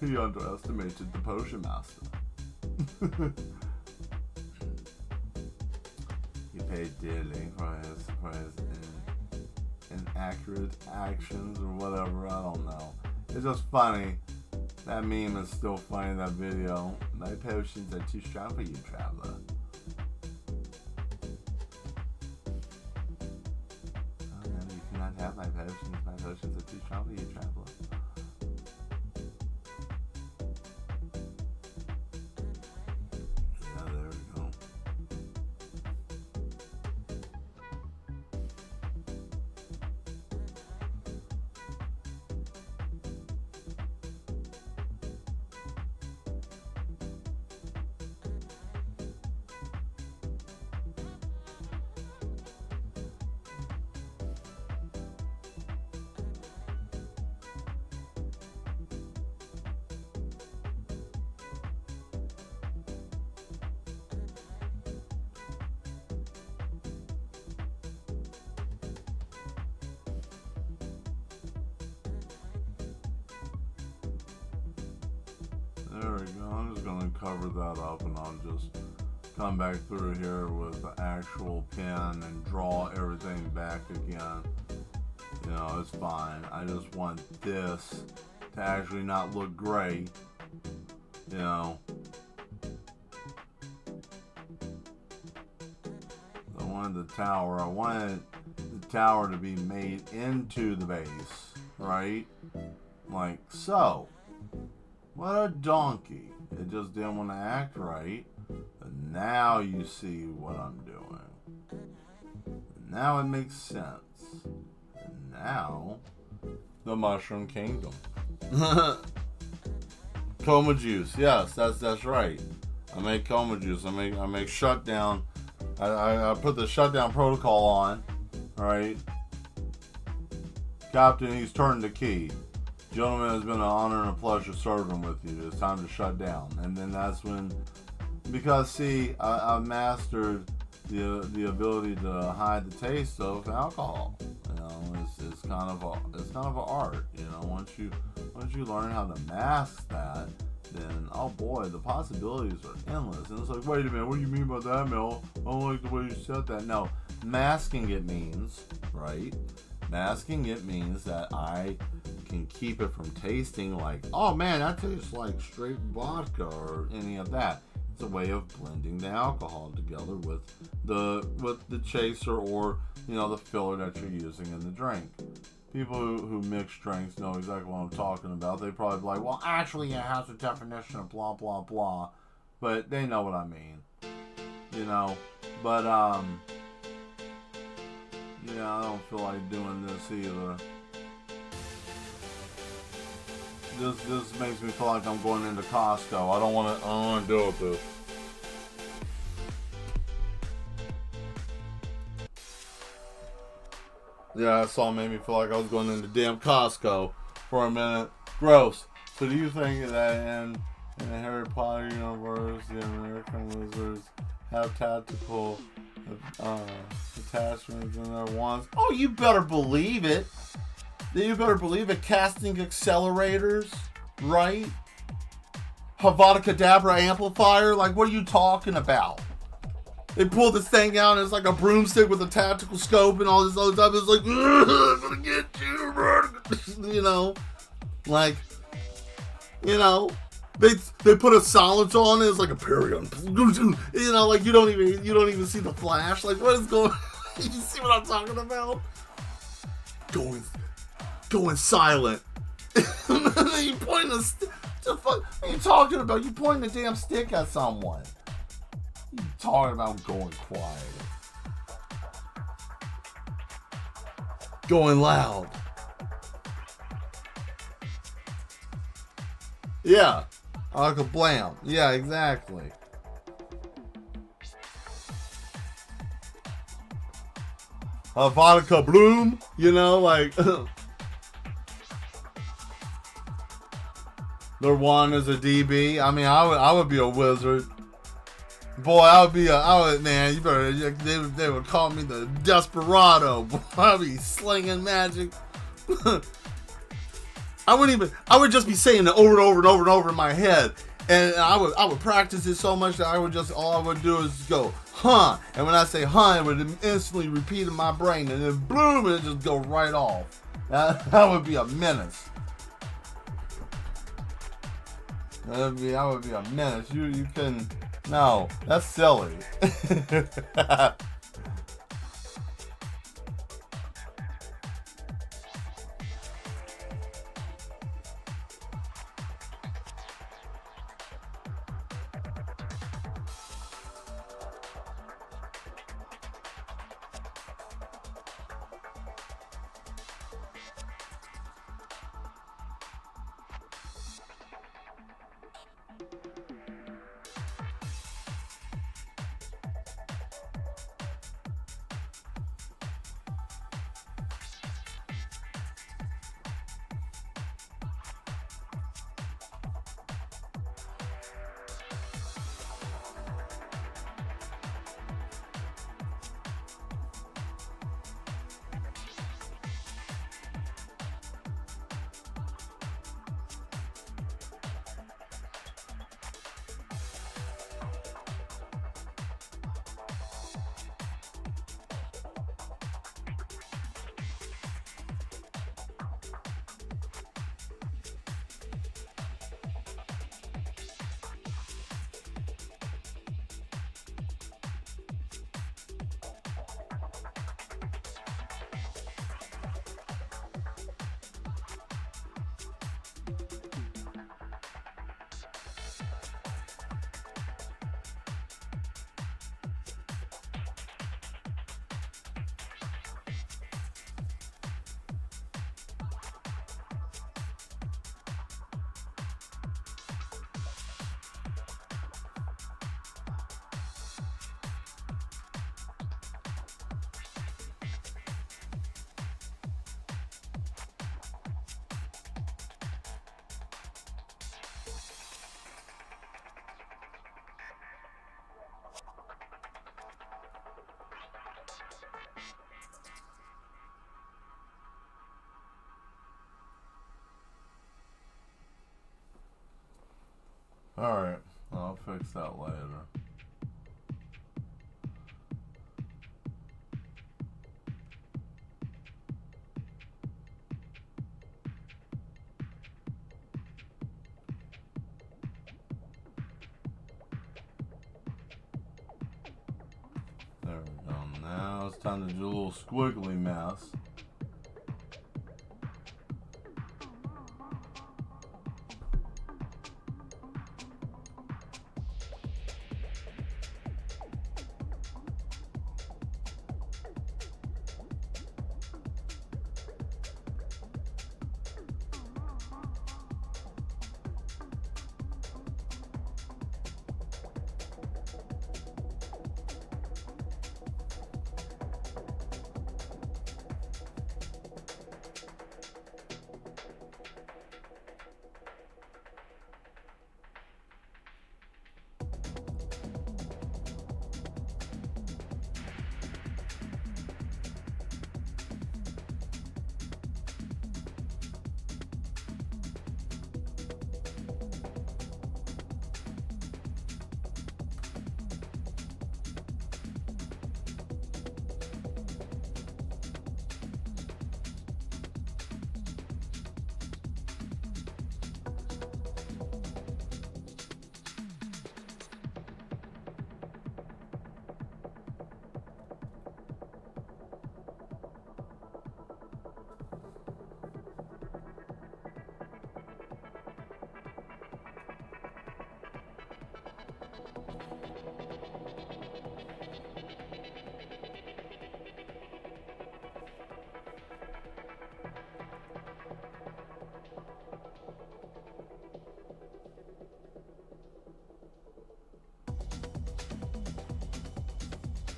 He underestimated the potion master. He paid dearly for his inaccurate actions or whatever. I don't know. It's just funny. That meme is still funny, that video. My potions are too strong for you, traveler. Oh no, you cannot have my potions. My potions are too strong for you, traveler. Yeah, there we go. There we go. I'm just going to cover that up, and I'll just come back through here with the actual pen and draw everything back again. You know, it's fine. I just want this to actually not look gray. You know. I wanted the tower to be made into the base, right? Like so. What a donkey. It just didn't want to act right. But now you see what I'm doing. And now it makes sense. And now, the Mushroom Kingdom. Coma juice. Yes, that's right. I make coma juice. I make shutdown. I put the shutdown protocol on. Alright. Captain, he's turned the key. Gentlemen, it's been an honor and a pleasure serving with you. It's time to shut down. And then that's when, because see, I mastered the ability to hide the taste of alcohol. You know, it's kind of an art. You know, once you learn how to mask that, then oh boy, the possibilities are endless. And it's like, wait a minute, what do you mean by that, Mel? I don't like the way you said that. No, masking it means, right? Masking it means that I can keep it from tasting like, oh man, that tastes like straight vodka or any of that. It's a way of blending the alcohol together with the chaser or, you know, the filler that you're using in the drink. People who mix drinks know exactly what I'm talking about. They probably be like, well, actually it has a definition of blah blah blah, but they know what I mean, you know. But yeah, I don't feel like doing this either. This makes me feel like I'm going into Costco. I don't want to deal with this. Yeah, that song made me feel like I was going into damn Costco for a minute. Gross. So do you think that in the Harry Potter universe, the American Wizards have tactical attachments in their wands? Oh, you better believe it. You better believe it. Casting accelerators, right? Avada Kedavra amplifier. Like, what are you talking about? They pulled this thing out and it's like a broomstick with a tactical scope and all this other stuff. It's like, I'm gonna get you, bro. You know, like, you know, they put a silence on it. It's like a period. You know, like you don't even see the flash. Like what is going? You see what I'm talking about? Going silent. You point what are you talking about? You pointing a damn stick at someone. You talking about going quiet? Going loud. Yeah. Like a blam. Yeah, exactly. A vodka bloom, you know, like their one is a DB. I mean, I would be a wizard. Boy, man, you better, they would call me the Desperado. Boy, I'd be slinging magic. I would just be saying it over and over and over and over in my head. And I would practice it so much that all I would do is go, huh. And when I say huh, it would instantly repeat in my brain. And then boom, and it just go right off. That would be a menace. That would be a menace. You couldn't. No, that's silly. Alright, I'll fix that later. There we go. Now it's time to do a little squiggly mess.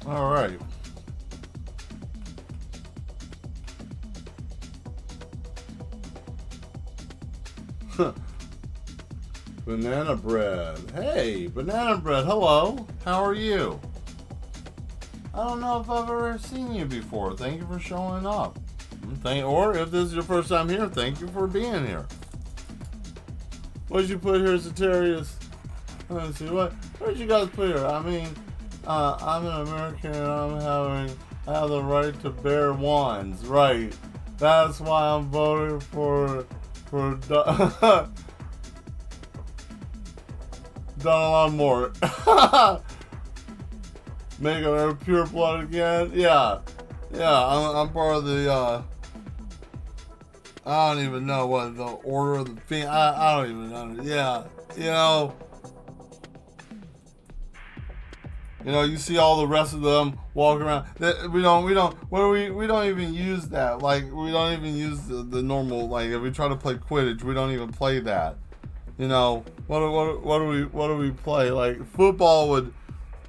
All right. Banana bread. Hey, banana bread. Hello. How are you? I don't know if I've ever seen you before. Thank you for showing up. Or if this is your first time here, thank you for being here. What did you put here, Satirius? Let's see. What did you guys put here? I mean, I'm an American and I have the right to bear wands. Right. That's why I'm voting for Donald Moore. Make America pure blood again. Yeah. I'm part of the. I don't even know what the order of the thing. I don't even know. Yeah, you see all the rest of them walking around. We don't even use that. Like, we don't even use the normal. Like, if we try to play Quidditch, we don't even play that. What do we play? Like,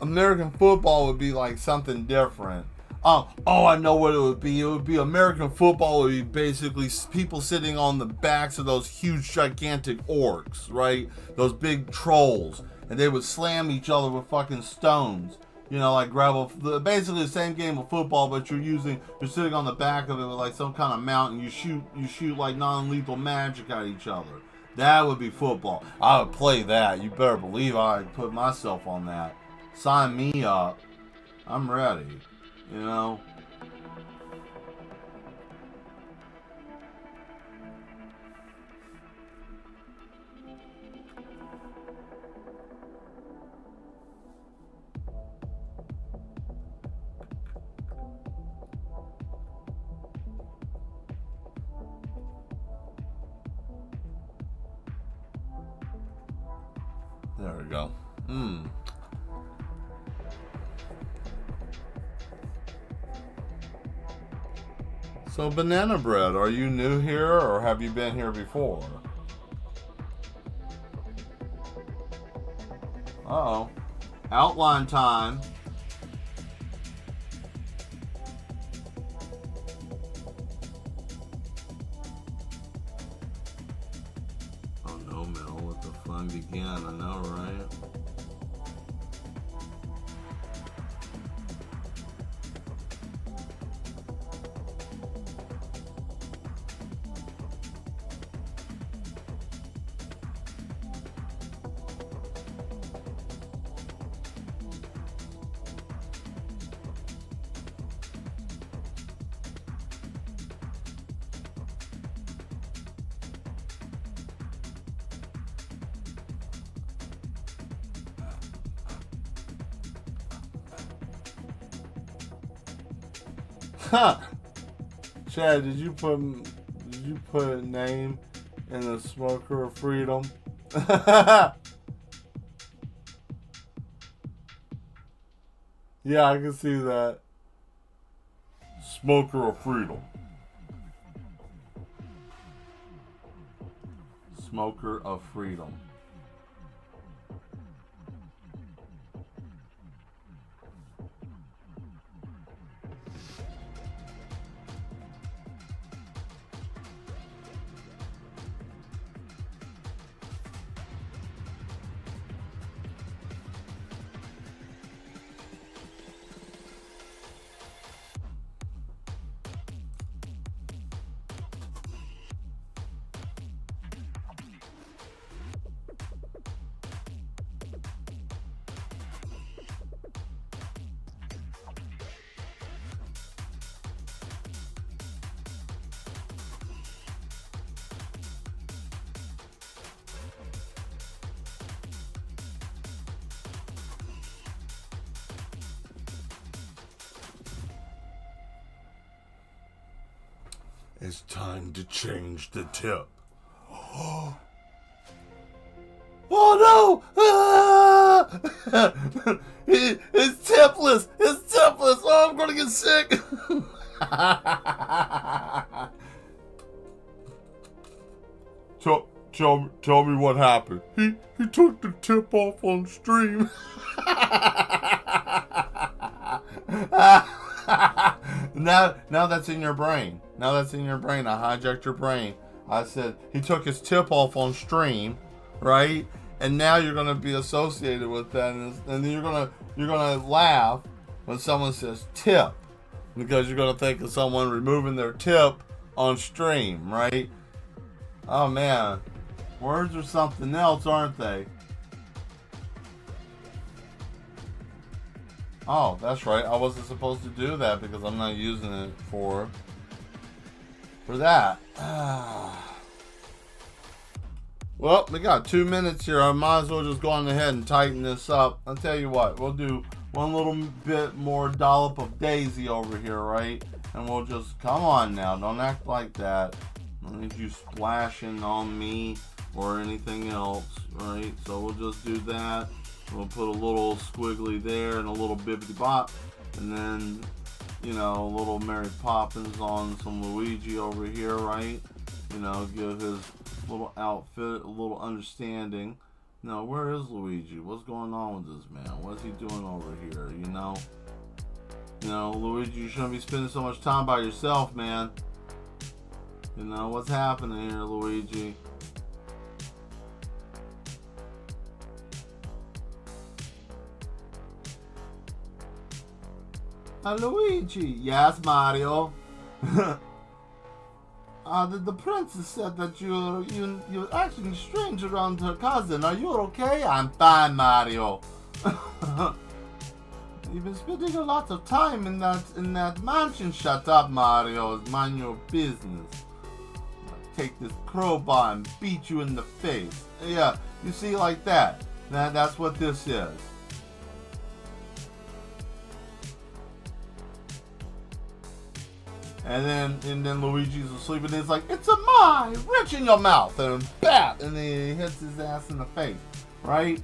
American football would be like something different. I know what it would be. It would be American football would be basically people sitting on the backs of those huge, gigantic orcs, right? Those big trolls. And they would slam each other with fucking stones. Like basically the same game of football, but you're sitting on the back of it with like some kind of mountain. You shoot like non-lethal magic at each other. That would be football. I would play that. You better believe I'd put myself on that. Sign me up. I'm ready. There we go. So, banana bread, are you new here or have you been here before? Uh-oh. Outline time. Oh no, Mel, let the fun begin. I know, right? Huh. Chad, did you put a name in the Smoker of Freedom? Yeah, I can see that. Smoker of Freedom. Smoker of Freedom. It's time to change the tip. Oh no! Ah! It's tipless! It's tipless! Oh, I'm gonna get sick! Tell me what happened. He took the tip off on stream. Now that's in your brain. Now that's in your brain. I hijacked your brain. I said he took his tip off on stream, right? And now you're gonna be associated with that, and then you're gonna laugh when someone says tip, because you're gonna think of someone removing their tip on stream, right? Oh man, words are something else, aren't they? Oh, that's right. I wasn't supposed to do that because I'm not using it for that. Well, we got 2 minutes here. I might as well just go on ahead and tighten this up. I'll tell you what, we'll do one little bit more dollop of Daisy over here, right? And we'll just, come on now, don't act like that. I don't need you splashing on me or anything else, right? So we'll just do that. We'll put a little squiggly there and a little bibbity bop. And then, you know, a little Mary Poppins on some Luigi over here, right? You know, give his little outfit a little understanding. Now, where is Luigi? What's going on with this man? What's he doing over here? You know, Luigi, you shouldn't be spending so much time by yourself, man. You know, what's happening here, Luigi? Luigi. Yes, Mario. The princess said that you're acting strange around her cousin. Are you okay? I'm fine, Mario. You've been spending a lot of time in that mansion. Shut up, Mario. Mind your business. I'll take this crowbar and beat you in the face. Yeah, you see, like that. That's what this is. And then Luigi's asleep, and it's like, it's a mine, rich in your mouth, and bat, and then he hits his ass in the face, right?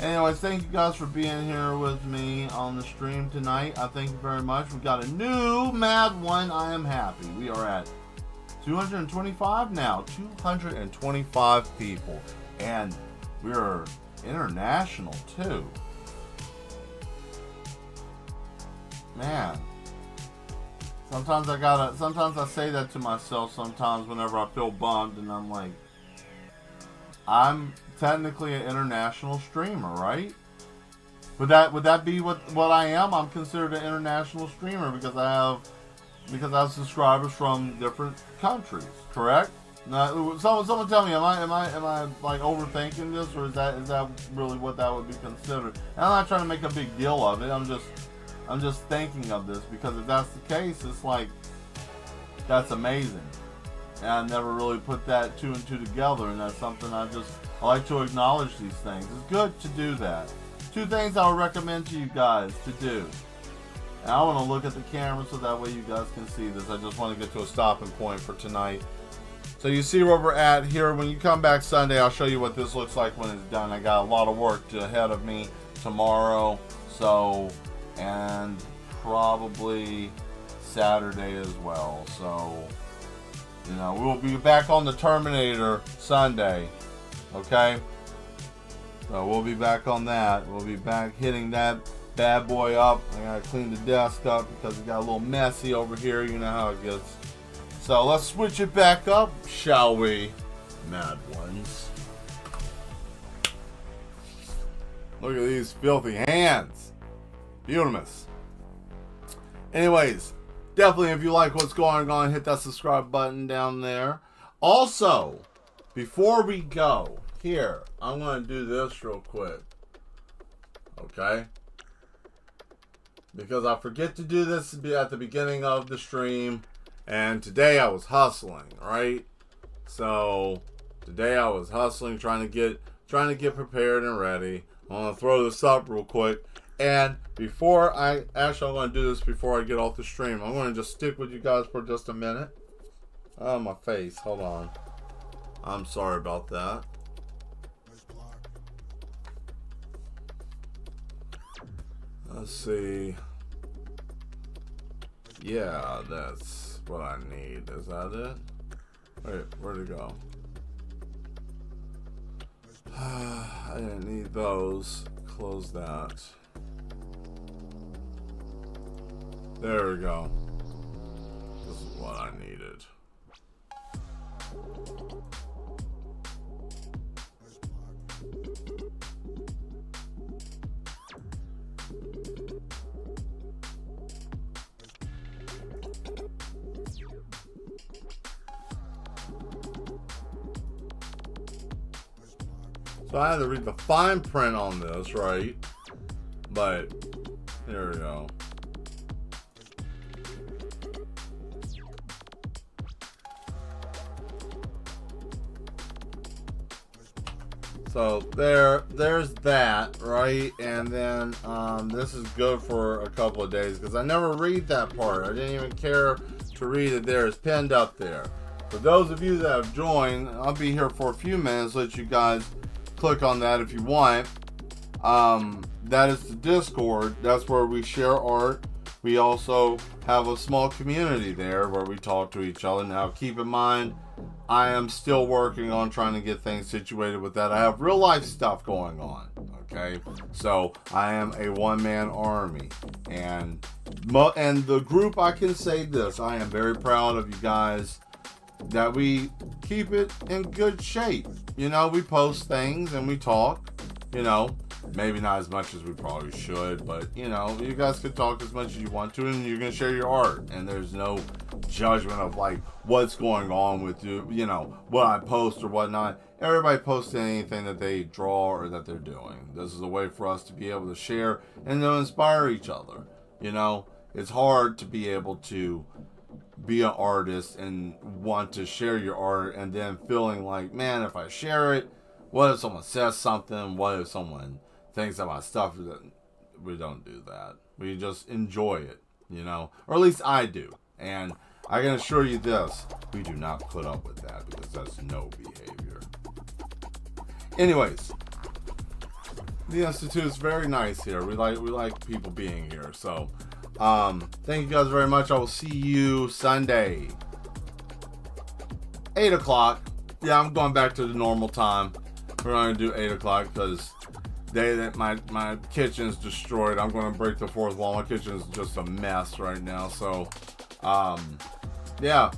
Anyways, thank you guys for being here with me on the stream tonight. I thank you very much. We got a new Mad One. I am happy. We are at 225 now, 225 people, and we're international too. Man. Sometimes I say that to myself sometimes whenever I feel bummed, and I'm like, I'm technically an international streamer, right? Would that be what I am? I'm considered an international streamer because I have subscribers from different countries, correct? Now, someone tell me, am I like overthinking this, or is that really what that would be considered? And I'm not trying to make a big deal of it. I'm just thinking of this because if that's the case, it's like, that's amazing. And I never really put that two and two together, and that's something I like to acknowledge these things. It's good to do that. 2 things I would recommend to you guys to do. And I want to look at the camera so that way you guys can see this. I just want to get to a stopping point for tonight. So you see where we're at here. When you come back Sunday, I'll show you what this looks like when it's done. I got a lot of work ahead of me tomorrow. So... and probably Saturday as well. So, you know, we'll be back on the Terminator Sunday. Okay? So we'll be back on that. We'll be back hitting that bad boy up. I gotta clean the desk up because it got a little messy over here. You know how it gets. So let's switch it back up, shall we? Mad ones. Look at these filthy hands. Beautiful. Anyways, definitely if you like what's going on, hit that subscribe button down there. Also, before we go, here, I'm going to do this real quick. Okay? Because I forget to do this at the beginning of the stream. And today I was hustling, right? So, today I was hustling, trying to get prepared and ready. I'm going to throw this up real quick. And I'm going to do this before I get off the stream. I'm going to just stick with you guys for just a minute. Oh, my face. Hold on. I'm sorry about that. Let's see. Yeah, that's what I need. Is that it? Wait, where'd it go? I didn't need those. Close that. There we go. This is what I needed. So I had to read the fine print on this, right? But here we go. So there's that, right? And then this is good for a couple of days because I never read that part. I didn't even care to read it there. It's pinned up there. For those of you that have joined, I'll be here for a few minutes. Let you guys click on that if you want. That is the Discord. That's where we share art. We also have a small community there where we talk to each other. Now, keep in mind, I am still working on trying to get things situated with that. I have real life stuff going on. Okay, so I am a one-man army, and the group. I can say this: I am very proud of you guys. That we keep it in good shape. You know, we post things and we talk. You know, maybe not as much as we probably should, but you know, you guys can talk as much as you want to, and you're gonna share your art. And there's no judgment of like what's going on with you. You know, what I post or whatnot. Everybody posts anything that they draw or that they're doing. This is a way for us to be able to share and to inspire each other. You know, it's hard to be able to be an artist and want to share your art and then feeling like, man, if I share it, what if someone says something? What if someone thinks about stuff? We don't do that. We just enjoy it, you know, or at least I do. And I can assure you this, we do not put up with that because that's no behavior. Anyways, the Institute is very nice here. We like people being here. So thank you guys very much. I will see you Sunday, 8 o'clock. Yeah, I'm going back to the normal time. We're going to do 8 o'clock because my kitchen's destroyed. I'm going to break the fourth wall. My kitchen's just a mess right now. So, yeah.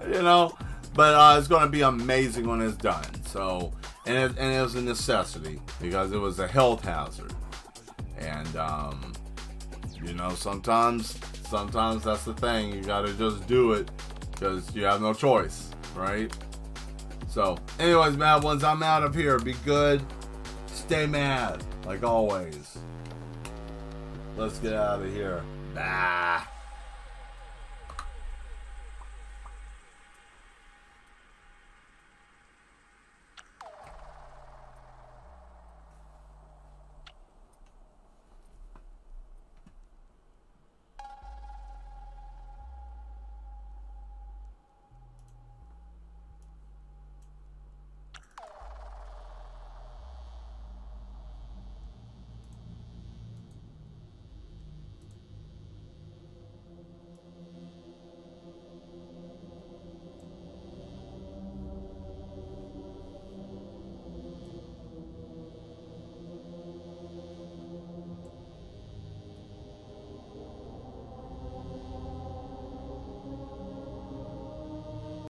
You know, but it's going to be amazing when it's done. So, and it was a necessity because it was a health hazard. And, you know, sometimes that's the thing. You got to just do it because you have no choice, right? So, anyways, mad ones, I'm out of here. Be good. Stay mad, like always. Let's get out of here. Bye.